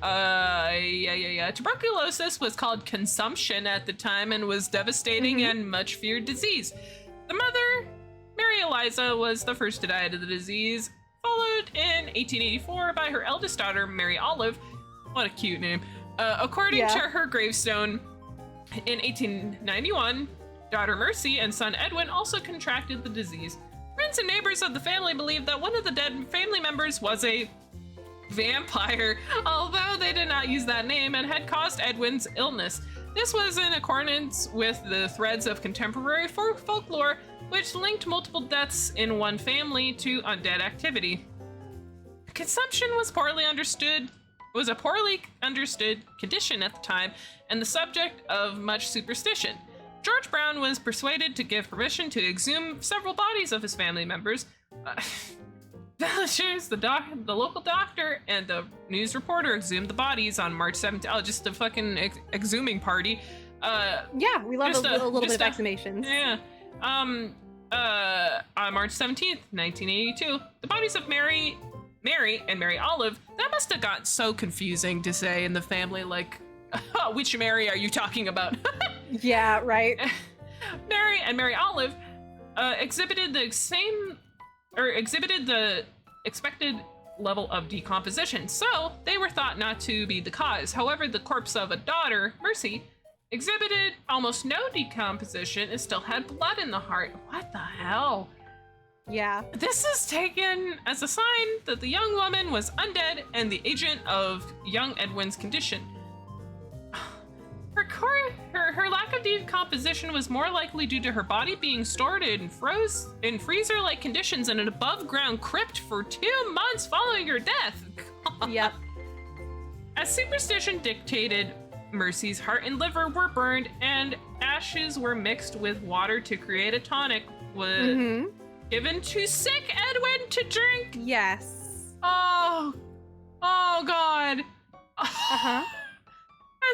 Tuberculosis was called consumption at the time and was devastating and much feared disease. The mother, Mary Eliza, was the first to die of the disease, followed in 1884 by her eldest daughter, Mary Olive. What a cute name. According to her gravestone, in 1891, daughter Mercy and son Edwin also contracted the disease. Friends and neighbors of the family believed that one of the dead family members was a vampire, although they did not use that name, and had caused Edwin's illness. This was in accordance with the threads of contemporary folklore, which linked multiple deaths in one family to undead activity. Consumption was a poorly understood condition at the time, and the subject of much superstition. George Brown was persuaded to give permission to exhume several bodies of his family members. Villagers, the local doctor, and the news reporter exhumed the bodies on March 17th. Oh, just a fucking exhuming party. Yeah, we love a little bit of exhumations. Yeah. On March 17th, 1982, the bodies of Mary and Mary Olive, that must have gotten so confusing to say in the family, like, which Mary are you talking about? Yeah, right. Mary and Mary Olive exhibited the expected level of decomposition, so they were thought not to be the cause. However, the corpse of a daughter, Mercy, exhibited almost no decomposition and still had blood in the heart. What the hell? Yeah. This is taken as a sign that the young woman was undead and the agent of young Edwin's condition. Her lack of decomposition was more likely due to her body being stored in freezer-like conditions in an above-ground crypt for 2 months following her death. Yep. As superstition dictated, Mercy's heart and liver were burned, and ashes were mixed with water to create a tonic given to sick Edwin to drink. Yes. Oh God. Uh-huh.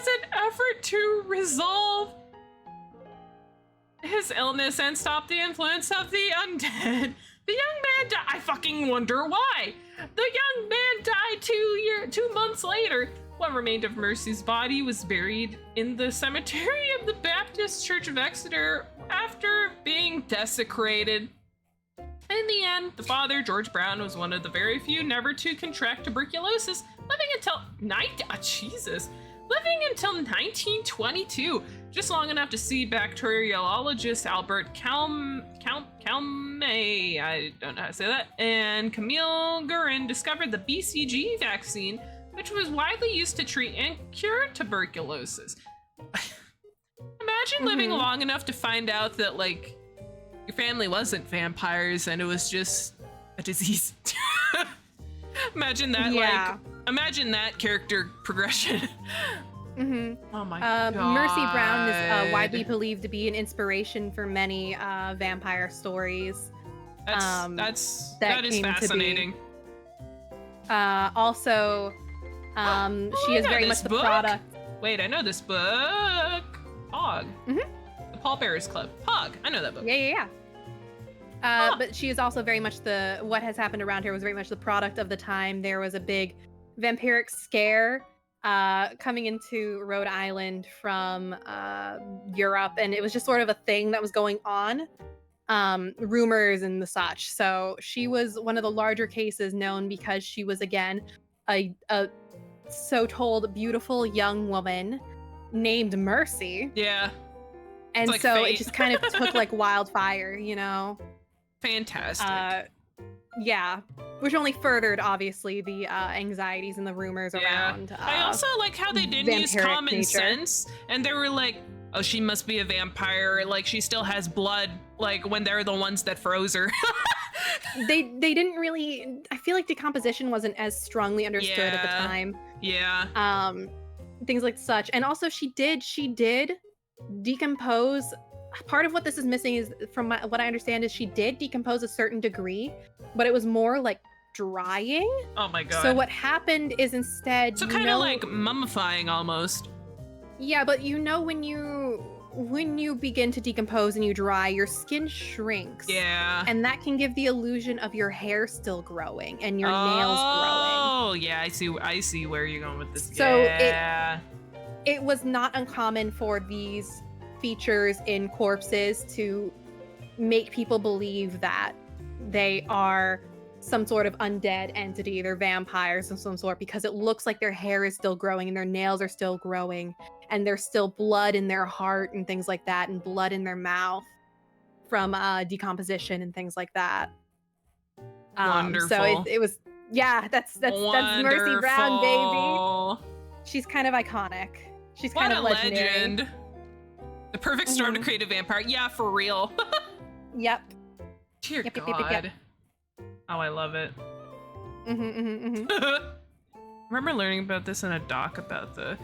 As an effort to resolve his illness and stop the influence of the undead, the young man died. I fucking wonder why. The young man died 2 months later. What remained of Mercy's body was buried in the cemetery of the Baptist Church of Exeter after being desecrated. In the end, the father, George Brown, was one of the very few never to contract tuberculosis, living until 1922, just long enough to see bacteriologist Albert Calme, I don't know how to say that, and Camille Guerin discovered the BCG vaccine, which was widely used to treat and cure tuberculosis. Imagine living long enough to find out that, like, your family wasn't vampires and it was just a disease. Imagine that, imagine that character progression. Oh my God. Mercy Brown is widely believed to be an inspiration for many vampire stories. That is fascinating. Also, she is very much the product. Wait, I know this book. Pog. The Pallbearers Club. Pog. I know that book. Yeah. But she is also very much what has happened around here was very much the product of the time. There was a big vampiric scare coming into Rhode Island from Europe, and it was just sort of a thing that was going on, rumors and the such. So she was one of the larger cases known because she was, again, a so told beautiful young woman named Mercy. Yeah. And like so fate. it just kind of took like wildfire, you know? Fantastic. Yeah, which only furthered, obviously, the anxieties and the rumors around. I also like how they didn't use common sense, and they were like, "Oh, she must be a vampire. Like she still has blood." Like when they're the ones that froze her. They didn't really. I feel like decomposition wasn't as strongly understood at the time. Yeah. Things like such, and also she did decompose. Part of what this is missing is, from what I understand, is she did decompose a certain degree, but it was more like drying. Oh my God. So what happened is instead, so kind of like mummifying almost. Yeah, but you know, when you begin to decompose and you dry, your skin shrinks. Yeah. And that can give the illusion of your hair still growing and your nails growing. Oh yeah, I see where you're going with this. So yeah. It was not uncommon for these features in corpses to make people believe that they are some sort of undead entity, they're vampires of some sort, because it looks like their hair is still growing and their nails are still growing and there's still blood in their heart and things like that, and blood in their mouth from decomposition and things like that. Wonderful. So it was, yeah, that's Mercy Brown, baby. She's kind of iconic. She's What kind a of legendary. legend. The perfect storm to create a vampire. Yeah, for real. Yep. Dear Yep, yep, God. yep, yep, yep. Oh, I love it. Mm-hmm. I remember learning about this in a doc about the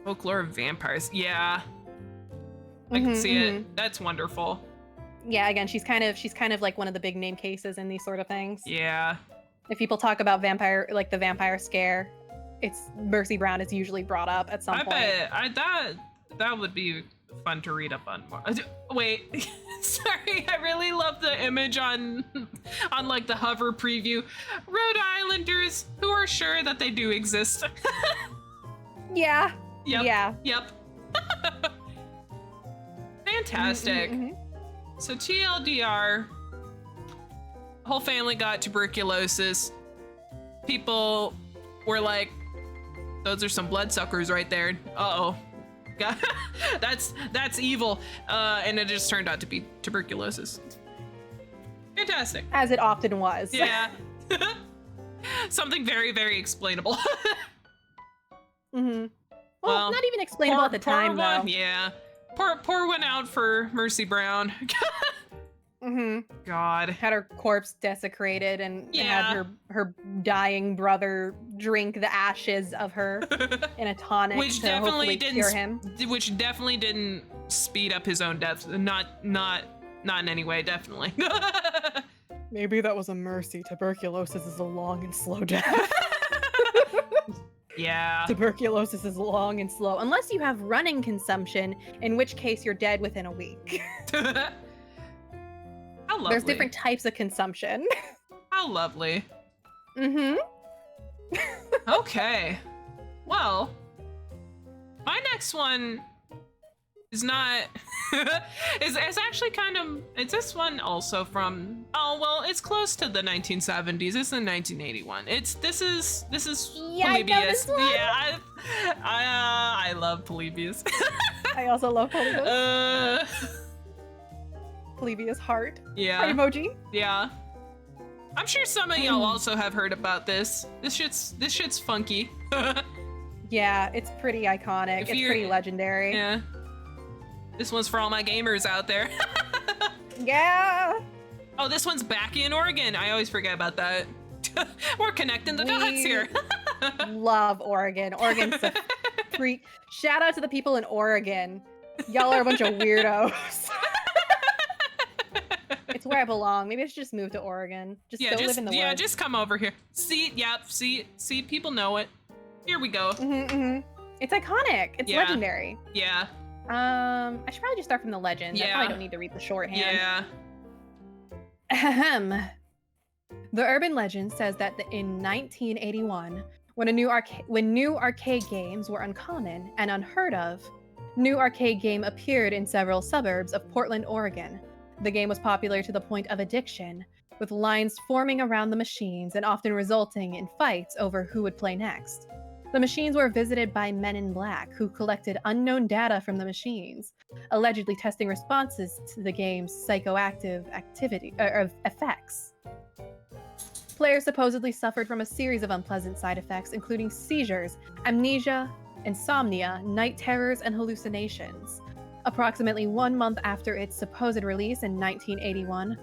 folklore of vampires. Yeah, I can see it. That's wonderful. Yeah, again, she's kind of like one of the big name cases in these sort of things. Yeah. If people talk about vampire, like the vampire scare, it's Mercy Brown is usually brought up at some point. That would be fun to read up on more. Wait, sorry, I really love the image on like the hover preview. Rhode Islanders who are sure that they do exist. Yeah. Yep. Yeah. Yep. Fantastic. So TLDR, whole family got tuberculosis. People were like, those are some bloodsuckers right there. Uh-oh. that's evil. And it just turned out to be tuberculosis. Fantastic. As it often was. Yeah. Something very, very explainable. Well, not even explainable at the time, though. Yeah. Pour one out for Mercy Brown. God. Had her corpse desecrated and Yeah. had her dying brother drink the ashes of her in a tonic Which to definitely hopefully didn't cure him. Which definitely didn't speed up his own death. Not in any way, definitely. Maybe that was a mercy. Tuberculosis is a long and slow death. Yeah. Tuberculosis is long and slow, unless you have running consumption, in which case you're dead within a week. How lovely. There's different types of consumption. How lovely. Mm-hmm. Okay. Well, my next one is not is actually kind of, it's this one also from, oh well, it's close to the 1970s. It's in 1981. This is Yeah, I know Polybius. this one. Yeah, I love Polybius. I also love Polybius. uh Polybius heart. yeah. Heart emoji. Yeah. I'm sure some of y'all also have heard about this. This shit's funky. Yeah, it's pretty iconic. If It's you're- pretty legendary. Yeah. This one's for all my gamers out there. Yeah. Oh, this one's back in Oregon. I always forget about that. We're connecting the dots here. Love Oregon. Oregon's a freak. Shout out to the people in Oregon. Y'all are a bunch of weirdos. It's where I belong. Maybe I should just move to Oregon. Just go live in the woods. just come over here. See, people know it. Here we go. It's iconic. It's Yeah. legendary. Yeah. I should probably just start from the legend. I Yeah. probably don't need to read the shorthand. Yeah. Ahem. The urban legend says that in 1981, when new arcade games were uncommon and unheard of, new arcade game appeared in several suburbs of Portland, Oregon. The game was popular to the point of addiction, with lines forming around the machines and often resulting in fights over who would play next. The machines were visited by men in black who collected unknown data from the machines, allegedly testing responses to the game's psychoactive effects. Players supposedly suffered from a series of unpleasant side effects, including seizures, amnesia, insomnia, night terrors, and hallucinations. Approximately 1 month after its supposed release in 1981,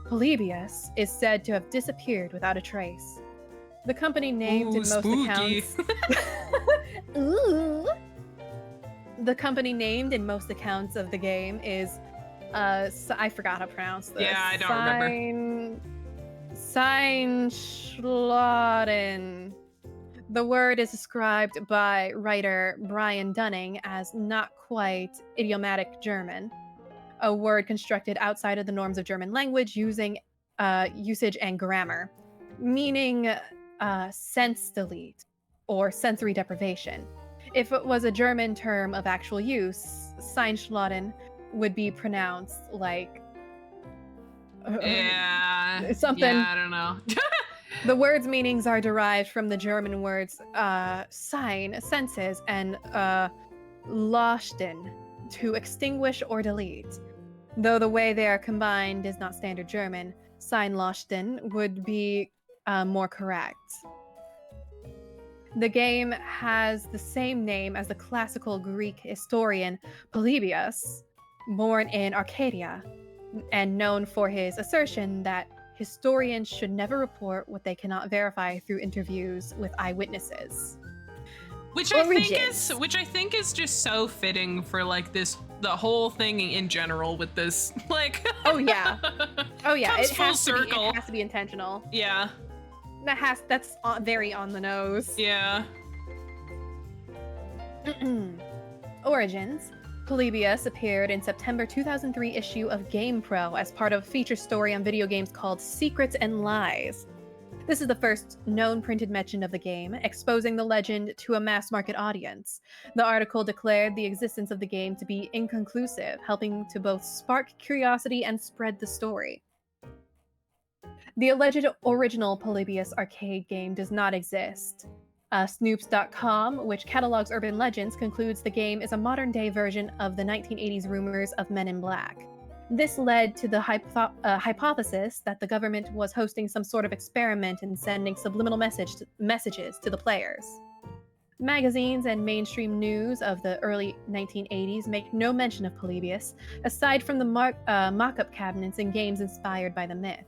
Polybius is said to have disappeared without a trace. The company named in most spooky. accounts. Ooh. The company named in most accounts of the game is, I forgot how to pronounce this. Yeah, I don't remember. Seinschladen. The word is described by writer Brian Dunning as not quite idiomatic German, a word constructed outside of the norms of German language usage and grammar, meaning sense delete or sensory deprivation. If it was a German term of actual use, Seinschladen would be pronounced like Yeah. something. Yeah, I don't know. The word's meanings are derived from the German words sein, senses, and löschen, to extinguish or delete. Though the way they are combined is not standard German, sein löschen would be more correct. The game has the same name as the classical Greek historian Polybius, born in Arcadia, and known for his assertion that historians should never report what they cannot verify through interviews with eyewitnesses. Which I think is just so fitting for like the whole thing in general with this, like. Oh yeah. Comes full circle. It has to be intentional. Yeah. That's very on the nose. Yeah. Origins. Polybius appeared in September 2003 issue of GamePro as part of a feature story on video games called Secrets and Lies. This is the first known printed mention of the game, exposing the legend to a mass-market audience. The article declared the existence of the game to be inconclusive, helping to both spark curiosity and spread the story. The alleged original Polybius arcade game does not exist. Snoops.com, which catalogs urban legends, concludes the game is a modern-day version of the 1980s rumors of Men in Black. This led to the hypothesis that the government was hosting some sort of experiment in sending subliminal messages to the players. Magazines and mainstream news of the early 1980s make no mention of Polybius, aside from the mock-up cabinets and games inspired by the myth.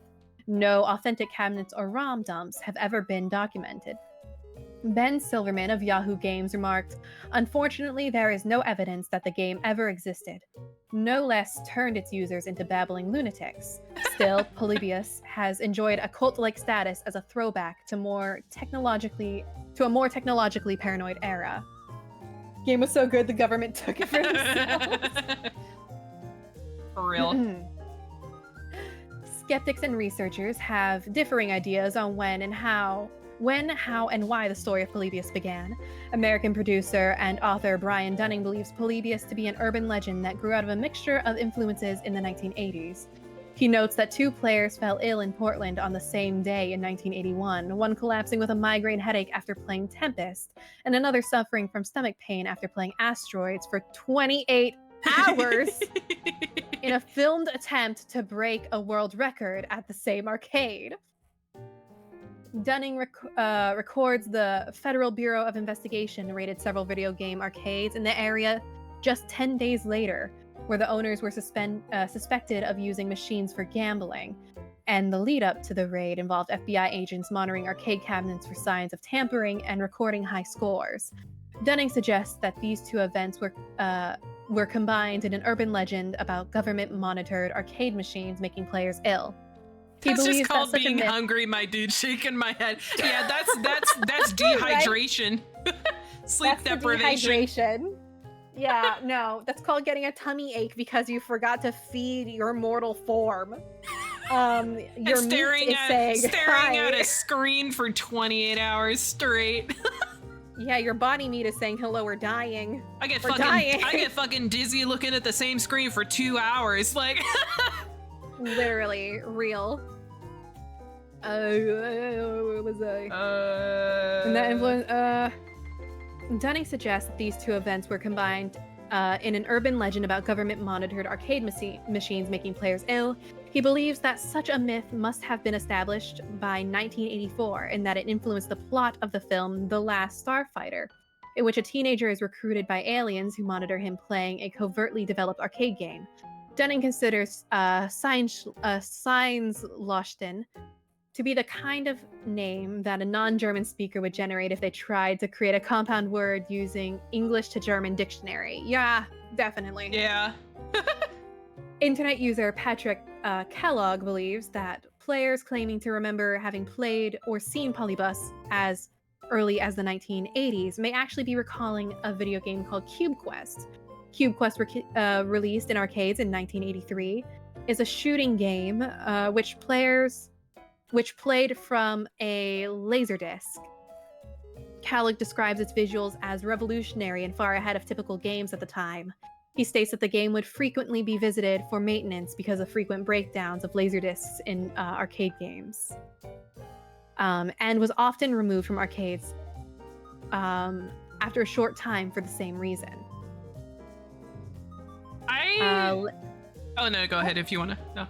No authentic cabinets or ROM dumps have ever been documented. Ben Silverman of Yahoo Games remarked, "Unfortunately, there is no evidence that the game ever existed. No less turned its users into babbling lunatics. Still, Polybius has enjoyed a cult-like status as a throwback to a more technologically paranoid era." Game was so good, the government took it for themselves. For real. Skeptics and researchers have differing ideas on when, how, and why the story of Polybius began. American producer and author Brian Dunning believes Polybius to be an urban legend that grew out of a mixture of influences in the 1980s. He notes that 2 players fell ill in Portland on the same day in 1981, one collapsing with a migraine headache after playing Tempest, and another suffering from stomach pain after playing Asteroids for 28 hours in a filmed attempt to break a world record at the same arcade. Dunning records the Federal Bureau of Investigation raided several video game arcades in the area just 10 days later, where the owners were suspected of using machines for gambling. And the lead up to the raid involved FBI agents monitoring arcade cabinets for signs of tampering and recording high scores. Dunning suggests that these 2 events were combined in an urban legend about government-monitored arcade machines making players ill. That's just called being hungry, my dude. Shaking my head. Yeah, that's dehydration. Sleep deprivation. Dehydration. Yeah, no, that's called getting a tummy ache because you forgot to feed your mortal form. Your staring at a screen for 28 hours straight. Yeah, your body meat is saying hello, we're dying. I get fucking dizzy looking at the same screen for 2 hours. Like. Literally, real. What was I? And that influence. Dunning suggests that these 2 events were combined in an urban legend about government-monitored arcade machines making players ill. He believes that such a myth must have been established by 1984, and that it influenced the plot of the film The Last Starfighter, in which a teenager is recruited by aliens who monitor him playing a covertly developed arcade game. Dunning considers Seinslauchten to be the kind of name that a non-German speaker would generate if they tried to create a compound word using English to German dictionary. Yeah, definitely. Yeah. Internet user Patrick Kellogg believes that players claiming to remember having played or seen Polybius as early as the 1980s may actually be recalling a video game called Cube Quest. Cube Quest, released in arcades in 1983, is a shooting game which played from a laserdisc. Kellogg describes its visuals as revolutionary and far ahead of typical games at the time. He states that the game would frequently be visited for maintenance because of frequent breakdowns of laserdiscs in arcade games, and was often removed from arcades after a short time for the same reason. Oh no, go ahead if you wanna. No.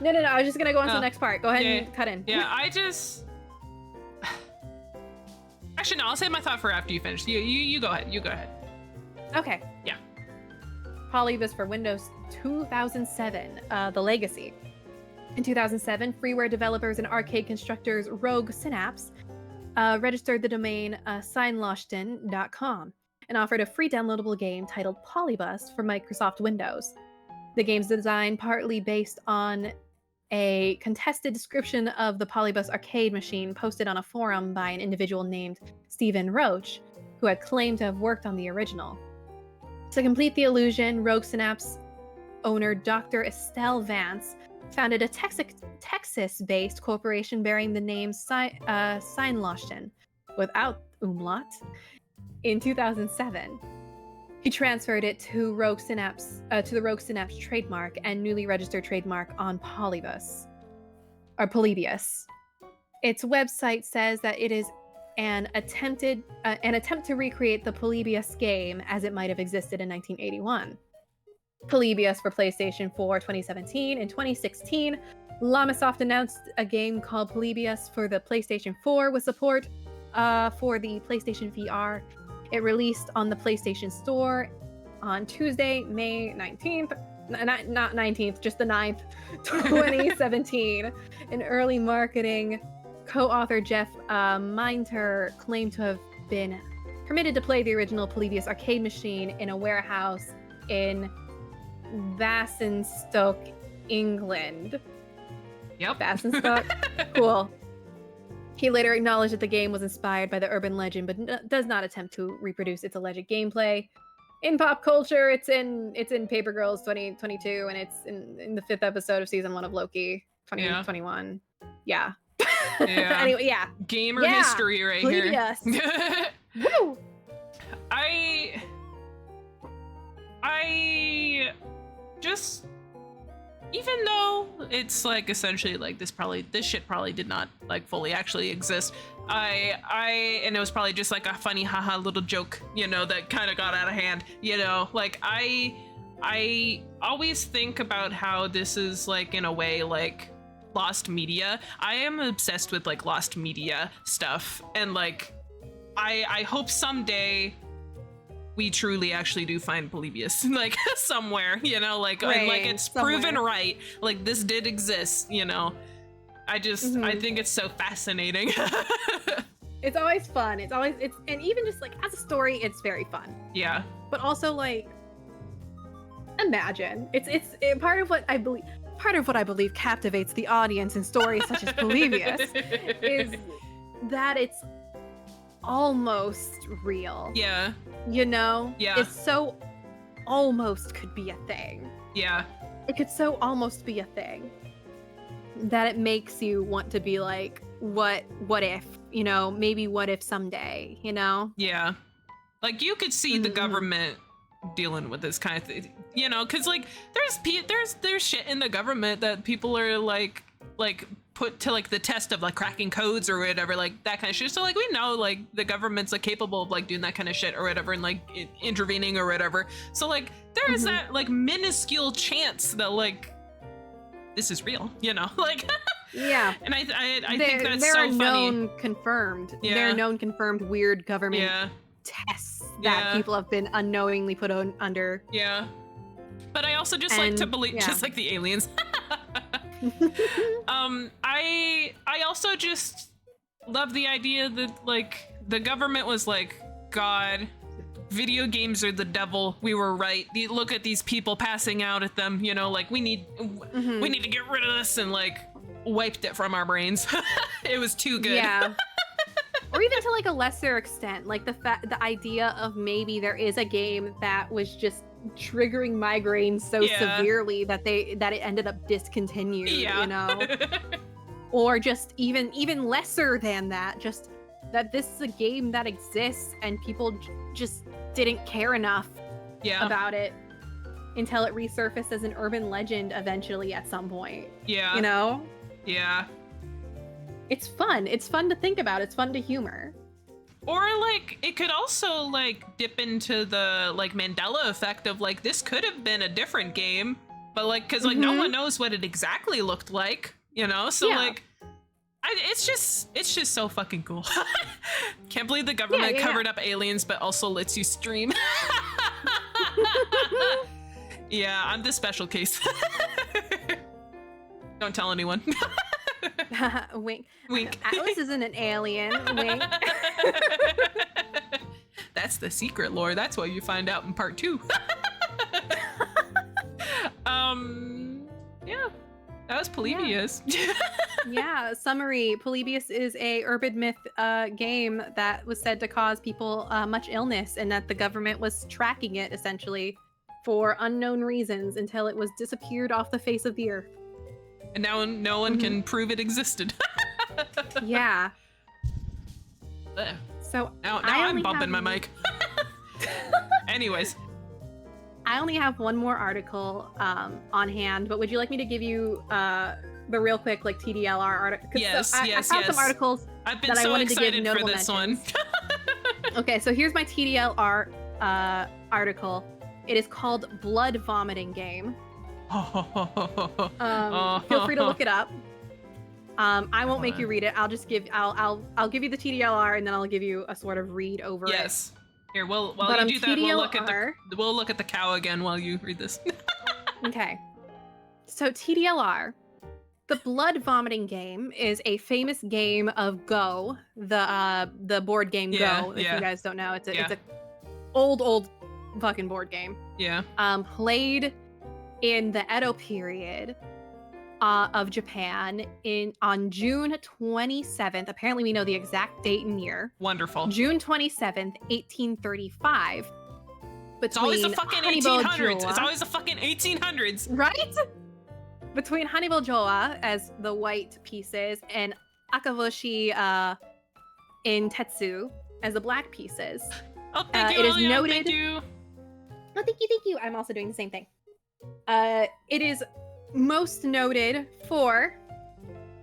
No, I was just gonna go on to the next part. Go ahead and cut in. Yeah, I Actually, no, I'll save my thought for after you finish. You go ahead. You go ahead. Okay. Yeah. Polybus for Windows 2007, The Legacy. In 2007, freeware developers and arcade constructors Rogue Synapse registered the domain signlochten.com and offered a free downloadable game titled Polybus for Microsoft Windows. The game's design partly based on a contested description of the Polybus arcade machine posted on a forum by an individual named Stephen Roach, who had claimed to have worked on the original. To complete the illusion, Rogue Synapse owner Dr. Estelle Vance founded a Texas-based corporation bearing the name Signlochten, without umlaut, in 2007. He transferred it to Rogue Synapse, to the Rogue Synapse trademark and newly registered trademark on Polybus, or Polybius. Its website says that it is an attempt to recreate the Polybius game as it might have existed in 1981. Polybius for PlayStation 4 2017. In 2016, Lamasoft announced a game called Polybius for the PlayStation 4 with support for the PlayStation VR. It released on the PlayStation Store on Tuesday, May 19th. Not 19th, just the 9th, 2017. In early marketing, co-author Jeff Minter claimed to have been permitted to play the original Polybius arcade machine in a warehouse in Basingstoke, England. Yep. Basingstoke? Cool. He later acknowledged that the game was inspired by the urban legend, but does not attempt to reproduce its alleged gameplay. In pop culture, it's in Paper Girls 2022, and it's in the 5th episode of season 1 of Loki 2021. Yeah. Yeah. Anyway, yeah. Gamer history right Polybius. here. Woo! I just, even though it's like essentially like this shit probably did not like fully actually exist. And it was probably just like a funny haha little joke, you know, that kind of got out of hand, you know, like I always think about how this is like in a way like lost media. I am obsessed with like lost media stuff, and like I hope someday we truly actually do find Polybius like somewhere, you know, like and, like it's somewhere. Proven right, like this did exist, you know. I just I think it's so fascinating. It's always fun. It's and even just like as a story, it's very fun. Yeah. But also like imagine it's part of what I believe captivates the audience in stories such as Polybius is that it's almost real. Yeah. You know? Yeah. It's so almost could be a thing. Yeah. It could so almost be a thing that it makes you want to be like, what if, you know, maybe what if someday, you know? Yeah. Like you could see the government dealing with this kind of thing, you know, because like there's shit in the government that people are like put to like the test of like cracking codes or whatever, like that kind of shit. So like we know like the government's like capable of like doing that kind of shit or whatever, and like intervening or whatever. So like there is that like minuscule chance that like this is real, you know, like yeah. And I think that's so funny. There are known confirmed weird government tests that people have been unknowingly put under. Yeah. But I also just like to believe, just like the aliens. I also just love the idea that like the government was like, God, video games are the devil. We were right. Look at these people passing out at them. You know, like we need to get rid of this, and like wiped it from our brains. It was too good. Yeah. Or even to like a lesser extent, like the idea of maybe there is a game that was just triggering migraines so severely that it ended up discontinued, you know? Or just even lesser than that, just that this is a game that exists and people just didn't care enough about it until it resurfaced as an urban legend eventually at some point. Yeah. You know? Yeah. It's fun. It's fun to think about. It's fun to humor. Or like it could also like dip into the like Mandela effect of like this could have been a different game, but like because like no one knows what it exactly looked like, you know. So like It's just so fucking cool. Can't believe the government covered up aliens, but also lets you stream. Yeah, I'm the special case. Don't tell anyone. Wink. Wink. Atlas isn't an alien. Wink. That's the secret lore. That's what you find out in part 2. Yeah, that was Polybius. Yeah, summary. Polybius is a urban myth game that was said to cause people much illness, and that the government was tracking it essentially for unknown reasons until it was disappeared off the face of the earth. And now no one can prove it existed. Yeah. Ugh. So Now I'm bumping my mic. Anyways. I only have one more article on hand, but would you like me to give you the real quick like TDLR article? Yes, I found some articles I've been that I so wanted to give excited for notable this mentions. one. Okay, so here's my TDLR article. It is called Blood Vomiting Game. Feel free to look it up. I won't make you read it. I'll just give I'll give you the TDLR, and then I'll give you a sort of read over it. Yes. Here, while But, you do that, TDLR, we'll look at the cow again while you read this. Okay. So TDLR, the blood vomiting game is a famous game of Go, the board game Go. If you guys don't know, it's a old fucking board game. Yeah. Played in the Edo period of Japan on June 27th. Apparently, we know the exact date and year. Wonderful. June 27th, 1835. It's always the fucking 1800s. Joa, It's always the fucking 1800s. right? Between Hannibal Joa as the white pieces and Akaboshi in Tetsu as the black pieces. Oh, thank you, it is Elliot. noted. Thank you. Oh, thank you. I'm also doing the same thing. It is most noted for,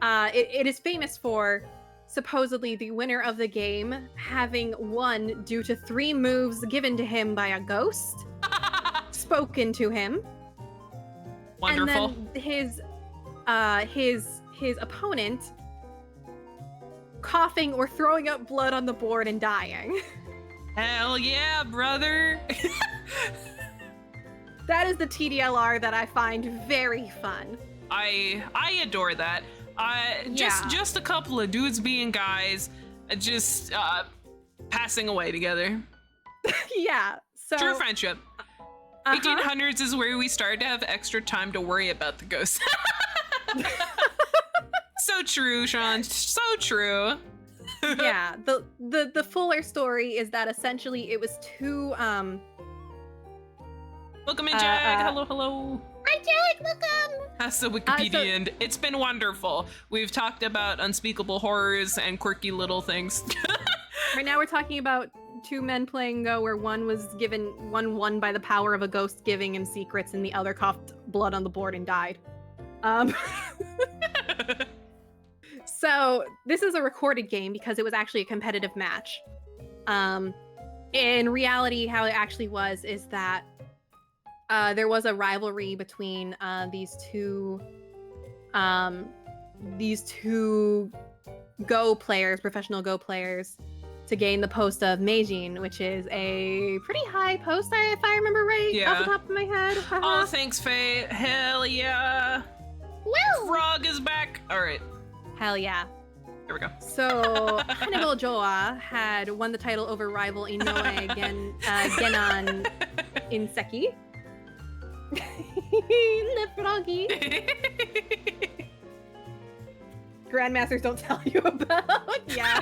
it is famous for supposedly the winner of the game having won due to 3 moves given to him by a ghost, spoken to him. Wonderful. And then his opponent coughing or throwing up blood on the board and dying. Hell yeah, brother. That is the TDLR that I find very fun. I adore that. Just a couple of dudes being guys, just passing away together. Yeah. So True friendship. 1800s is where we started to have extra time to worry about the ghosts. So true, Sean. So true. Yeah. The fuller story is that essentially it was 2 Welcome in, Jag. Hello. Hi, Jag. Welcome. That's the Wikipedia, and it's been wonderful. We've talked about unspeakable horrors and quirky little things. Right now we're talking about 2 men playing Go, where one won by the power of a ghost giving him secrets, and the other coughed blood on the board and died. So this is a recorded game because it was actually a competitive match. In reality, how it actually was is that there was a rivalry between these two Go players, professional Go players, to gain the post of Meijin, which is a pretty high post, if I remember right, off the top of my head. Oh, thanks, Faye. Hell yeah. Woo! Frog is back. All right. Hell yeah. Here we go. So Hannibal Joa had won the title over rival Inoue Genon Inseki. The froggy. Grandmasters don't tell you about. Yeah.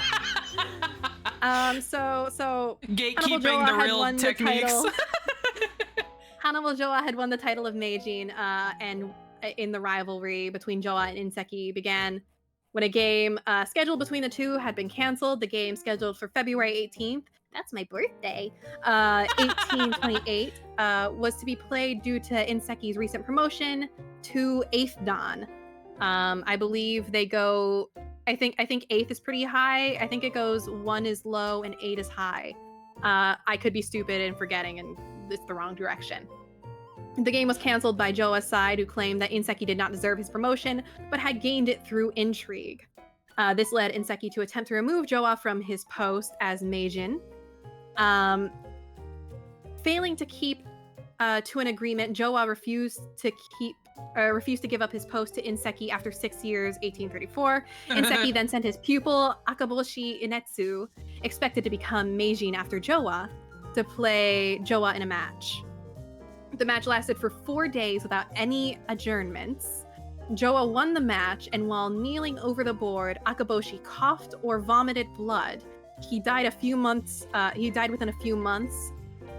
So Gatekeeping the real techniques. Hannibal Joa had won the title of Meijin, and in the rivalry between Joa and Inseki began when a game scheduled between the two had been canceled. The game scheduled for February 18th, that's my birthday, 1828, was to be played due to Inseki's recent promotion to 8th Dan. I believe they go, I think 8th is pretty high. I think it goes 1 is low and 8 is high. I could be stupid and forgetting, and it's the wrong direction. The game was canceled by Joa's side, who claimed that Inseki did not deserve his promotion, but had gained it through intrigue. This led Inseki to attempt to remove Joa from his post as Meijin. Failing to keep to an agreement, Joa refused to give up his post to Inseki after 6 years, 1834. Inseki then sent his pupil, Akaboshi Inetsu, expected to become Meijin after Joa, to play Joa in a match. The match lasted for 4 days without any adjournments. Joa won the match, and while kneeling over the board, Akaboshi coughed or vomited blood. He died within a few months,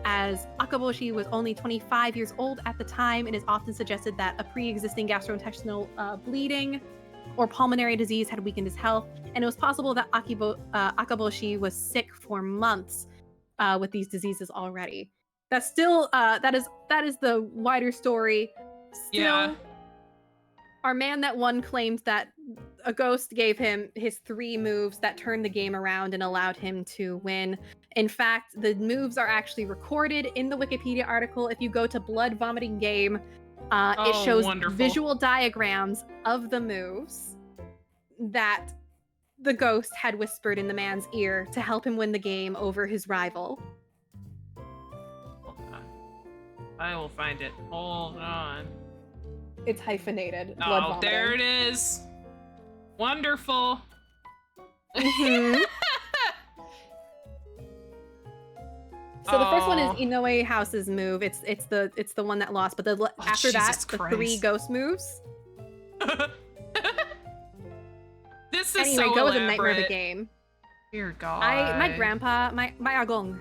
as Akaboshi was only 25 years old at the time. It is often suggested that a pre-existing gastrointestinal bleeding or pulmonary disease had weakened his health, and it was possible that Akaboshi was sick for months with these diseases already. That's still that is the wider story. Still, Yeah. our man that won claimed that a ghost gave him his 3 moves that turned the game around and allowed him to win. In fact, the moves are actually recorded in the Wikipedia article. If you go to Blood Vomiting Game, it shows wonderful. visual diagrams of the moves that the ghost had whispered in the man's ear to help him win the game over his rival. Hold on. I will find it. Hold on. It's hyphenated. Blood vomiting. There it is. Wonderful. Mhm. So the first one is Oh. Inoue House's move. It's the one that lost, but after that, Jesus the Christ. 3 ghost moves. This is Anyway, so Go is a elaborate. nightmare of a game. Dear God. My grandpa, my agong,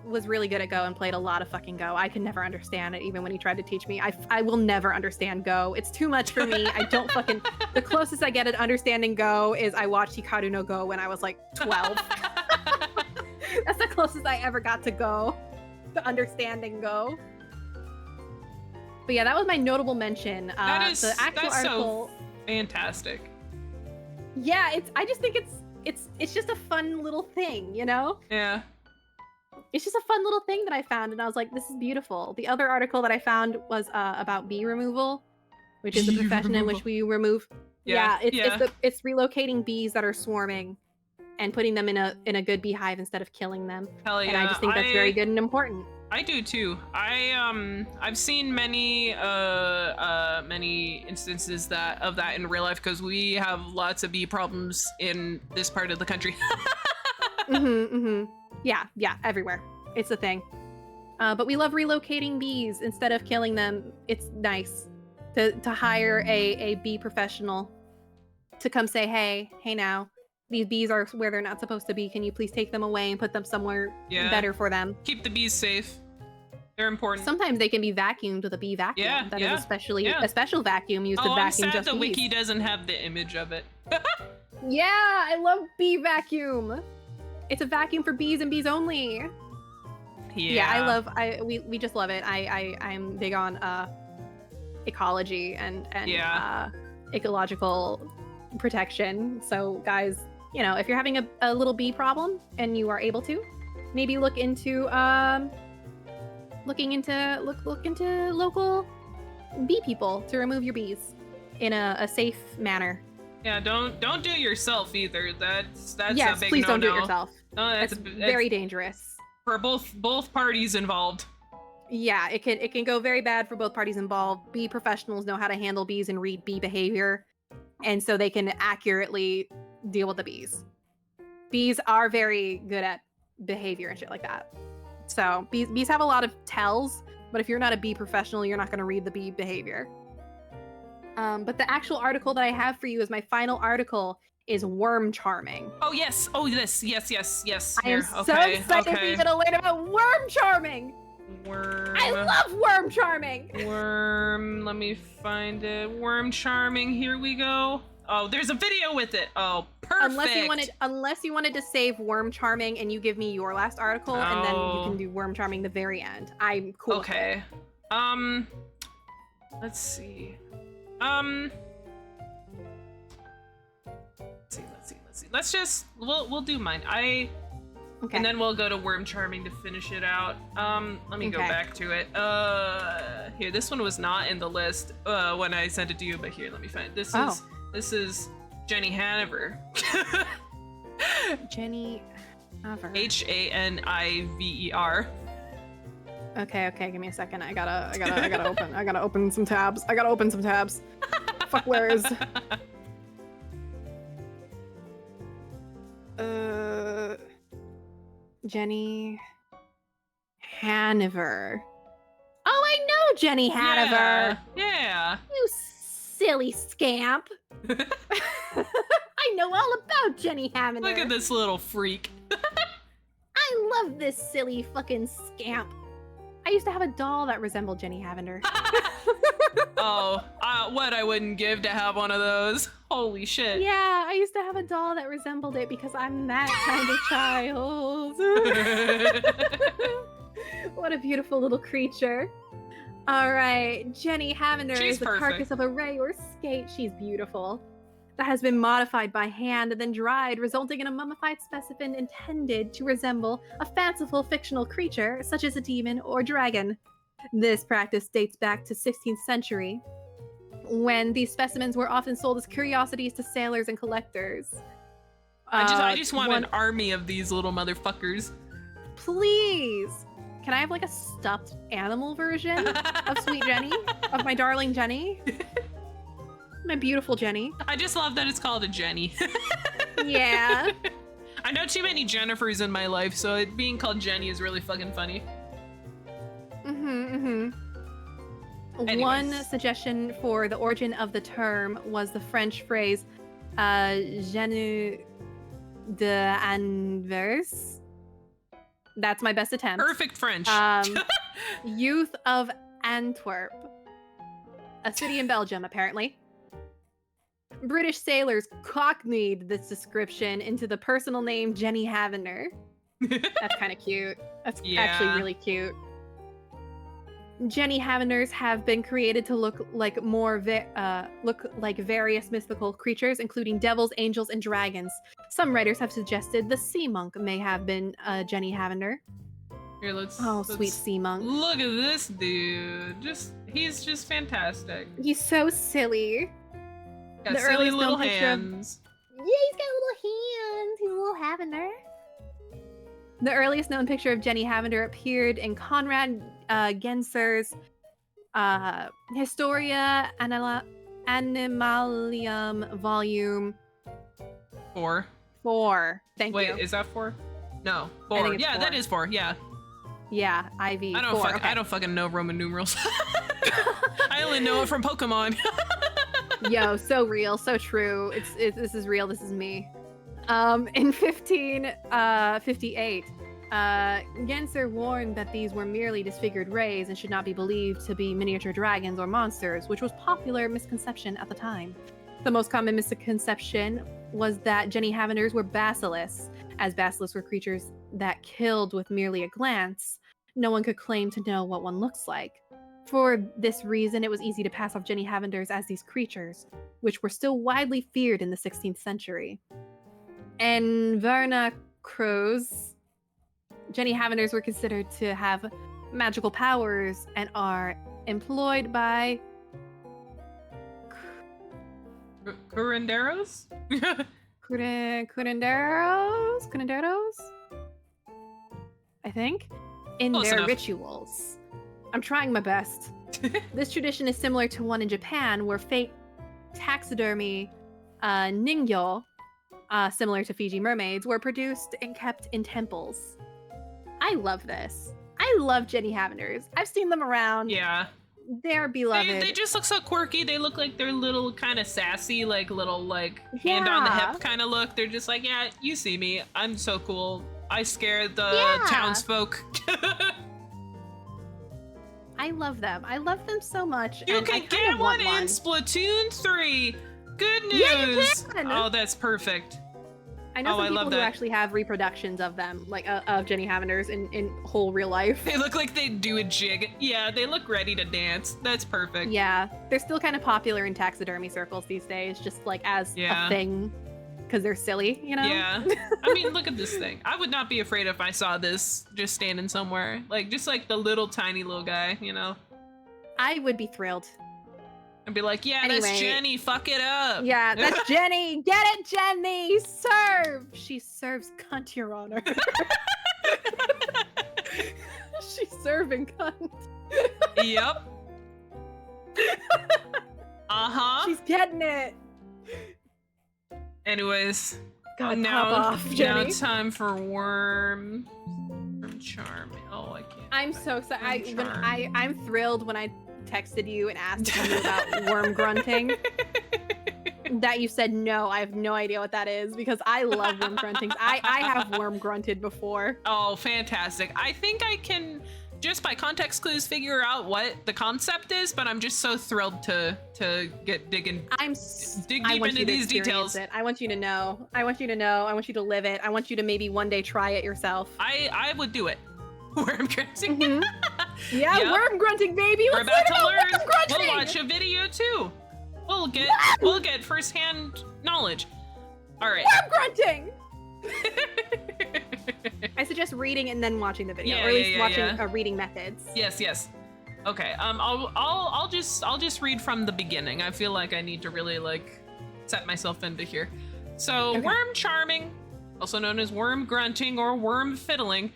was really good at Go and played a lot of fucking Go. I could never understand it, even when he tried to teach me. I will never understand Go. It's too much for me. I don't fucking. The closest I get at understanding Go is I watched Hikaru no Go when I was like 12. That's the closest I ever got to Go, to understanding Go. But yeah, that was my notable mention. That is the actual that's article. so fantastic. Yeah, I just think it's just a fun little thing, you know? Yeah. It's just a fun little thing that I found, and I was like, this is beautiful. The other article that I found was about bee removal, which is the Bee profession in which we remove. Yeah, It's relocating bees that are swarming and putting them in a good beehive instead of killing them. Hell yeah. And I just think that's very good and important. I do too. I've seen many instances of that in real life, because we have lots of bee problems in this part of the country. Yeah, everywhere. It's a thing. But we love relocating bees instead of killing them. It's nice to hire a bee professional to come say, hey now, these bees are where they're not supposed to be. Can you please take them away and put them somewhere better for them? Keep the bees safe. They're important. Sometimes they can be vacuumed with a bee vacuum. Yeah, That yeah, is especially yeah. a special vacuum used to I'm vacuum sad just the bees. wiki doesn't have the image of it. Yeah, I love bee vacuum. It's a vacuum for bees and bees only. Yeah. We just love it. I'm big on ecology and ecological protection. So guys, you know, if you're having a little bee problem and you are able to, maybe look into local bee people to remove your bees in a safe manner. Yeah, don't do it yourself either. That's Yes, a big please no-no. don't do it yourself. No, That's very dangerous. for both parties involved. Yeah, it can go very bad for both parties involved. Bee professionals know how to handle bees and read bee behavior, and so they can accurately deal with the bees. Bees are very good at behavior and shit like that. So bees have a lot of tells, but if you're not a bee professional, you're not going to read the bee behavior. But the actual article that I have for you is my final article is worm charming. Oh yes. Oh this. Yes. I am so excited for you to learn about worm charming. Worm. I love worm charming. Worm. Let me find it. Worm charming. Here we go. Oh, there's a video with it. Oh, perfect. Unless you wanted to save worm charming and you give me your last article, and then you can do worm charming the very end. I'm cool. Okay. Let's see. Let's just we'll do mine. Okay. And then we'll go to worm charming to finish it out. Let me go back to it. Here, this one was not in the list when I sent it to you, but here, let me find it. This is Jenny Hanover. Jenny Haver. Haniver. Okay, give me a second. I gotta open some tabs. Fuck, where is? Jenny Hanover. Oh, I know Jenny Hanover. Yeah. You silly scamp. I know all about Jenny Hanover. Look at this little freak. I love this silly fucking scamp. I used to have a doll that resembled Jenny Hanover. Oh, what I wouldn't give to have one of those. Holy shit. Yeah, I used to have a doll that resembled it because I'm that kind of child. What a beautiful little creature. All right, Jenny Hanover is the carcass of a ray or skate. She's beautiful. That has been modified by hand and then dried, resulting in a mummified specimen intended to resemble a fanciful fictional creature, such as a demon or dragon. This practice dates back to 16th century, when these specimens were often sold as curiosities to sailors and collectors. I just want an army of these little motherfuckers. Please! Can I have like a stuffed animal version of Sweet Jenny? Of my darling Jenny? My beautiful Jenny. I just love that it's called a Jenny. Yeah. I know too many Jennifers in my life, so it being called Jenny is really fucking funny. One suggestion for the origin of the term was the French phrase "Genu de Anvers." That's my best attempt. Perfect French. Youth of Antwerp, a city in Belgium, apparently. British sailors cockneyed this description into the personal name Jenny Hanover. That's kind of cute. That's actually really cute. Jenny Hanovers have been created to look like various mythical creatures, including devils, angels, and dragons. Some writers have suggested the sea monk may have been Jenny Hanover. Here, let's sweet sea monk. Look at this dude. He's just fantastic. He's so silly. Got silly little hands. Yeah, he's got little hands. He's a little Hanover. The earliest known picture of Jenny Hanover appeared in Conrad Genser's Historia Animalium Volume 4. 4. Thank you. Wait, is that 4? No, 4. I think it's yeah, 4. that is 4. Yeah. Yeah, IV. I don't 4. I don't fucking know Roman numerals. I only know it from Pokemon. Yo, so real, so true. This is real. This is me. In 1558, Genser warned that these were merely disfigured rays and should not be believed to be miniature dragons or monsters, which was popular misconception at the time. The most common misconception was that Jenny Hanovers were basilisks, as basilisks were creatures that killed with merely a glance. No one could claim to know what one looks like. For this reason, it was easy to pass off Jenny Hanovers as these creatures, which were still widely feared in the 16th century. In Verna Cruz, Jenny Hanovers were considered to have magical powers and are employed by Curanderos? Curanderos? I think? In Close their enough. rituals. I'm trying my best. This tradition is similar to one in Japan, where fake taxidermy ningyo, similar to Fiji mermaids, were produced and kept in temples. I love this. I love Jenny Hanovers. I've seen them around. Yeah. They're beloved. They just look so quirky. They look like they're little kind of sassy, like little hand on the hip kind of look. They're just like, yeah, you see me. I'm so cool. I scared the townsfolk. I love them. I love them so much. You and can I get want one in Splatoon 3. Good news. Yeah, you can. Oh, that's perfect. I know some I people love who that. actually have reproductions of them, like of Jenny Hanovers in whole real life. They look like they do a jig. Yeah, they look ready to dance. That's perfect. Yeah, they're still kind of popular in taxidermy circles these days, just like as a thing, because they're silly, you know? Yeah. I mean, look at this thing. I would not be afraid if I saw this just standing somewhere. Like, just like the little tiny little guy, you know? I would be thrilled. And be like, yeah, Anyway. that's Jenny, fuck it up. Yeah, that's Jenny. Get it, Jenny. Serve. She serves cunt, Your Honor. She's serving cunt. Yep. Uh-huh. She's getting it. Anyways, God, now, pop off, Jenny. now time for worm charm. Oh, I can't. I'm so excited. Charm. I'm thrilled when I texted you and asked you about worm grunting. That you said no. I have no idea what that is because I love worm gruntings. I have worm grunted before. Oh, fantastic. I think I can, just by context clues, figure out what the concept is, but I'm just so thrilled to get dig I deep want into you to these details. experience it. I want you to know. I want you to know. I want you to live it. I want you to maybe one day try it yourself. I would do it. Worm grunting. Mhm. Yeah, Yep. worm grunting, baby. We're Let's about to learn learn. about worm grunting. We'll watch a video too. We'll get firsthand knowledge. All right. Worm grunting. I suggest reading and then watching the video, Yeah, or at least yeah, watching yeah. reading methods. Yes. Okay. I'll just read from the beginning. I feel like I need to really like set myself into here. So, Okay. worm charming, also known as worm grunting or worm fiddling,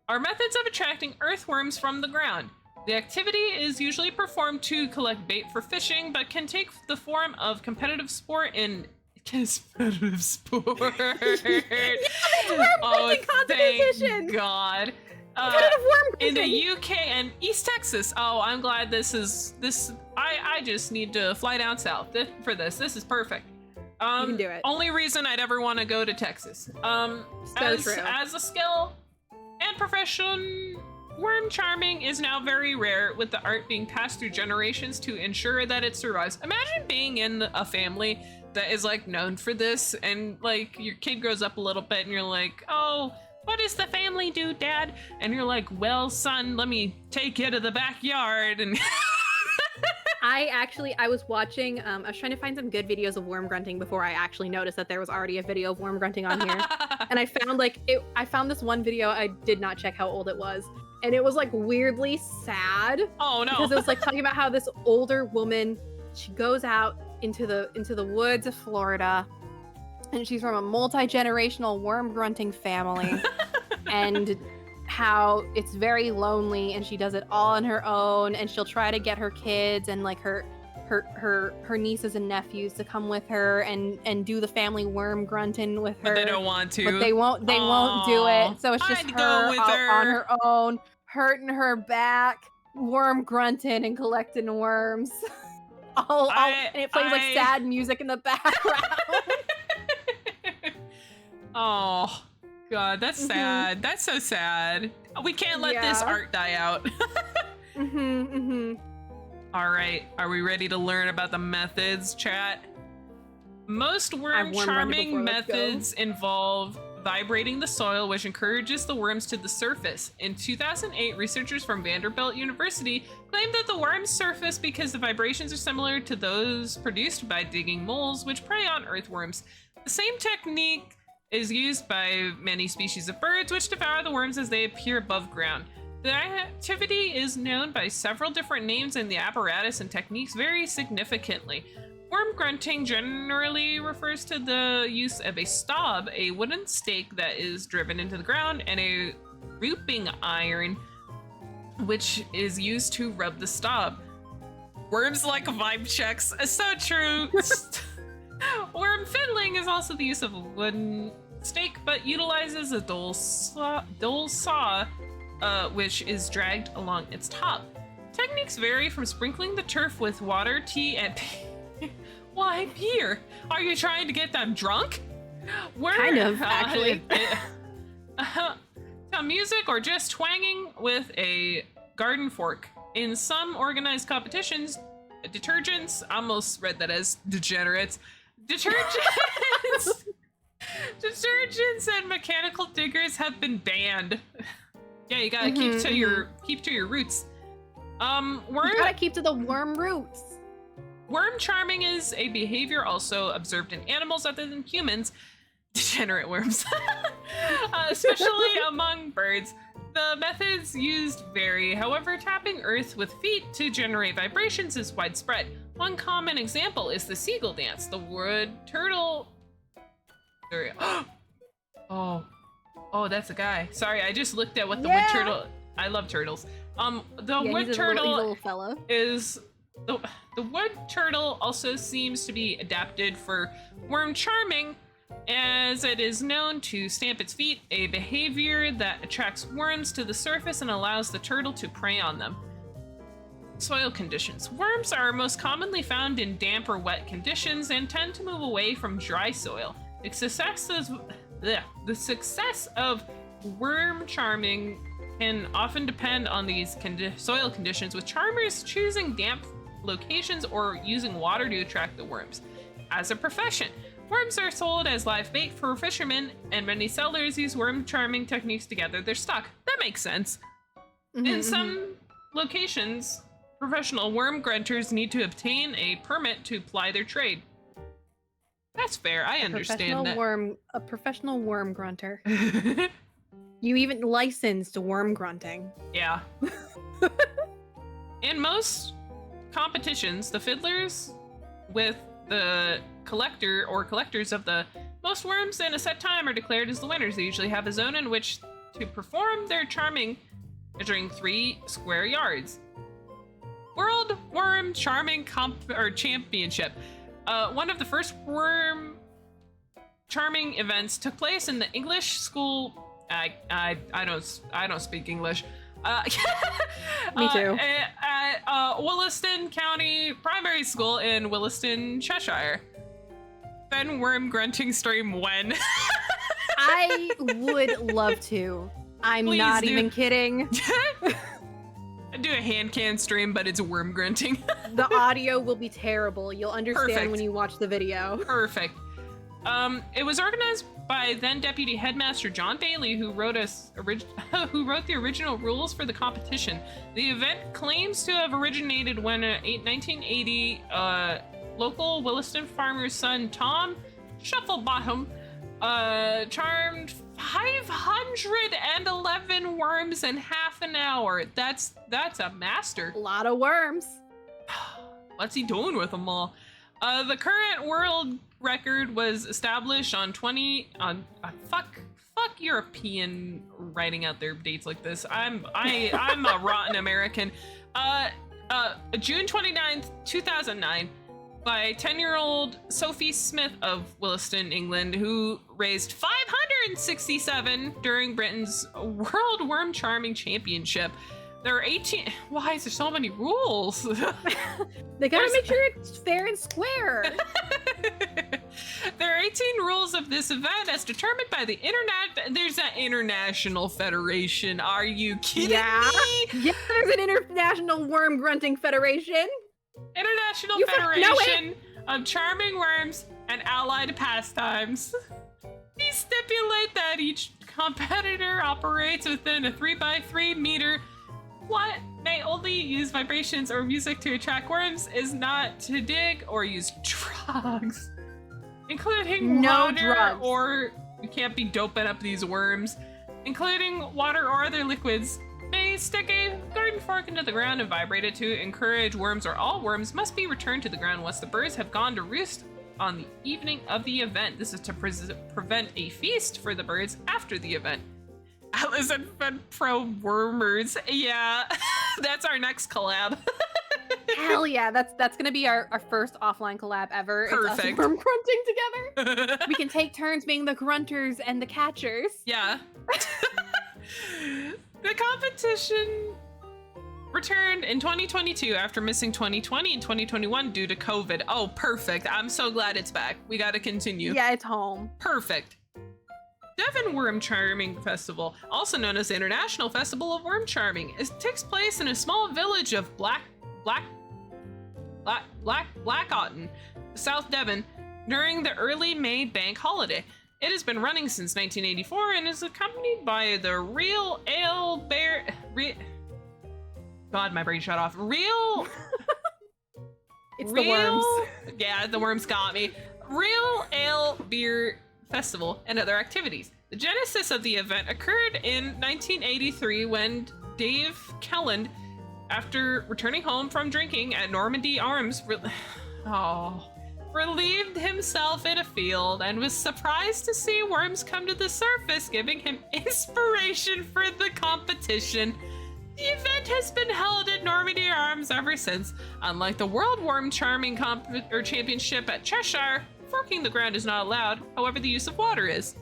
are methods of attracting earthworms from the ground. The activity is usually performed to collect bait for fishing, but can take the form of competitive sport in competitive sport. Worm Oh, grunting competition. thank God. Competitive worm In grunting. the UK and East Texas. Oh, I'm glad this. I just need to fly down south for this. This is perfect. You can do it. Only reason I'd ever want to go to Texas. True. As a skill and profession, worm charming is now very rare, with the art being passed through generations to ensure that it survives. Imagine being in a family that is like known for this, and like your kid grows up a little bit, and you're like, oh, what does the family do, Dad? And you're like, well, son, let me take you to the backyard. And I was watching, I was trying to find some good videos of worm grunting before I actually noticed that there was already a video of worm grunting on here. And I found I found this one video, I did not check how old it was. And it was like weirdly sad. Oh no. Because it was like talking about how this older woman, she goes out into the woods of Florida, and she's from a multi-generational worm grunting family. And how it's very lonely, and she does it all on her own, and she'll try to get her kids and like her nieces and nephews to come with her and do the family worm grunting with her. But they don't want to. But they won't do it. So it's just I'd her, go with out her. on her own, hurting her back, worm grunting and collecting worms. And it plays like sad music in the background. Oh God, that's sad. That's so sad. We can't let this Yeah. art die out. All right, are we ready to learn about the methods, chat? Most worm worm charming grunted before, let's go. methods involve vibrating the soil, which encourages the worms to the surface. In 2008, researchers from Vanderbilt University claimed that the worms surface because the vibrations are similar to those produced by digging moles, which prey on earthworms. The same technique is used by many species of birds, which devour the worms as they appear above ground. The activity is known by several different names, and the apparatus and techniques vary significantly. Worm grunting generally refers to the use of a stob, a wooden stake that is driven into the ground, and a rooping iron, which is used to rub the stob. Worms like vibe checks. So true. Worm fiddling is also the use of a wooden stake, but utilizes a dull saw, which is dragged along its top. Techniques vary from sprinkling the turf with water, tea, and why beer? Are you trying to get them drunk? Kind of, actually. To music or just twanging with a garden fork. In some organized competitions, detergents, I almost read that as degenerates, detergents and mechanical diggers have been banned. Yeah, you gotta keep to your roots. You gotta keep to the worm roots. Worm charming is a behavior also observed in animals other than humans, degenerate worms, especially among birds. The methods used vary. However, tapping earth with feet to generate vibrations is widespread. One common example is the seagull dance. The wood turtle... Oh, that's a guy. Sorry, I just looked at what the wood turtle... I love turtles. The wood turtle he's a little fella. is... The wood turtle also seems to be adapted for worm charming, as it is known to stamp its feet, a behavior that attracts worms to the surface and allows the turtle to prey on them. Soil conditions. Worms are most commonly found in damp or wet conditions and tend to move away from dry soil. The success of worm charming can often depend on these soil conditions, with charmers choosing damp locations or using water to attract the worms. As a profession, worms are sold as live bait for fishermen, and many sellers use worm charming techniques to gather their stock. That makes sense. In some locations, professional worm grunters need to obtain a permit to ply their trade. That's fair. I understand that. A professional worm grunter. You even licensed worm grunting. Yeah. In most competitions, the fiddlers with the collector or collectors of the most worms in a set time are declared as the winners. They usually have a zone in which to perform their charming, measuring 3 square yards. World Worm Charming Championship. One of the first worm charming events took place in the English school. I don't speak English. Me too. At Williston County Primary School in Williston, Cheshire. Ben worm grunting stream when? I would love to. I'm Please not do. even kidding. I do a hand can stream, but it's worm grunting. The audio will be terrible. You'll understand Perfect. when you watch the video. Perfect. It was organized by then Deputy Headmaster John Bailey, who wrote the original rules for the competition. The event claims to have originated when in 1980, local Williston farmer's son Tom Shufflebottom charmed 511 worms in half an hour. That's a master. A lot of worms. What's he doing with them all? The current world record was established on fuck European writing out their dates like this. I'm a rotten American. June 29th, 2009, by 10-year-old Sophie Smith of Williston, England, who raised 567 during Britain's World Worm Charming Championship. There are 18. Why is there so many rules? They gotta make sure it's fair and square. There are 18 rules of this event as determined by the internet. There's an international federation. Are you kidding me? Yeah, there's an international worm grunting federation. International Federation of Charming Worms and Allied Pastimes. These stipulate that each competitor operates within a 3x3 meter. What may only use vibrations or music to attract worms is not to dig or use drugs, including water, drugs. or you can't be doping up these worms, including water or other liquids. May stick a garden fork into the ground and vibrate it to encourage worms, or all worms must be returned to the ground once the birds have gone to roost on the evening of the event. This is to prevent a feast for the birds after the event. Atlas and Fed Pro Wormers. Yeah, that's our next collab. Hell yeah, that's gonna be our first offline collab ever. Perfect. It's us worm grunting together. We can take turns being the grunters and the catchers. Yeah. The competition returned in 2022 after missing 2020 and 2021 due to COVID. Oh, perfect. I'm so glad it's back. We gotta continue. Yeah, it's home. Perfect. Devon Worm Charming Festival, also known as the International Festival of Worm Charming, takes place in a small village of Blackotton, South Devon, during the early May bank holiday. It has been running since 1984 and is accompanied by the Real Ale Bear. God, my brain shut off. It's the worms. Yeah, the worms got me. Real Ale Beer Festival and other activities. The genesis of the event occurred in 1983 when Dave Kelland, after returning home from drinking at Normandy Arms, relieved himself in a field and was surprised to see worms come to the surface, giving him inspiration for the competition. The event has been held at Normandy Arms ever since. Unlike the World Worm Charming Championship at Cheshire, forking the ground is not allowed. However, the use of water is.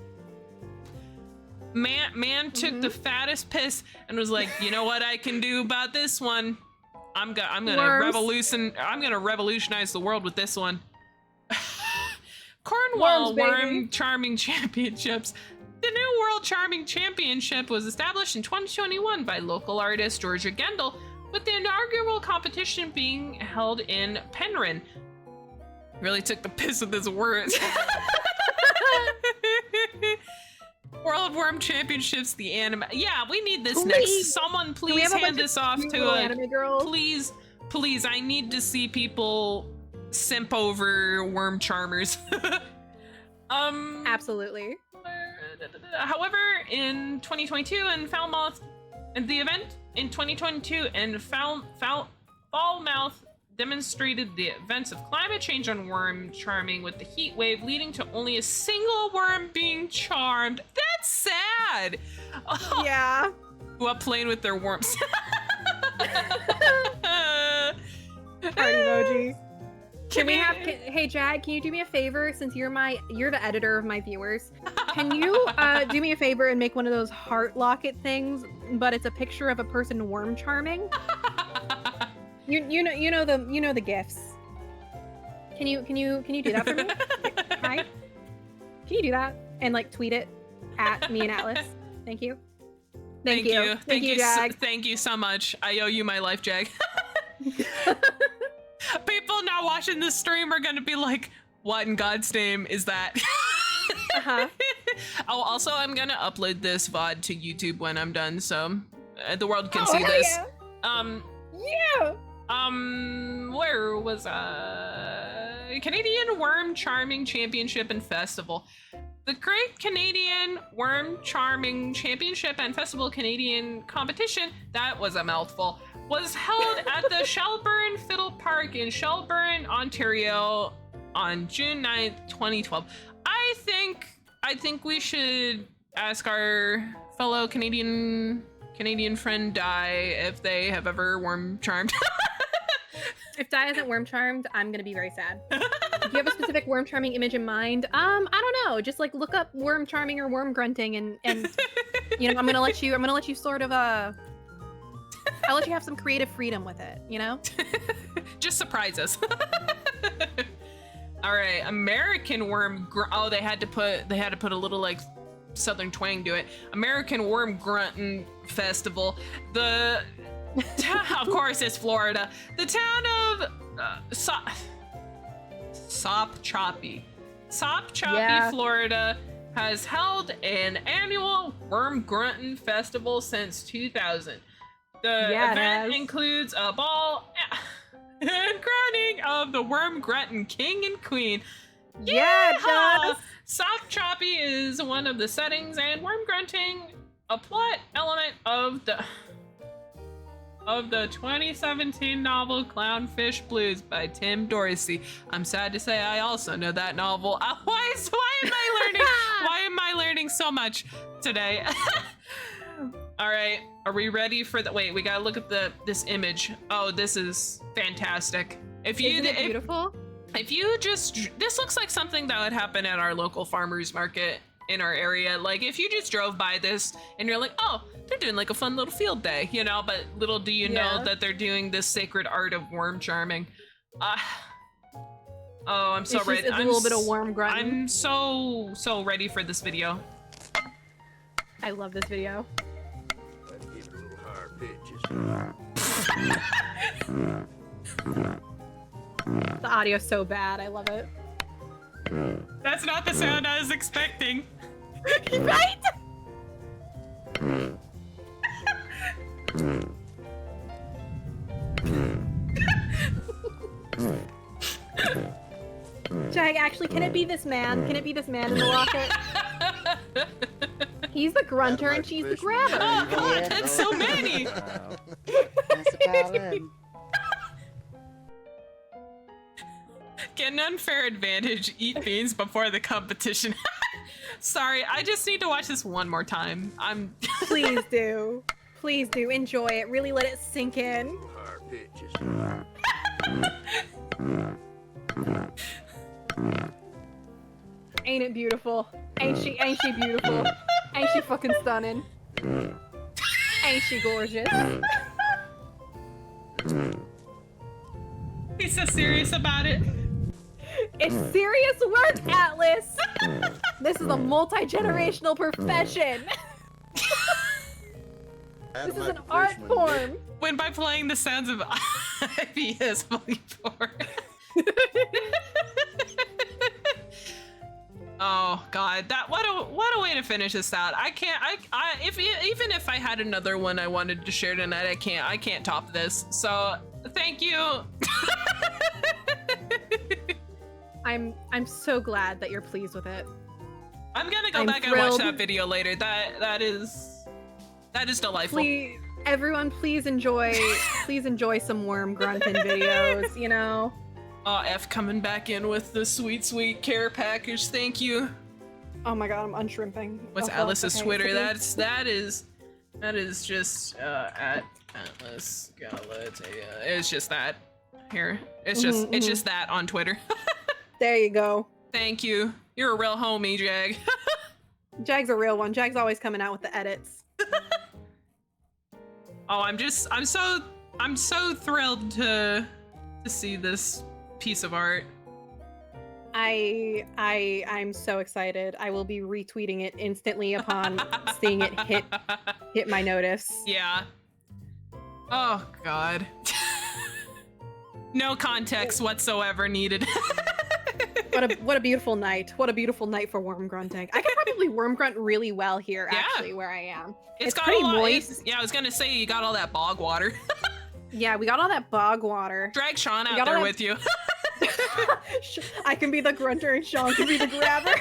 Man took the fattest piss and was like, you know what I can do about this one? I'm gonna revolutionize the world with this one. Cornwall Worm Charming Championships. The new World Charming Championship was established in 2021 by local artist Georgia Gendel, with the inaugural competition being held in Penryn. Really took the piss with his words. World Worm Championships, the anime. Yeah, we need this next. Someone please hand this off to a anime girls? Please, I need to see people simp over worm charmers. Absolutely. However, in 2022 and Falmouth, and the event in 2022 and Falmouth demonstrated the events of climate change on worm charming, with the heat wave leading to only a single worm being charmed. That's sad. Oh, yeah. Who up playing with their worms. Heart emoji. Hey Jag, can you do me a favor, since you're the editor of my viewers? Can you do me a favor and make one of those heart locket things, but it's a picture of a person worm charming? You know the gifts. Can you do that for me? Hi. Can you do that and like tweet it at me and Atlas? Thank you. Thank you, Jag. Thank you so much. I owe you my life, Jag. People now watching this stream are gonna be like, what in God's name is that? Uh-huh. Oh, also, I'm gonna upload this VOD to YouTube when I'm done, so the world can see this. Yeah. Where was Canadian Worm Charming Championship and Festival. The Great Canadian Worm Charming Championship and Festival Canadian competition, that was a mouthful, was held at the Shelburne Fiddle Park in Shelburne, Ontario on June 9th, 2012. I think we should ask our fellow Canadian friend Di if they have ever worm charmed. If Di hasn't worm charmed, I'm gonna be very sad. If you have a specific worm charming image in mind, I don't know, just like look up worm charming or worm grunting, and you know, I'm gonna let you sort of I'll let you have some creative freedom with it, you know? Just surprise us. All right, American Worm oh, they had to put a little like southern twang to it. American Worm Grunting Festival. The of course it's Florida. The town of Sopchoppy, Yeah. Florida has held an annual Worm Grunting Festival since 2000. The event includes a ball and crowning of the Worm Grunting King and Queen. Yeah, it does. Sopchoppy is one of the settings, and worm grunting a plot element of the 2017 novel Clownfish Blues by Tim Dorsey. I'm sad to say I also know that novel. Why am I learning so much today? All right, are we ready for the? Wait, we gotta look at this image. Oh, this is fantastic. Isn't it beautiful? If you this looks like something that would happen at our local farmers market in our area. Like if you just drove by this and you're like, oh, they're doing like a fun little field day, you know, but little do you know that they're doing this sacred art of worm charming. Oh, I'm so ready. It's a little bit of worm grunting. I'm so ready for this video. I love this video. Let's give it a little higher pitches. The audio's so bad. I love it. That's not the sound I was expecting. Right? Jag, actually, can it be this man? Can it be this man in the locket? He's the grunter and she's the grabber. Oh god, that's so many! That's about it. Get an unfair advantage, eat beans before the competition. Sorry, I just need to watch this one more time. Please do. Please do. Enjoy it. Really let it sink in. Hard pitches. Ain't it beautiful? Ain't she beautiful? Ain't she fucking stunning? Ain't she gorgeous? He's so serious about it. It's serious work, Atlas! This is a multi-generational profession! This is an art form! When by playing the sounds of IBS Volume 4. Oh god, that what a way to finish this out. I can't even if I had another one I wanted to share tonight, I can't top this. So thank you. I'm so glad that you're pleased with it. I'm gonna go I'm back thrilled. and watch that video later. That is delightful. Everyone please enjoy some worm grunting videos, you know? Oh, F coming back in with the sweet care package. Thank you. Oh my god, I'm unshrimping. What's Oh, fuck, Alice's okay, Twitter? it's okay. That is just at Atlas Galatea. It's just that. Here. It's just that on Twitter. There you go. Thank you. You're a real homie, Jag. Jag's a real one. Jag's always coming out with the edits. Oh, I'm so thrilled to see this piece of art. I'm so excited. I will be retweeting it instantly upon seeing it hit my notice. Yeah. Oh god. No context whatsoever needed. What a beautiful night. What a beautiful night for worm grunting. I could probably worm grunt really well here, Yeah. actually, where I am. It's got pretty a lot. moist. Yeah, I was gonna say you got all that bog water. Yeah, we got all that bog water. Drag Sean We out got there all with you. I can be the grunter and Sean can be the grabber.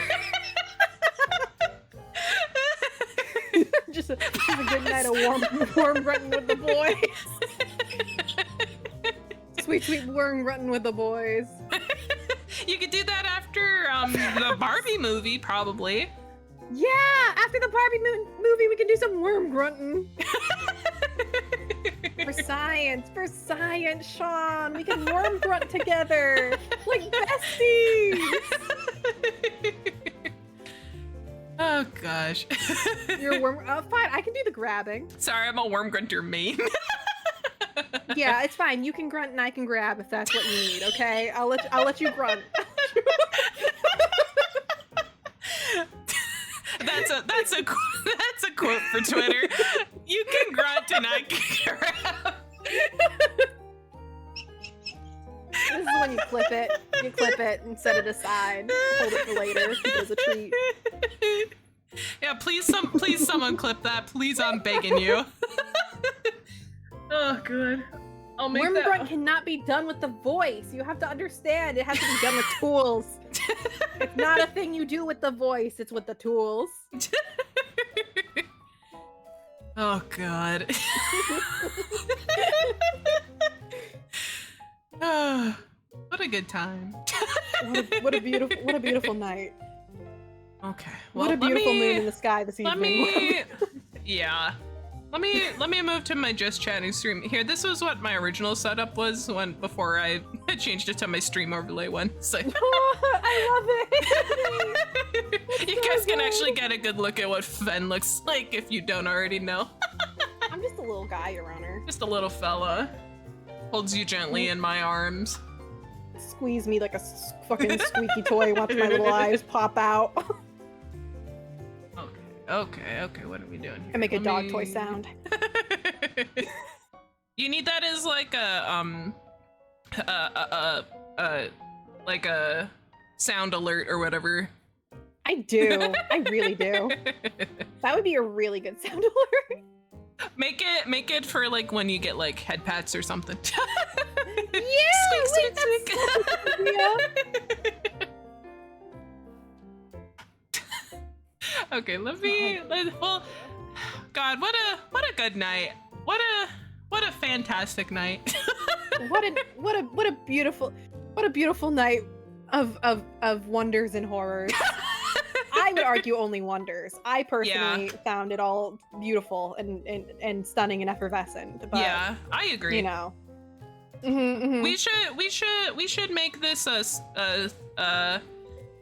just a good night of worm grunting with the boys. Sweet worm grunting with the boys. You could do that after the Barbie movie, probably. Yeah, after the Barbie movie, we can do some worm grunting. For science, Sean. We can worm grunt together, like besties. Oh gosh. You're a worm. Fine, I can do the grabbing. Sorry, I'm a worm grunter main. Yeah, it's fine. You can grunt and I can grab if that's what you need. Okay, I'll let you grunt. That's a quote for Twitter. You can grunt and I can grab. This is when you clip it. You clip it and set it aside. Hold it for later as a treat. Yeah, please someone clip that. Please, I'm begging you. Oh, good. I'll make Worm that. grunt cannot be done with the voice. You have to understand. It has to be done with tools. It's not a thing you do with the voice. It's with the tools. Oh God. Oh, what a good time. What a beautiful night. Okay. What a beautiful moon in the sky this evening. Yeah. Let me move to my just chatting stream. Here, this was what my original setup was before I changed it to my stream overlay one. So I love it. you guys can actually get a good look at what Fen looks like if you don't already know. I'm just a little guy, Your Honor. Just a little fella. Holds you gently in my arms. Squeeze me like a fucking squeaky toy. Watch my little eyes pop out. Okay, what are we doing here? I make a dog toy sound. You need that as like a sound alert or whatever. I do. I really do. That would be a really good sound alert. Make it for like when you get like head pats or something. Yeah, Squeak, squeak, squeak. Okay, well, God, what a good night. What a fantastic night. What a beautiful night of wonders and horrors. I would argue only wonders. I personally found it all beautiful and stunning and effervescent. But, yeah, I agree. You know, we should make this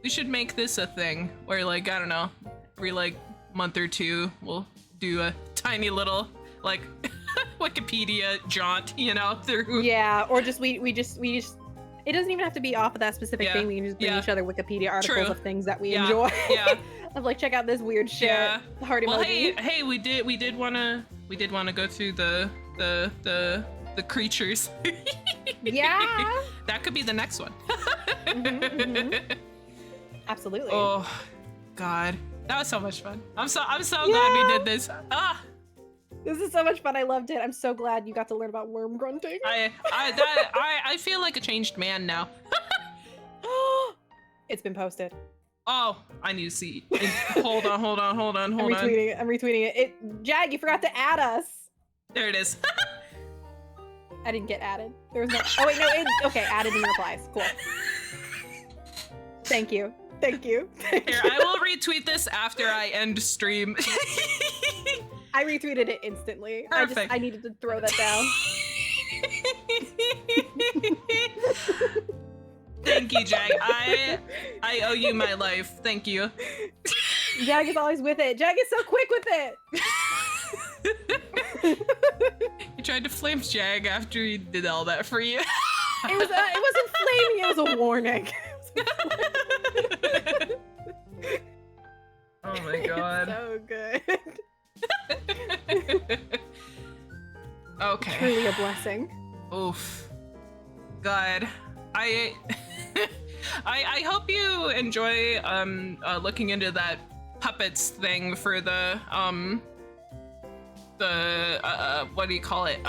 we should make this a thing where, like, I don't know, every like month or two we'll do a tiny little like Wikipedia jaunt, you know, through. Yeah, or just we just. It doesn't even have to be off of that specific thing. We can just bring each other Wikipedia articles of things that we enjoy. Yeah. Of like, check out this weird shit. Yeah. Heart emoji. Hey, we did wanna go through the creatures. Yeah. That could be the next one. Absolutely. Oh, God, that was so much fun. I'm so glad we did this. This is so much fun. I loved it. I'm so glad you got to learn about worm grunting. I feel like a changed man now. It's been posted. Oh, I need to see. Hold on. I'm retweeting it. Jag, you forgot to add us. There it is. I didn't get added. There was no. Oh wait, no. Okay, added in replies. Cool. Thank you. Here, I will retweet this after I end stream. I retweeted it instantly. Perfect. I needed to throw that down. Thank you, Jag. I owe you my life. Thank you. Jag is always with it. Jag is so quick with it. You tried to flame Jag after he did all that for you. It wasn't flaming. It was a warning. Oh my God. So good. Okay. Truly a blessing. Oof. God. I hope you enjoy looking into that puppets thing for the what do you call it?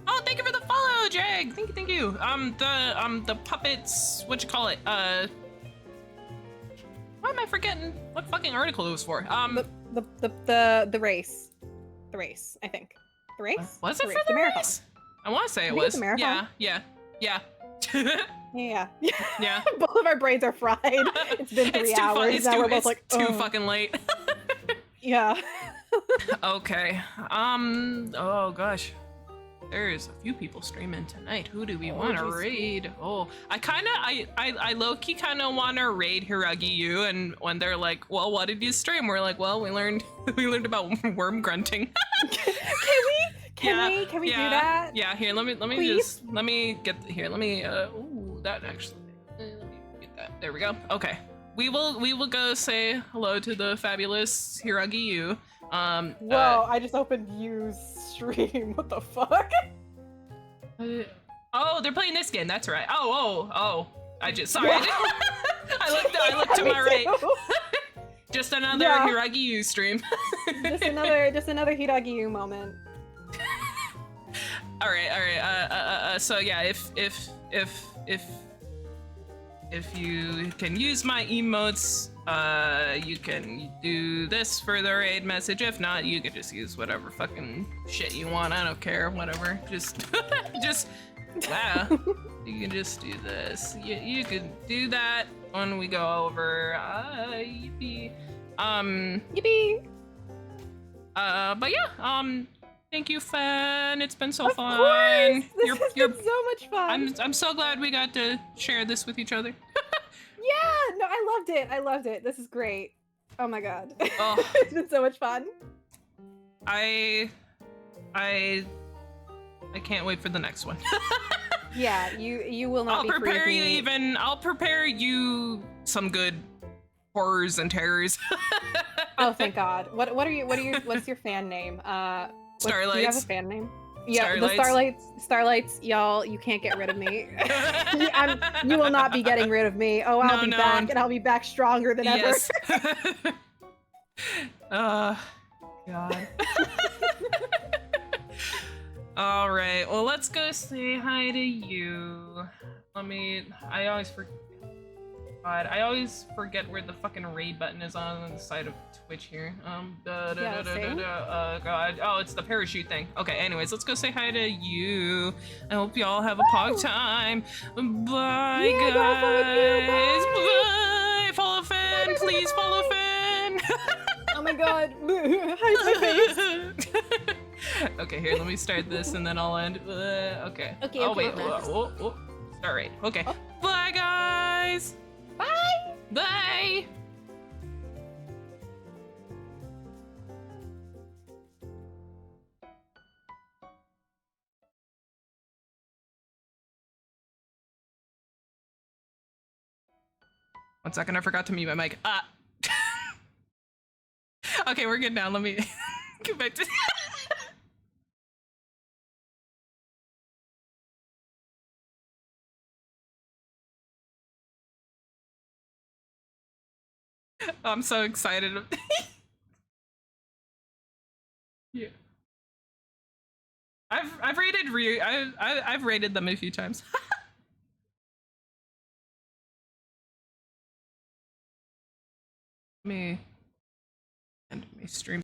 Oh, thank you for the follow, Jag. Thank you. The puppets, what you call it? Why am I forgetting what fucking article it was for? The race. The race, I think. The race? Was it for the marathon? race? I want to say it It's was. the marathon. Yeah. Yeah. Yeah. Both of our brains are fried. It's been 3 hours. Now we're both like, too fucking late. Yeah. Okay. Oh gosh. There's a few people streaming tonight. Who do we want to raid? Oh, I low-key kind of want to raid Hiragiyu, and when they're like, well, what did you stream? We're like, well, we learned about worm grunting. Can we do that? Yeah, here, let me Please? let me get that actually. Let me get that. There we go. Okay. We will go say hello to the fabulous Hiragiyu. Whoa, I just opened Yu's stream. What the fuck? Oh, they're playing this game. That's right. Oh. I looked to my right. Just another Hiragiyu stream. just another Hiragiyu moment. All right. So yeah, if you can use my emotes, you can do this for the raid message. If not, you can just use whatever fucking shit you want. I don't care. Whatever. Just wow. You can just do this. You can do that when we go over. Yippee. Yippee. But yeah. Thank you, Fan. It's been so fun. Of course. This has been so much fun. I'm so glad we got to share this with each other. Yeah, no, I loved it. This is great. Oh my god. Oh. It's been so much fun. I can't wait for the next one. Yeah, you will not be free of me. I'll prepare you some good horrors and terrors. Oh, thank God. What's your fan name? Starlights. Do you have a fan name? Yeah, Starlights. the Starlights, y'all, you can't get rid of me. You will not be getting rid of me. Oh, I'll be back, and I'll be back stronger than ever. Yes. God. All right, well, let's go say hi to you. I always forget. God, I always forget where the fucking raid button is on the side of Twitch here. same. God. Oh, it's the parachute thing. Okay, anyways, let's go say hi to you. I hope y'all have a pog time. Bye, Yeah, go for it, you. guys. Bye. Bye. Follow Finn. Please follow Finn. Oh my god. Hide my face. Okay, here, let me start this and then I'll end. Okay. Okay, Oh, okay, wait. okay. Start right. Okay. Oh. Bye, guys. Bye. Bye. One second, I forgot to mute my mic. Okay, we're good now. Let me get back to. I'm so excited. Yeah. I've rated I've rated them a few times. Let me end my stream.